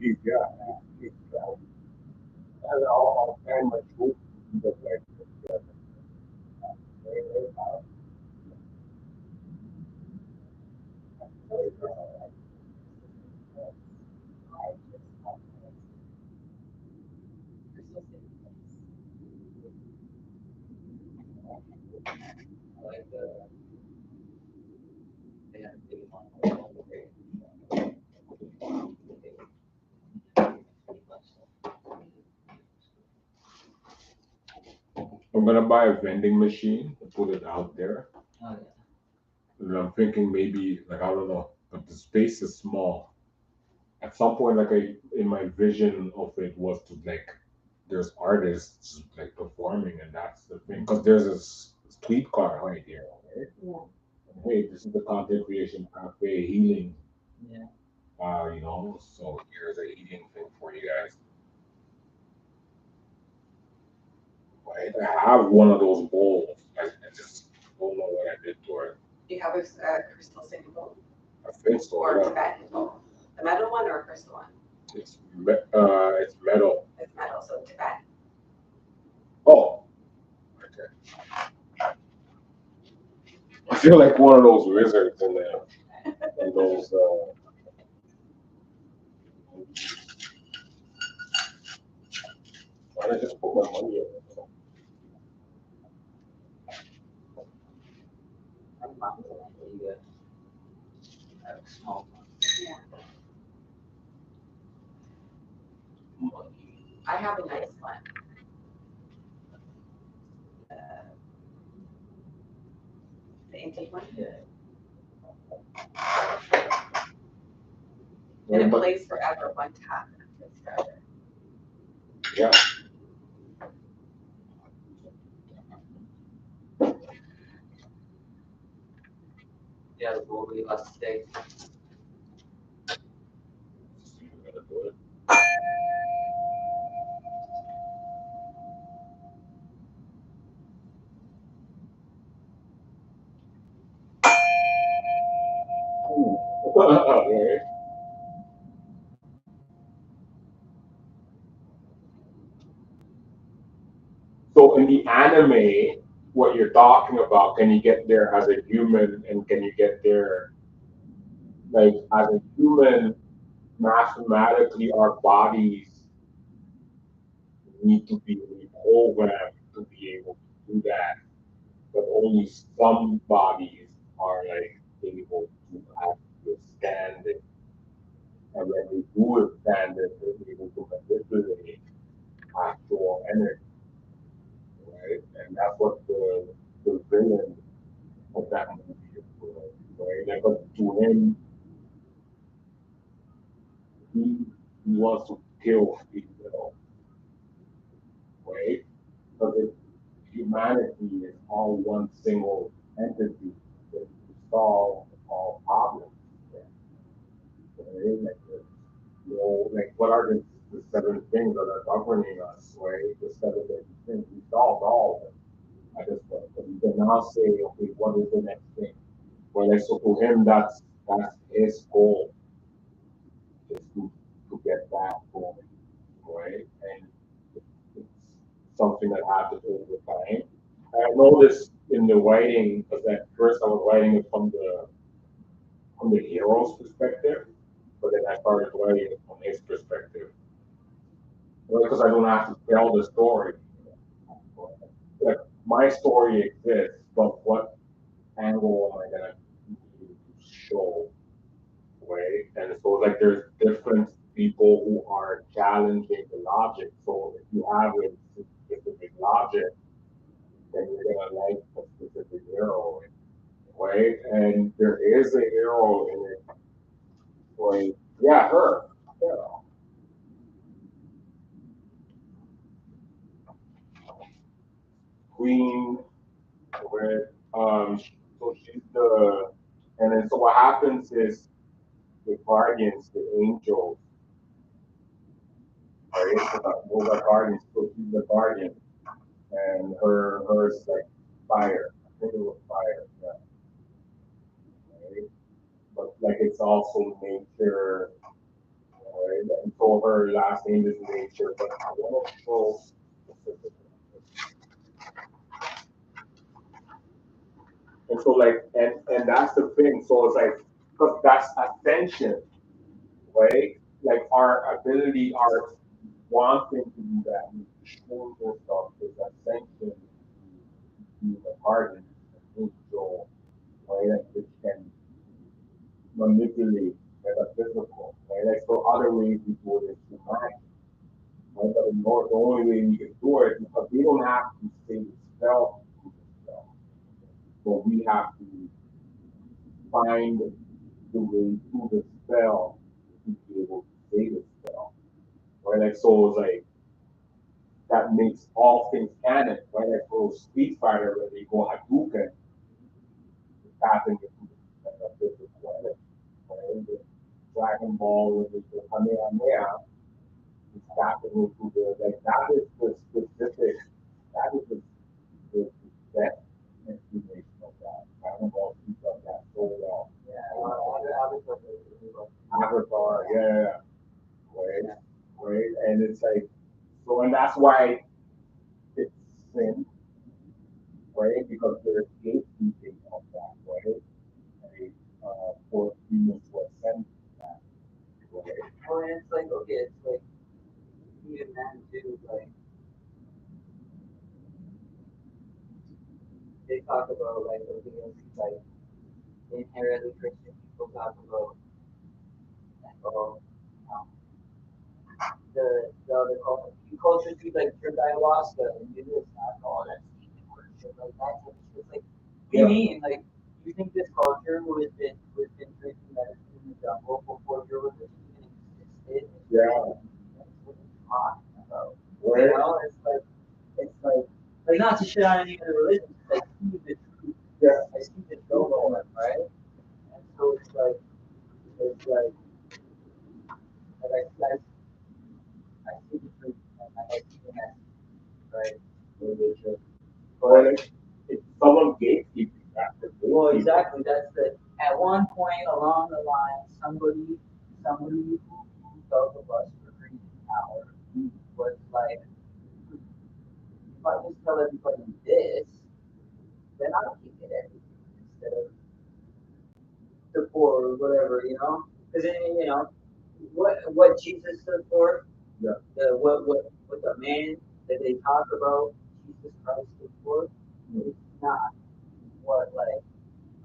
He's and all kind of truth, but like, Like they have a big one. I'm gonna buy a vending machine and put it out there. Oh, yeah. And I'm thinking maybe like I don't know, but the space is small. At some point, like in my vision of it was to like there's artists like performing, and that's the thing. Because there's this tweet car right here, right? Yeah. And, hey, this is the content creation cafe healing. Yeah. So here's a eating thing for you guys. Right? I have one of those bowls. I just don't know what I did to it. Do you have a crystal singing bowl I think so. or a Yeah. Tibetan bowl? The metal one or a crystal one? It's metal. It's metal, so Tibetan. Oh, okay. I feel like one of those wizards in there. In those. Why did I just put my money in it? I'm not gonna you a small one. I have a nice one. The intake one. And it plays forever, one tap. It's forever. Yeah. Yeah, the bowl we lost today. Okay. So in the anime, what you're talking about, can you get there as a human, and can you get there like as a human? Mathematically, our bodies need to be reprogrammed to be able to do that, but only some bodies are like able to actually withstand it. And when they do withstand it, they're able to manipulate actual energy, right? And that's what the villain of that movie is doing, right? Like, but to him, he wants to kill people, right? Because humanity is all one single entity that to solve all problems. Right? Like, like what are the seven things that are governing us, right? The seven deadly things. We solved all of them at this point. But you can now say, okay, what is the next thing? Well, like, so to him, that's his goal is to get that going, right? And it's something that happens over time. I noticed in the writing because at first I was writing it from the hero's perspective, but then I started writing it from his perspective. Well, because I don't have to tell the story. Like my story exists, but what angle am I gonna show? Right? And so like there's different people who are challenging the logic. So if you have a specific logic, then you're gonna like a specific hero, right? And there is a hero in it. Like, yeah, her. Yeah. Queen, right? So she's the, and then so what happens is the guardians, the angels, right? Those are guardians, so she's the guardian, and hers like fire. I think it was fire, yeah. Right? But like it's also nature, right? And so her last name is nature, but I want to show. And so like and that's the thing. So it's like because that's ascension, right? Like our ability, our wanting to do that, show yourself is ascension to the garden, and so right, like which can manipulate metaphysical, right? Like so other ways we do it is through mind, right? But the only way we can do it because we don't have to say the spell to the spell, but we have to find the way through the spell to be able to say the spell, right? Like so, it's like that makes all things canon, right? Like for Street Fighter, where they go Hadouken, it's tapping into the physical element, right? The Dragon Ball with the Kamehameha, it's tapping into the like that is the specific, that is the best explanation of that. Dragon Ball speaks of that so well. Avatar, yeah, right, right, and it's like so, and that's why it's sin, right? Because there's gatekeeping of that, right? Right? For humans to ascend to that, right? Well, and it's like, okay, it's like, even then too, like, they talk about, like, okay, like, inherently Christian people talk about, like, oh, um, the other culture too, like, drink ayahuasca and do this, not all that demon worship, like, that type of shit. Like, what do you mean? Like, you think this culture would have been drinking medicine in the jungle before your religion even existed? Yeah. That's what you're talking about. Right. You know, it's like not to shit on any other religions, it's like see the truth. Yeah. I see the truth in them, right? And so it's like I see the truth and I see the message, right? Religion. But Right? It's someone gatekeeping that. well, exactly. That's the at one point along the line, somebody who felt the lust for greed and power was like, if I just tell everybody this, then I can get everything instead of the poor or whatever, you know? Because you know what Jesus stood for, Yeah. what the man that they talk about Jesus Christ stood for, is not what like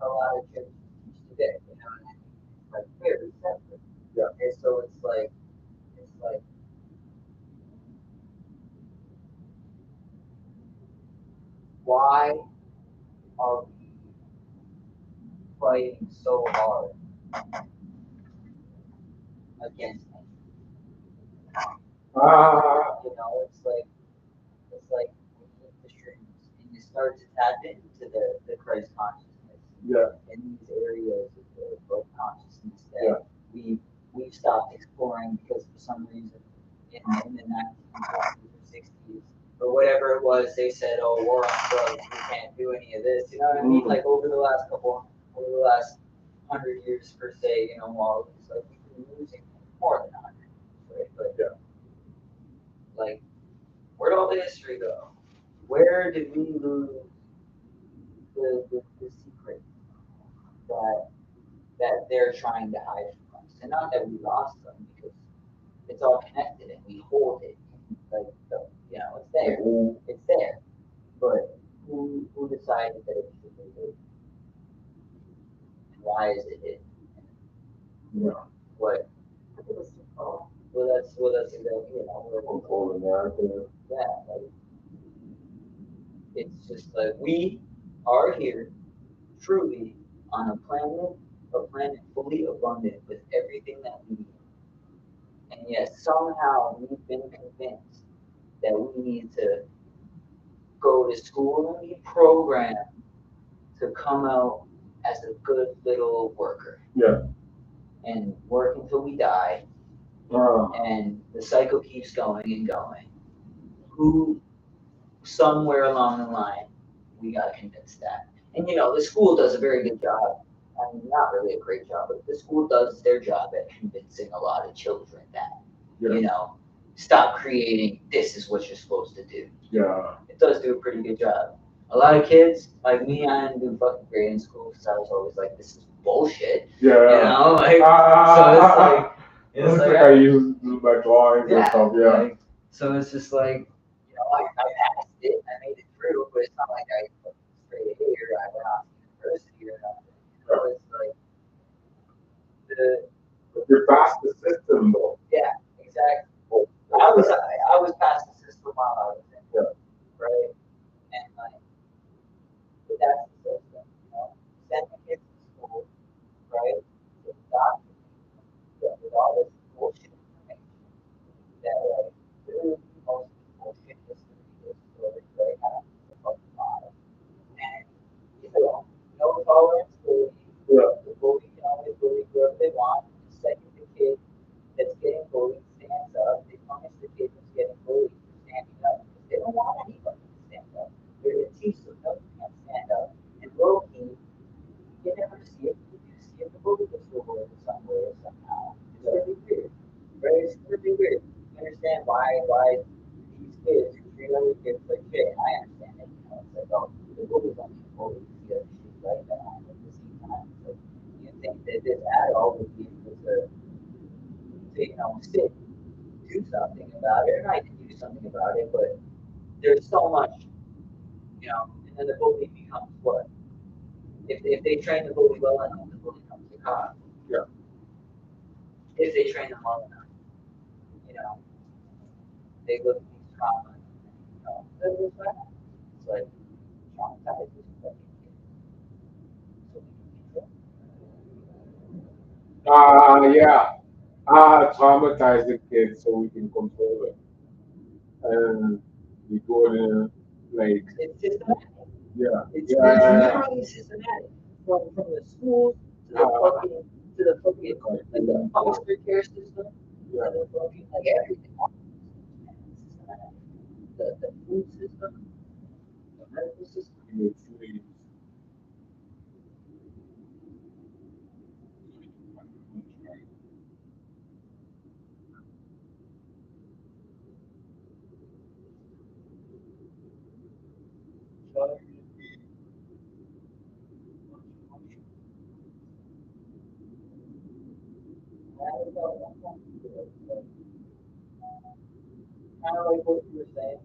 a lot of churches teach today. You know what I mean? It's like very separate. Yeah. And so it's like why are we fighting so hard against it? You know, it's like when you hit the shrooms and you start to tap into the Christ consciousness Yeah. in these areas of consciousness that Yeah. we've stopped exploring because for some reason in the 1950s or 60s or whatever it was, they said, oh, war on drugs, we can't do any of this. You know what I mean? Like over the last 100 years per se, you know, while it's like we've been losing more than 100 years, right? But Yeah. like, where'd all the history go? Where did we lose the secret that they're trying to hide from us? And not that we lost them, because it's all connected and we hold it. Like, so, you know, it's there. It's there. But who decided that it should be hidden? And why is it hidden? Yeah. What? Well, that's exactly, you know, Control the narrative. yeah, like, it's just like we are here truly on a planet fully abundant with everything that we need. And yet somehow we've been convinced that we need to go to school and be programmed to come out as a good little worker. Yeah. and work until we die, and the cycle keeps going and going. Who, somewhere along the line, we got to convince that. And the school does a very good job. I mean, not really a great job, but the school does their job at convincing a lot of children that, stop creating, this is what you're supposed to do. Yeah. It does do a pretty good job. A lot of kids, like me, I didn't do fucking great in school because I was always like, this is bullshit. Yeah. It's like I use my drawings and stuff, Like, so it's just like, I passed it, I made it through, but it's not like I put straight A or I went off to university or nothing. So it's like, you're past the system though. Yeah, exactly. I was past the system while I was in it, right? And like, but that's the system, Send the kids to school, right? With with all this bullshit information that like literally most bullshit history is story right now. The fucking bottom. And no tolerance bullying. The bully can always bully whoever they want. The second the kid that's getting bullied stands up, they punish the kid that's getting bullied for standing up because they don't want anybody to stand up. They're going to teach them no, you can't stand up. And low key, you never see it. You do see it. The bully gets rewarded some way or somehow. It's really weird. Right? It's really weird. You understand why these kids who treat other kids like shit. I understand it. It's like, oh, the bully's only a bully. The other shit like that. At the same time, it's like, you think that this adult would be able to sit, do something about it, and I can do something about it, but there's so much, and then the bully becomes what? If they train the bully well enough, the bully becomes the cop. Yeah. If they train them well enough, they look at these traumas, that was bad. It's like traumatized this fucking kid. So we can Yeah. Traumatize the kids so we can control it. And we go in like It's systematic. yeah. It's literally systematic. From the schools to the fucking like the foster care system, to the fucking like everything. It's systematic. The food system, the medical system. Kind of like what you were saying,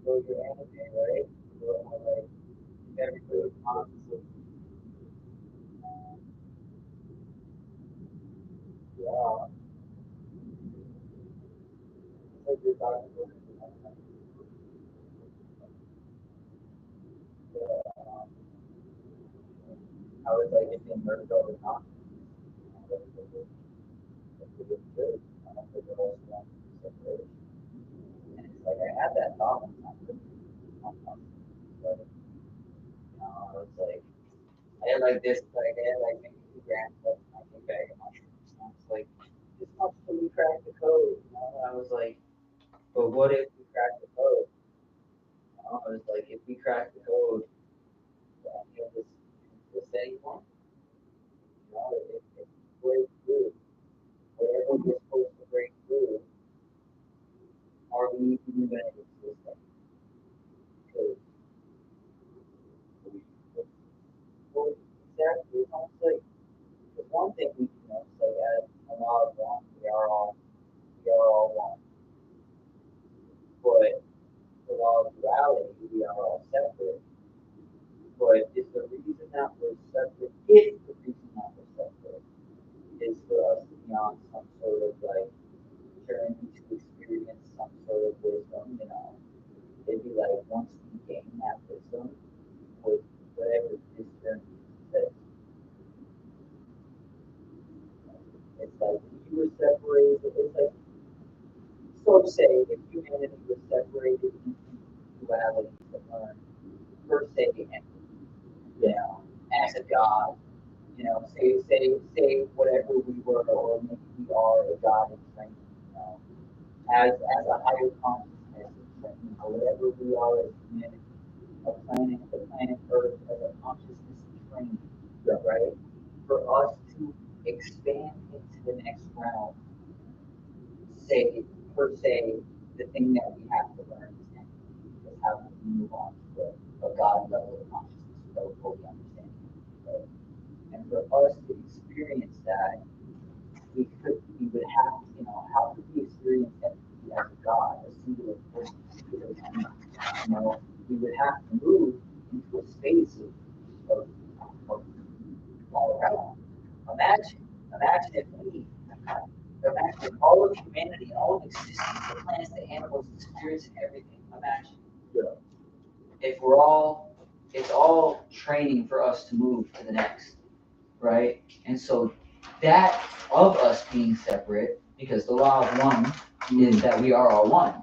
about your anime, right? Like everybody wants to, yeah, like you're talking about, I was like, if they murdered all the time, it's good. I don't think it was separation. And it's like, I had that thought one time, but, I was like, I had like this, like, I had like maybe 2 grams left in my big bag of mushrooms. And I was like, this much till we crack the code, And I was like, but what if we crack the code? I was like, if we crack the code, he'll just say he won't. If break through, whatever we're supposed to break through, are we even going to exist? Because, well, exactly, it's almost like, the one thing we can know is like, as a lot of one, we are all one. But the law of duality, we are all separate. But is the reason that we're separate, if the reason that we're separate is for us to be on some sort of like journey to experience some sort of wisdom, it'd be like once we gain that wisdom with whatever this journey is, it's like if you were separated, it's like, so say if humanity was separated into dualities to learn per se, as a god, You know, say whatever we were, or maybe we are a God in training. You know, as a higher consciousness, you know, whatever we are as humanity, the planet Earth as a consciousness in training, right? For us to expand into the next realm, say per se, the thing that we have to learn is how to move on to a God level of consciousness without fully understanding, right? And for us to experience that, we would have, you know, how could we experience empathy as a God, a singular person, singular being? You know, we would have to move into a space of all around. Imagine if imagine if all of humanity, all of existence, the plants, the animals, the spirits, and everything. Imagine if it's all training for us to move to the next, right? And so that of us being separate, because the law of one is that we are all one,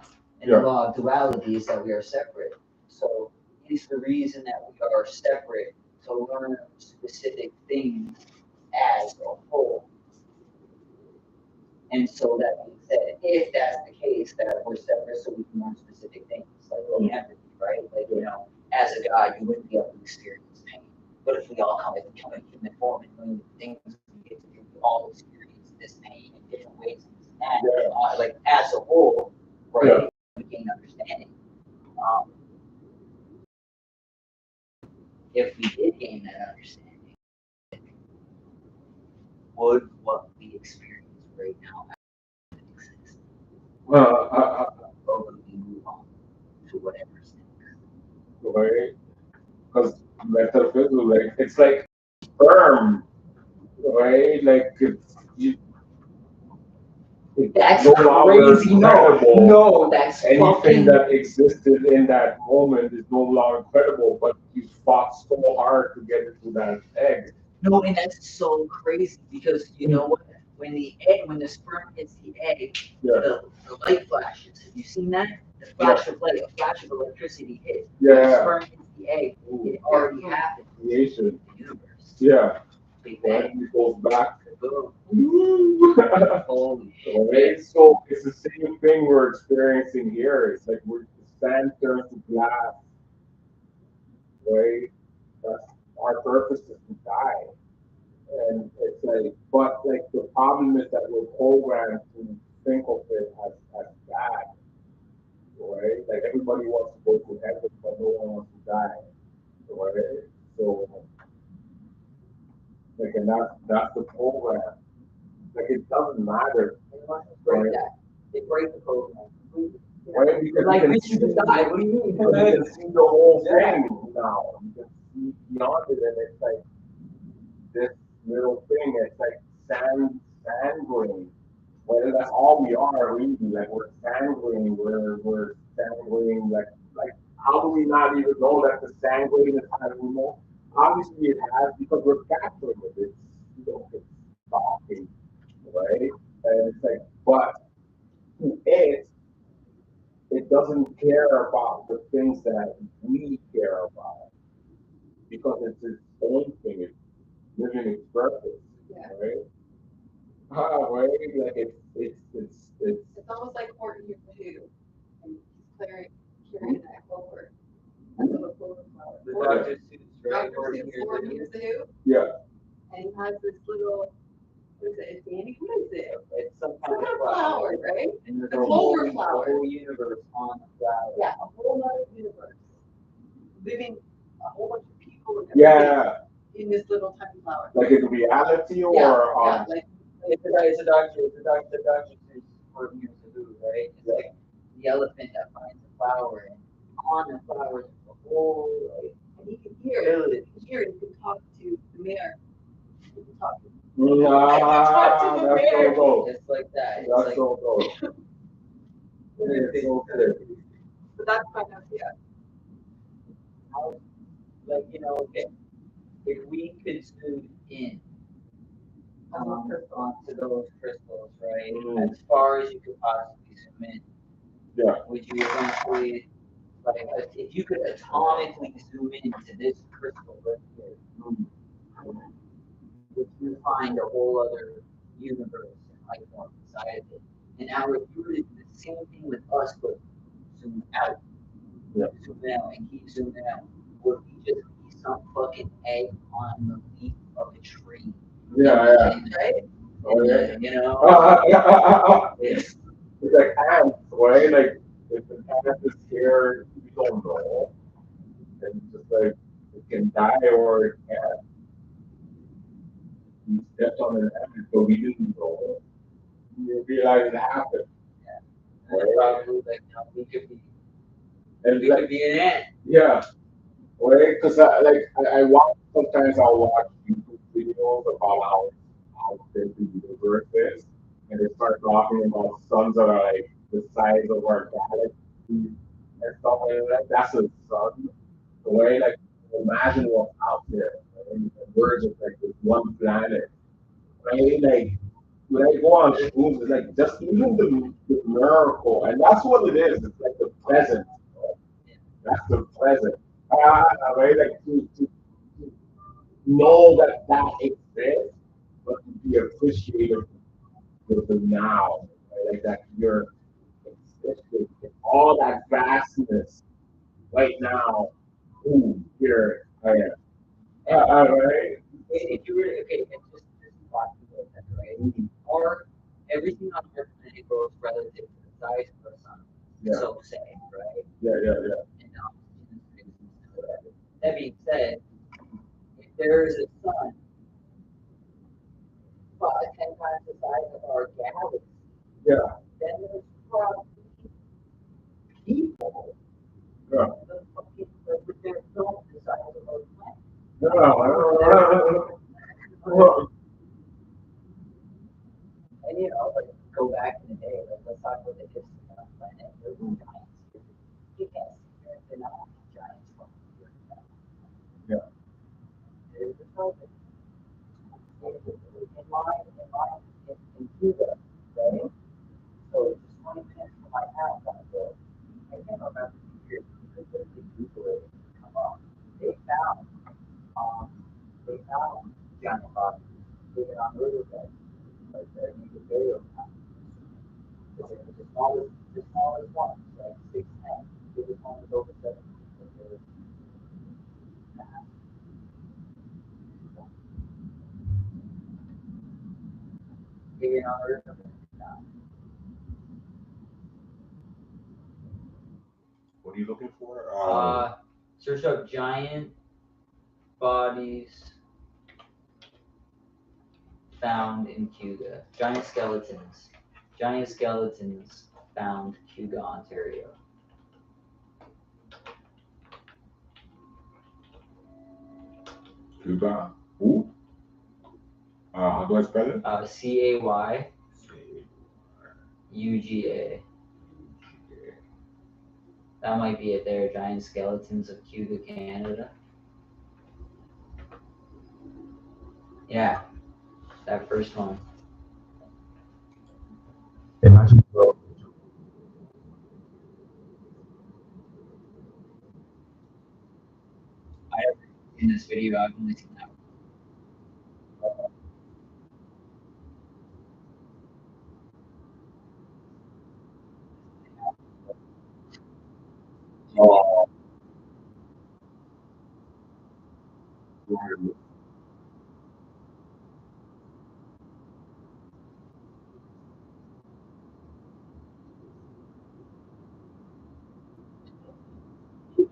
and the law of duality is that we are separate. So it's the reason that we are separate to learn specific things as a whole. And so that being said, if that's the case, that we're separate so we can learn specific things, like empathy, right? Like, you know, as a God, you wouldn't be able to experience pain. But if we all come in human form and doing the things we get to do, we all experience this pain in different ways and that. Like as a whole, right? We gain understanding. If we did gain that understanding, would what we experience right now exist? Or would we move on to whatever's next? Right? Because metaphysical, like it's like sperm, right? Like it's That's no longer crazy. credible. No, that's anything fucking. that existed in that moment is no longer credible. But you fought so hard to get into that egg. No, and that's so crazy because you know what? When the sperm hits the egg, the light flashes. Have you seen that? The flash of light, a flash of electricity hits. When the sperm hits the egg, it already happened. Creation. In the universe. Yeah. Big Bang. It goes back. Boom. Holy Right? shit. So it's the same thing we're experiencing here. It's like we're sand turns to glass, right? That's our purpose is to die. And it's like, but like the problem is that we're programmed to think of it as bad, right? Like everybody wants to go to heaven, but no one wants to die, right? So, like, and that's the program. Like, it doesn't matter. They must break that. They break the program completely. Right? Because Like, you can Rich, you just died. What do you mean? you can see the whole thing now. You can see beyond it, and it's like this little thing. It's like sand grain. Well, that's all we are really. Like we're sand grain. We're sand grain. Like how do we not even know that the sand grain is how we know? Obviously, it has because we're capturing it. It's talking, right? And it's like, but to it doesn't care about the things that we care about because it's its own thing. It's living its purpose, right? Right? Like It's almost like Horton Hears Who, and he's carrying that forward. That little clover flower. The Dr. Seuss, right? Dr. Seuss, Horton Hears Who, yeah. and he has this little, what is it, a Danny? What is it? It's some Some kind kind of of flower, right? And there's The a clover flower. whole universe on the flower. Yeah, a whole other universe. Living a whole bunch of people and Yeah. in this little tiny flower. Like in reality or yeah, like It's a doctor Seuss for years to do, right? It's like the elephant that finds the flower and on the flower is the whole like, and you can hear it. You can talk to the mayor. You can talk to that's so dope. just like that. It's That's like, so dope. It's so good. But that's kind of how, like, you know, if we could zoom in onto those crystals, right? As far as you could possibly zoom in. Yeah. Would you eventually, like, if you could atomically zoom into this crystal right here, which we find a whole other universe and life form inside of it. And now if you were to do the same thing with us, but zoom out, zoom out, and keep zooming out, would we just be some fucking egg on the leaf of a tree? Yeah. Right? Oh, yeah. You know, it's It's like ants, right? Like if the ant is here, we don't know. And it's just like it can die or it can't. We stepped on an ant, so we didn't know. We realized it happened. and it's probably like, you know, And we like, could be an ant. yeah, right? Because I watch, sometimes I'll watch YouTube videos about how big the universe is, and they start talking about suns that are like the size of our galaxy and stuff like that. That's a sun. The way like imagine what's out there, right? And we're just like this one planet, right? Like when I go on shrooms, it's like just even the miracle, and that's what it is. It's like the present. That's the present. Right? Like to know that that exists, but to be appreciative of the now. Right? Like that you're existing in all that vastness right now. Ooh, here I am. Right? If you were to, okay, and just watch the that, right? Or everything on our planet goes relative to the size of the sun. Yeah. So say, right? Yeah, yeah, yeah. And whatever. That being said, if there is a sun 10 times the size of our galaxy, Yeah. then there's probably people Yeah. the fucking they're not the size of our planet. And you know, like go back in the day, like let's talk about the history of our planet. There were giants. You can't see there, they're not giants from here. Yeah. There's the COVID. In Cuba, right? So just 20 minutes from my house, I can't remember the year because the Google it come up. They found, um, they found giant bodies living on riverbeds, like that you could burial ground. The smallest one, like 6'10", the biggest one was over 7. Living on a riverbed. What are you looking for? Search up giant bodies found in Cuba. Giant skeletons. Giant skeletons found Cuba, Ontario. Cuba. Who? How do I spell it? CAYUGA. That might be it there. Giant skeletons of Cuba, Canada. Yeah, that first one. Imagine. I have in this video. I've only seen that. Oh,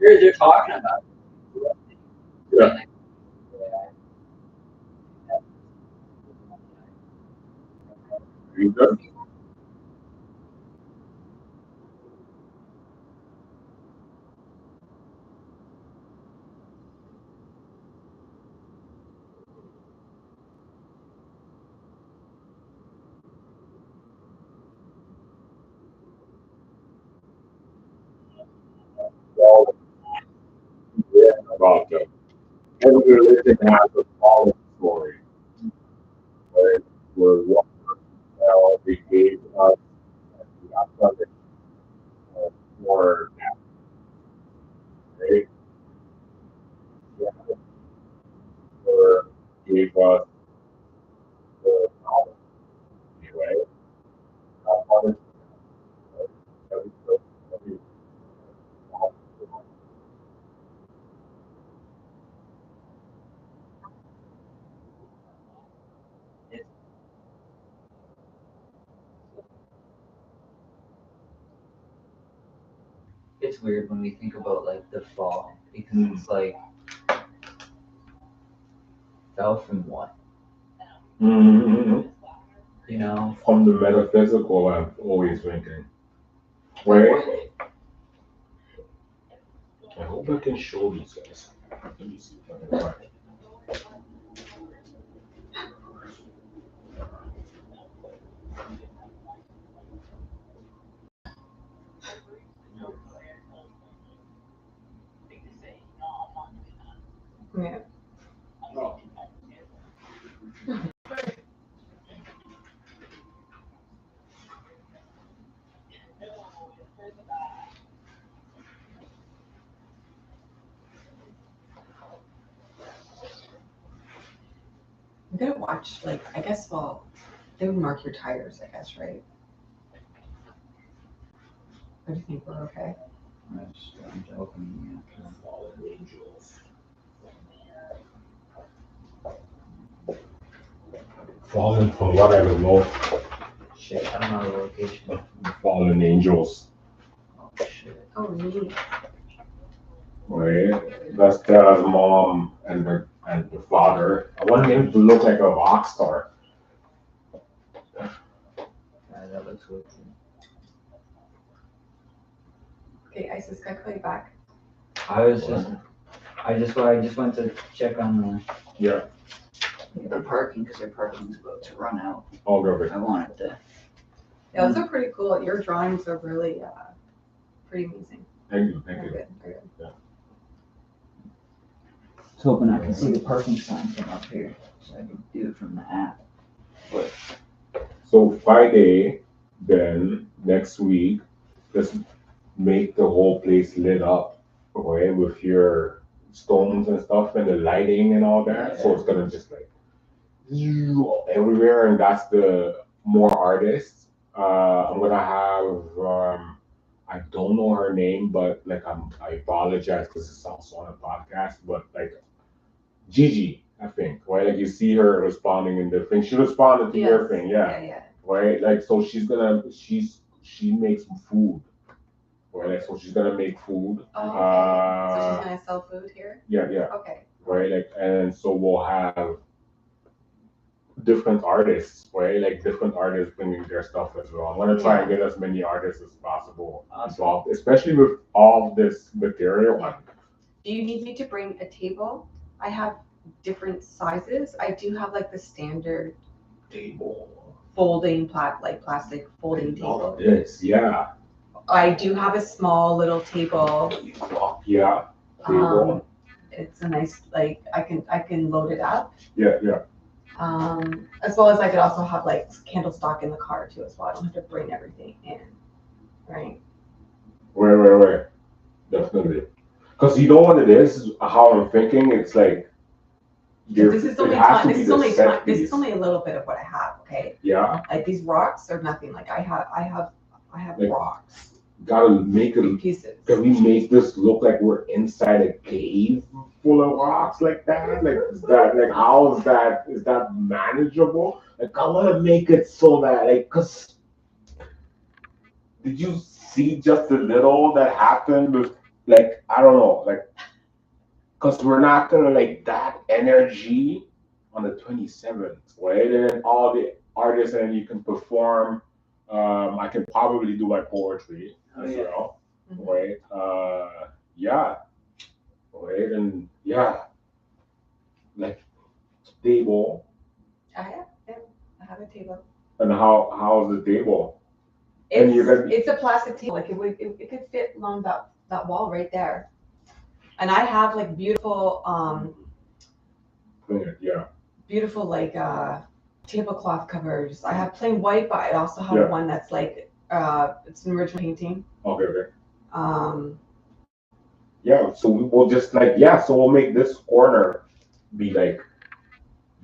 They're talking about yeah. You good? Well, yeah, about that. Every religion has a fallen story, right? Where what they gave us the athletic for that, right? Yeah, or gave us it's weird when we think about like the fall because it's like fell from what? Mm-hmm. You know? From the metaphysical, I'm always thinking. Right? I hope I can show these guys. Let me see if I can find it. Yeah. I'm gonna watch, like, I guess, well, they would mark your tires, I guess, right? Or do you think we're okay? I'm joking. Fallen angels. Fallen from what I don't know. Shit, I don't know the location. Fallen angels. Oh shit. Oh, neat. Right? That's Tara's mom and the father. I want him to look like a rock star. Yeah, that looks good. Okay, Isis, can I call you back? I just went to check on Yeah. the parking because their parking's about to run out. All good. I wanted to. Yeah, those are pretty cool. Your drawings are really, pretty amazing. Thank you. Very good, very good. I was hoping I could see the parking sign from up here, so I could do it from the app. But So Friday, then next week, just make the whole place lit up, okay, with your stones and stuff and the lighting and all that. So it's gonna just like everywhere, and that's the more artists. I'm gonna have I don't know her name, but like I apologize because it's also on a podcast, but like Gigi, I think, right? Like you see her responding in the thing. She responded to your thing, yeah. Yeah. Right? Like so she makes food. Right? Like, so she's gonna make food. Oh, okay. So she's gonna sell food here? Yeah. Okay. Right? Like and so we'll have different artists, right? Like different artists bringing their stuff as well. I'm gonna try and get as many artists as possible involved, especially with all this material. Yeah. Do you need me to bring a table? I have different sizes. I do have like the standard Table. folding plastic folding table. This, yeah. I do have a small little table. Yeah. Table. It's a nice, like, I can load it up. Yeah. As well as I could also have like candle stock in the car too as well. I don't have to bring everything in, right? Right. Definitely. Because you know what it is, how I'm thinking, it's like This is only a little bit of what I have, okay? Yeah. Like these rocks are nothing. Like I have Like, rocks. Gotta make it Pieces. Can we make this look like we're inside a cave full of rocks like that? Like is that manageable? Like I wanna make it so that like cause did you see just the little that happened with like I don't know, like because we're not gonna like that energy on the 27th, right? And then all the artists and you can perform. I can probably do my poetry as well, right? Yeah, right, and yeah, like table. I have a table. And how's the table? And It's a plastic table. Like it could fit along that wall right there. And I have like beautiful beautiful like tablecloth covers. I have plain white, but I also have one that's like it's an original painting. Okay. Um Yeah, so we will just so we'll make this corner be like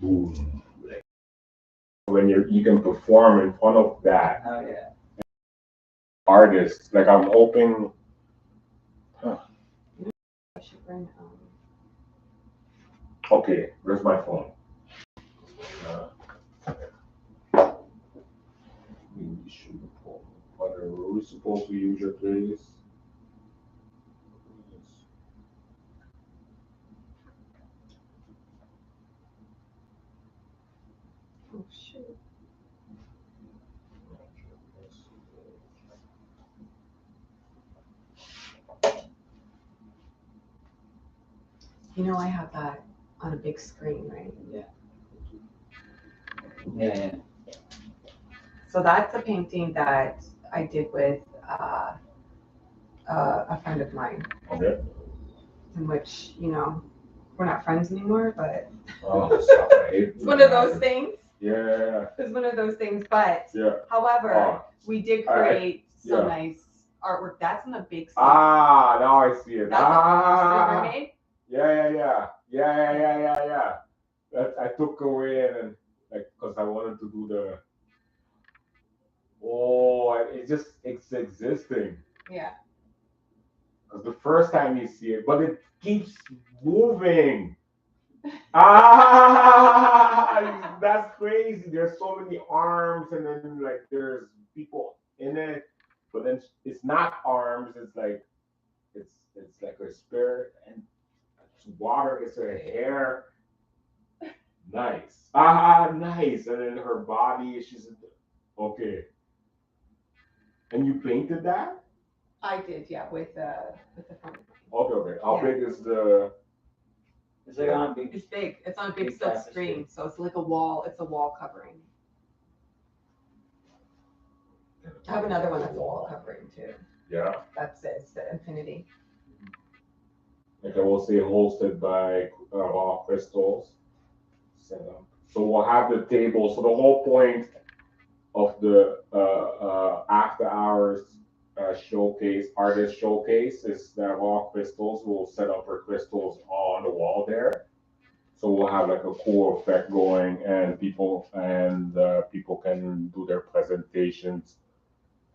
boom. Like when you can perform in front of that. Oh yeah. Artist. Like I'm hoping I should bring okay, where's my phone? Maybe should pull. Were we supposed to use your place? You know, I have that on a big screen, right? Yeah. So that's a painting that I did with a friend of mine, Okay. in which, you know, we're not friends anymore, but Oh, stop. I hate it's one of those things. Yeah. It's one of those things. But Yeah. however, we did create some nice artwork. That's on a big screen. Ah, now I see it. That's a mermaid. Yeah. That I took away and like because I wanted to do the. Oh, it's existing. Yeah. Because the first time you see it, but it keeps moving. Ah, that's crazy. There's so many arms, and then like there's people in it, but then it's not arms. It's like a spirit, and it's water. It's her hair. Nice. Nice. And then her body. She's okay. And you painted that? I did, yeah, with the front. Okay. How big is the? It's like on a big. It's big. It's on a big Big silk tapestry. screen, so it's like a wall. It's a wall covering. I have another one that's a wall covering too. Yeah. That's it. It's the infinity. Like I will say, hosted by Raw Crystals. So we'll have the table. So the whole point of the after hours showcase, artist showcase, is that Raw Crystals will set up her crystals on the wall there. So we'll have like a cool effect going, and people can do their presentations.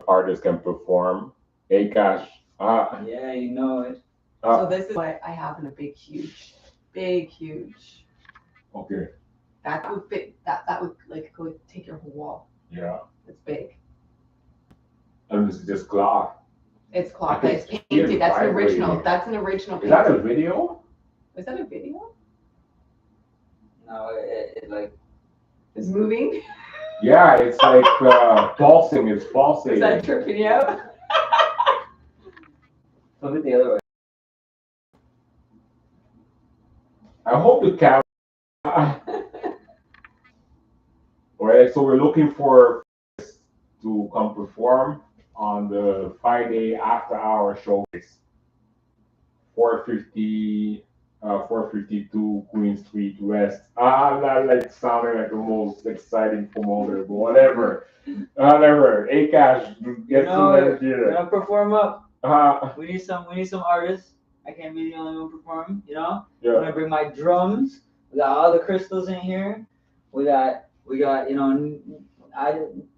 Artists can perform. Hey, Cash. Yeah, you know it. So this is what I have in a big, huge. Okay. That would fit. That would like go take your whole wall. Yeah. It's big. And this is just cloth. It's cloth. I It's can see painted. it That's an vibrating. original. That's an original. Is that a painting. video? Is that a video? No, it like. It's moving. Yeah, it's like pulsing. It's pulsating. Is that tripping you out? Flip it the other way. I hope the camera. Alright, so we're looking for to come perform on the Friday after hour showcase. 452 Queen Street West. I'm not like sounding like the most exciting promoter, but whatever. Hey Cash, get some energy We're there. gonna perform up. We need some artists. I can't be the only one performing, you know? I'm gonna bring my drums. We got all the crystals in here. We got, you know,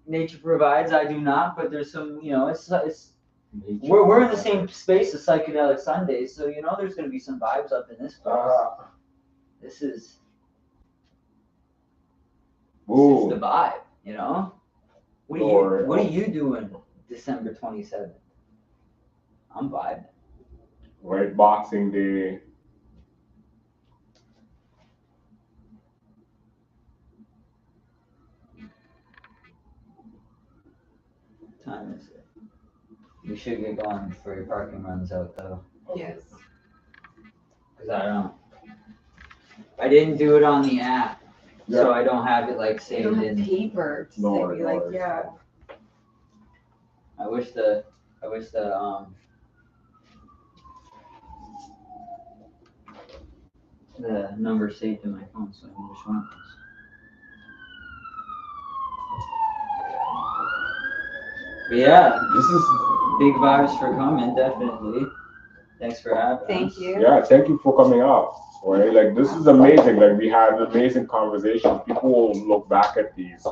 nature provides, I do not, but there's some, you know, we're in the same space as Psychedelic Sundays, so you know there's gonna be some vibes up in this place. This is the vibe, you know? What are you doing December 27th? I'm vibing. Right, Boxing Day. What time is it? We should get going before your parking runs out, though. Yes. Because I didn't do it on the app, so I don't have it like You saved don't have in. paper to No, say, like, yeah. I wish the number saved in my phone, so I know which one it is. But yeah, This is big vibes for coming, definitely. Thanks for having us. Thank you. Yeah, thank you for coming out. Right, like this is amazing. Like we had an amazing conversation. People will look back at these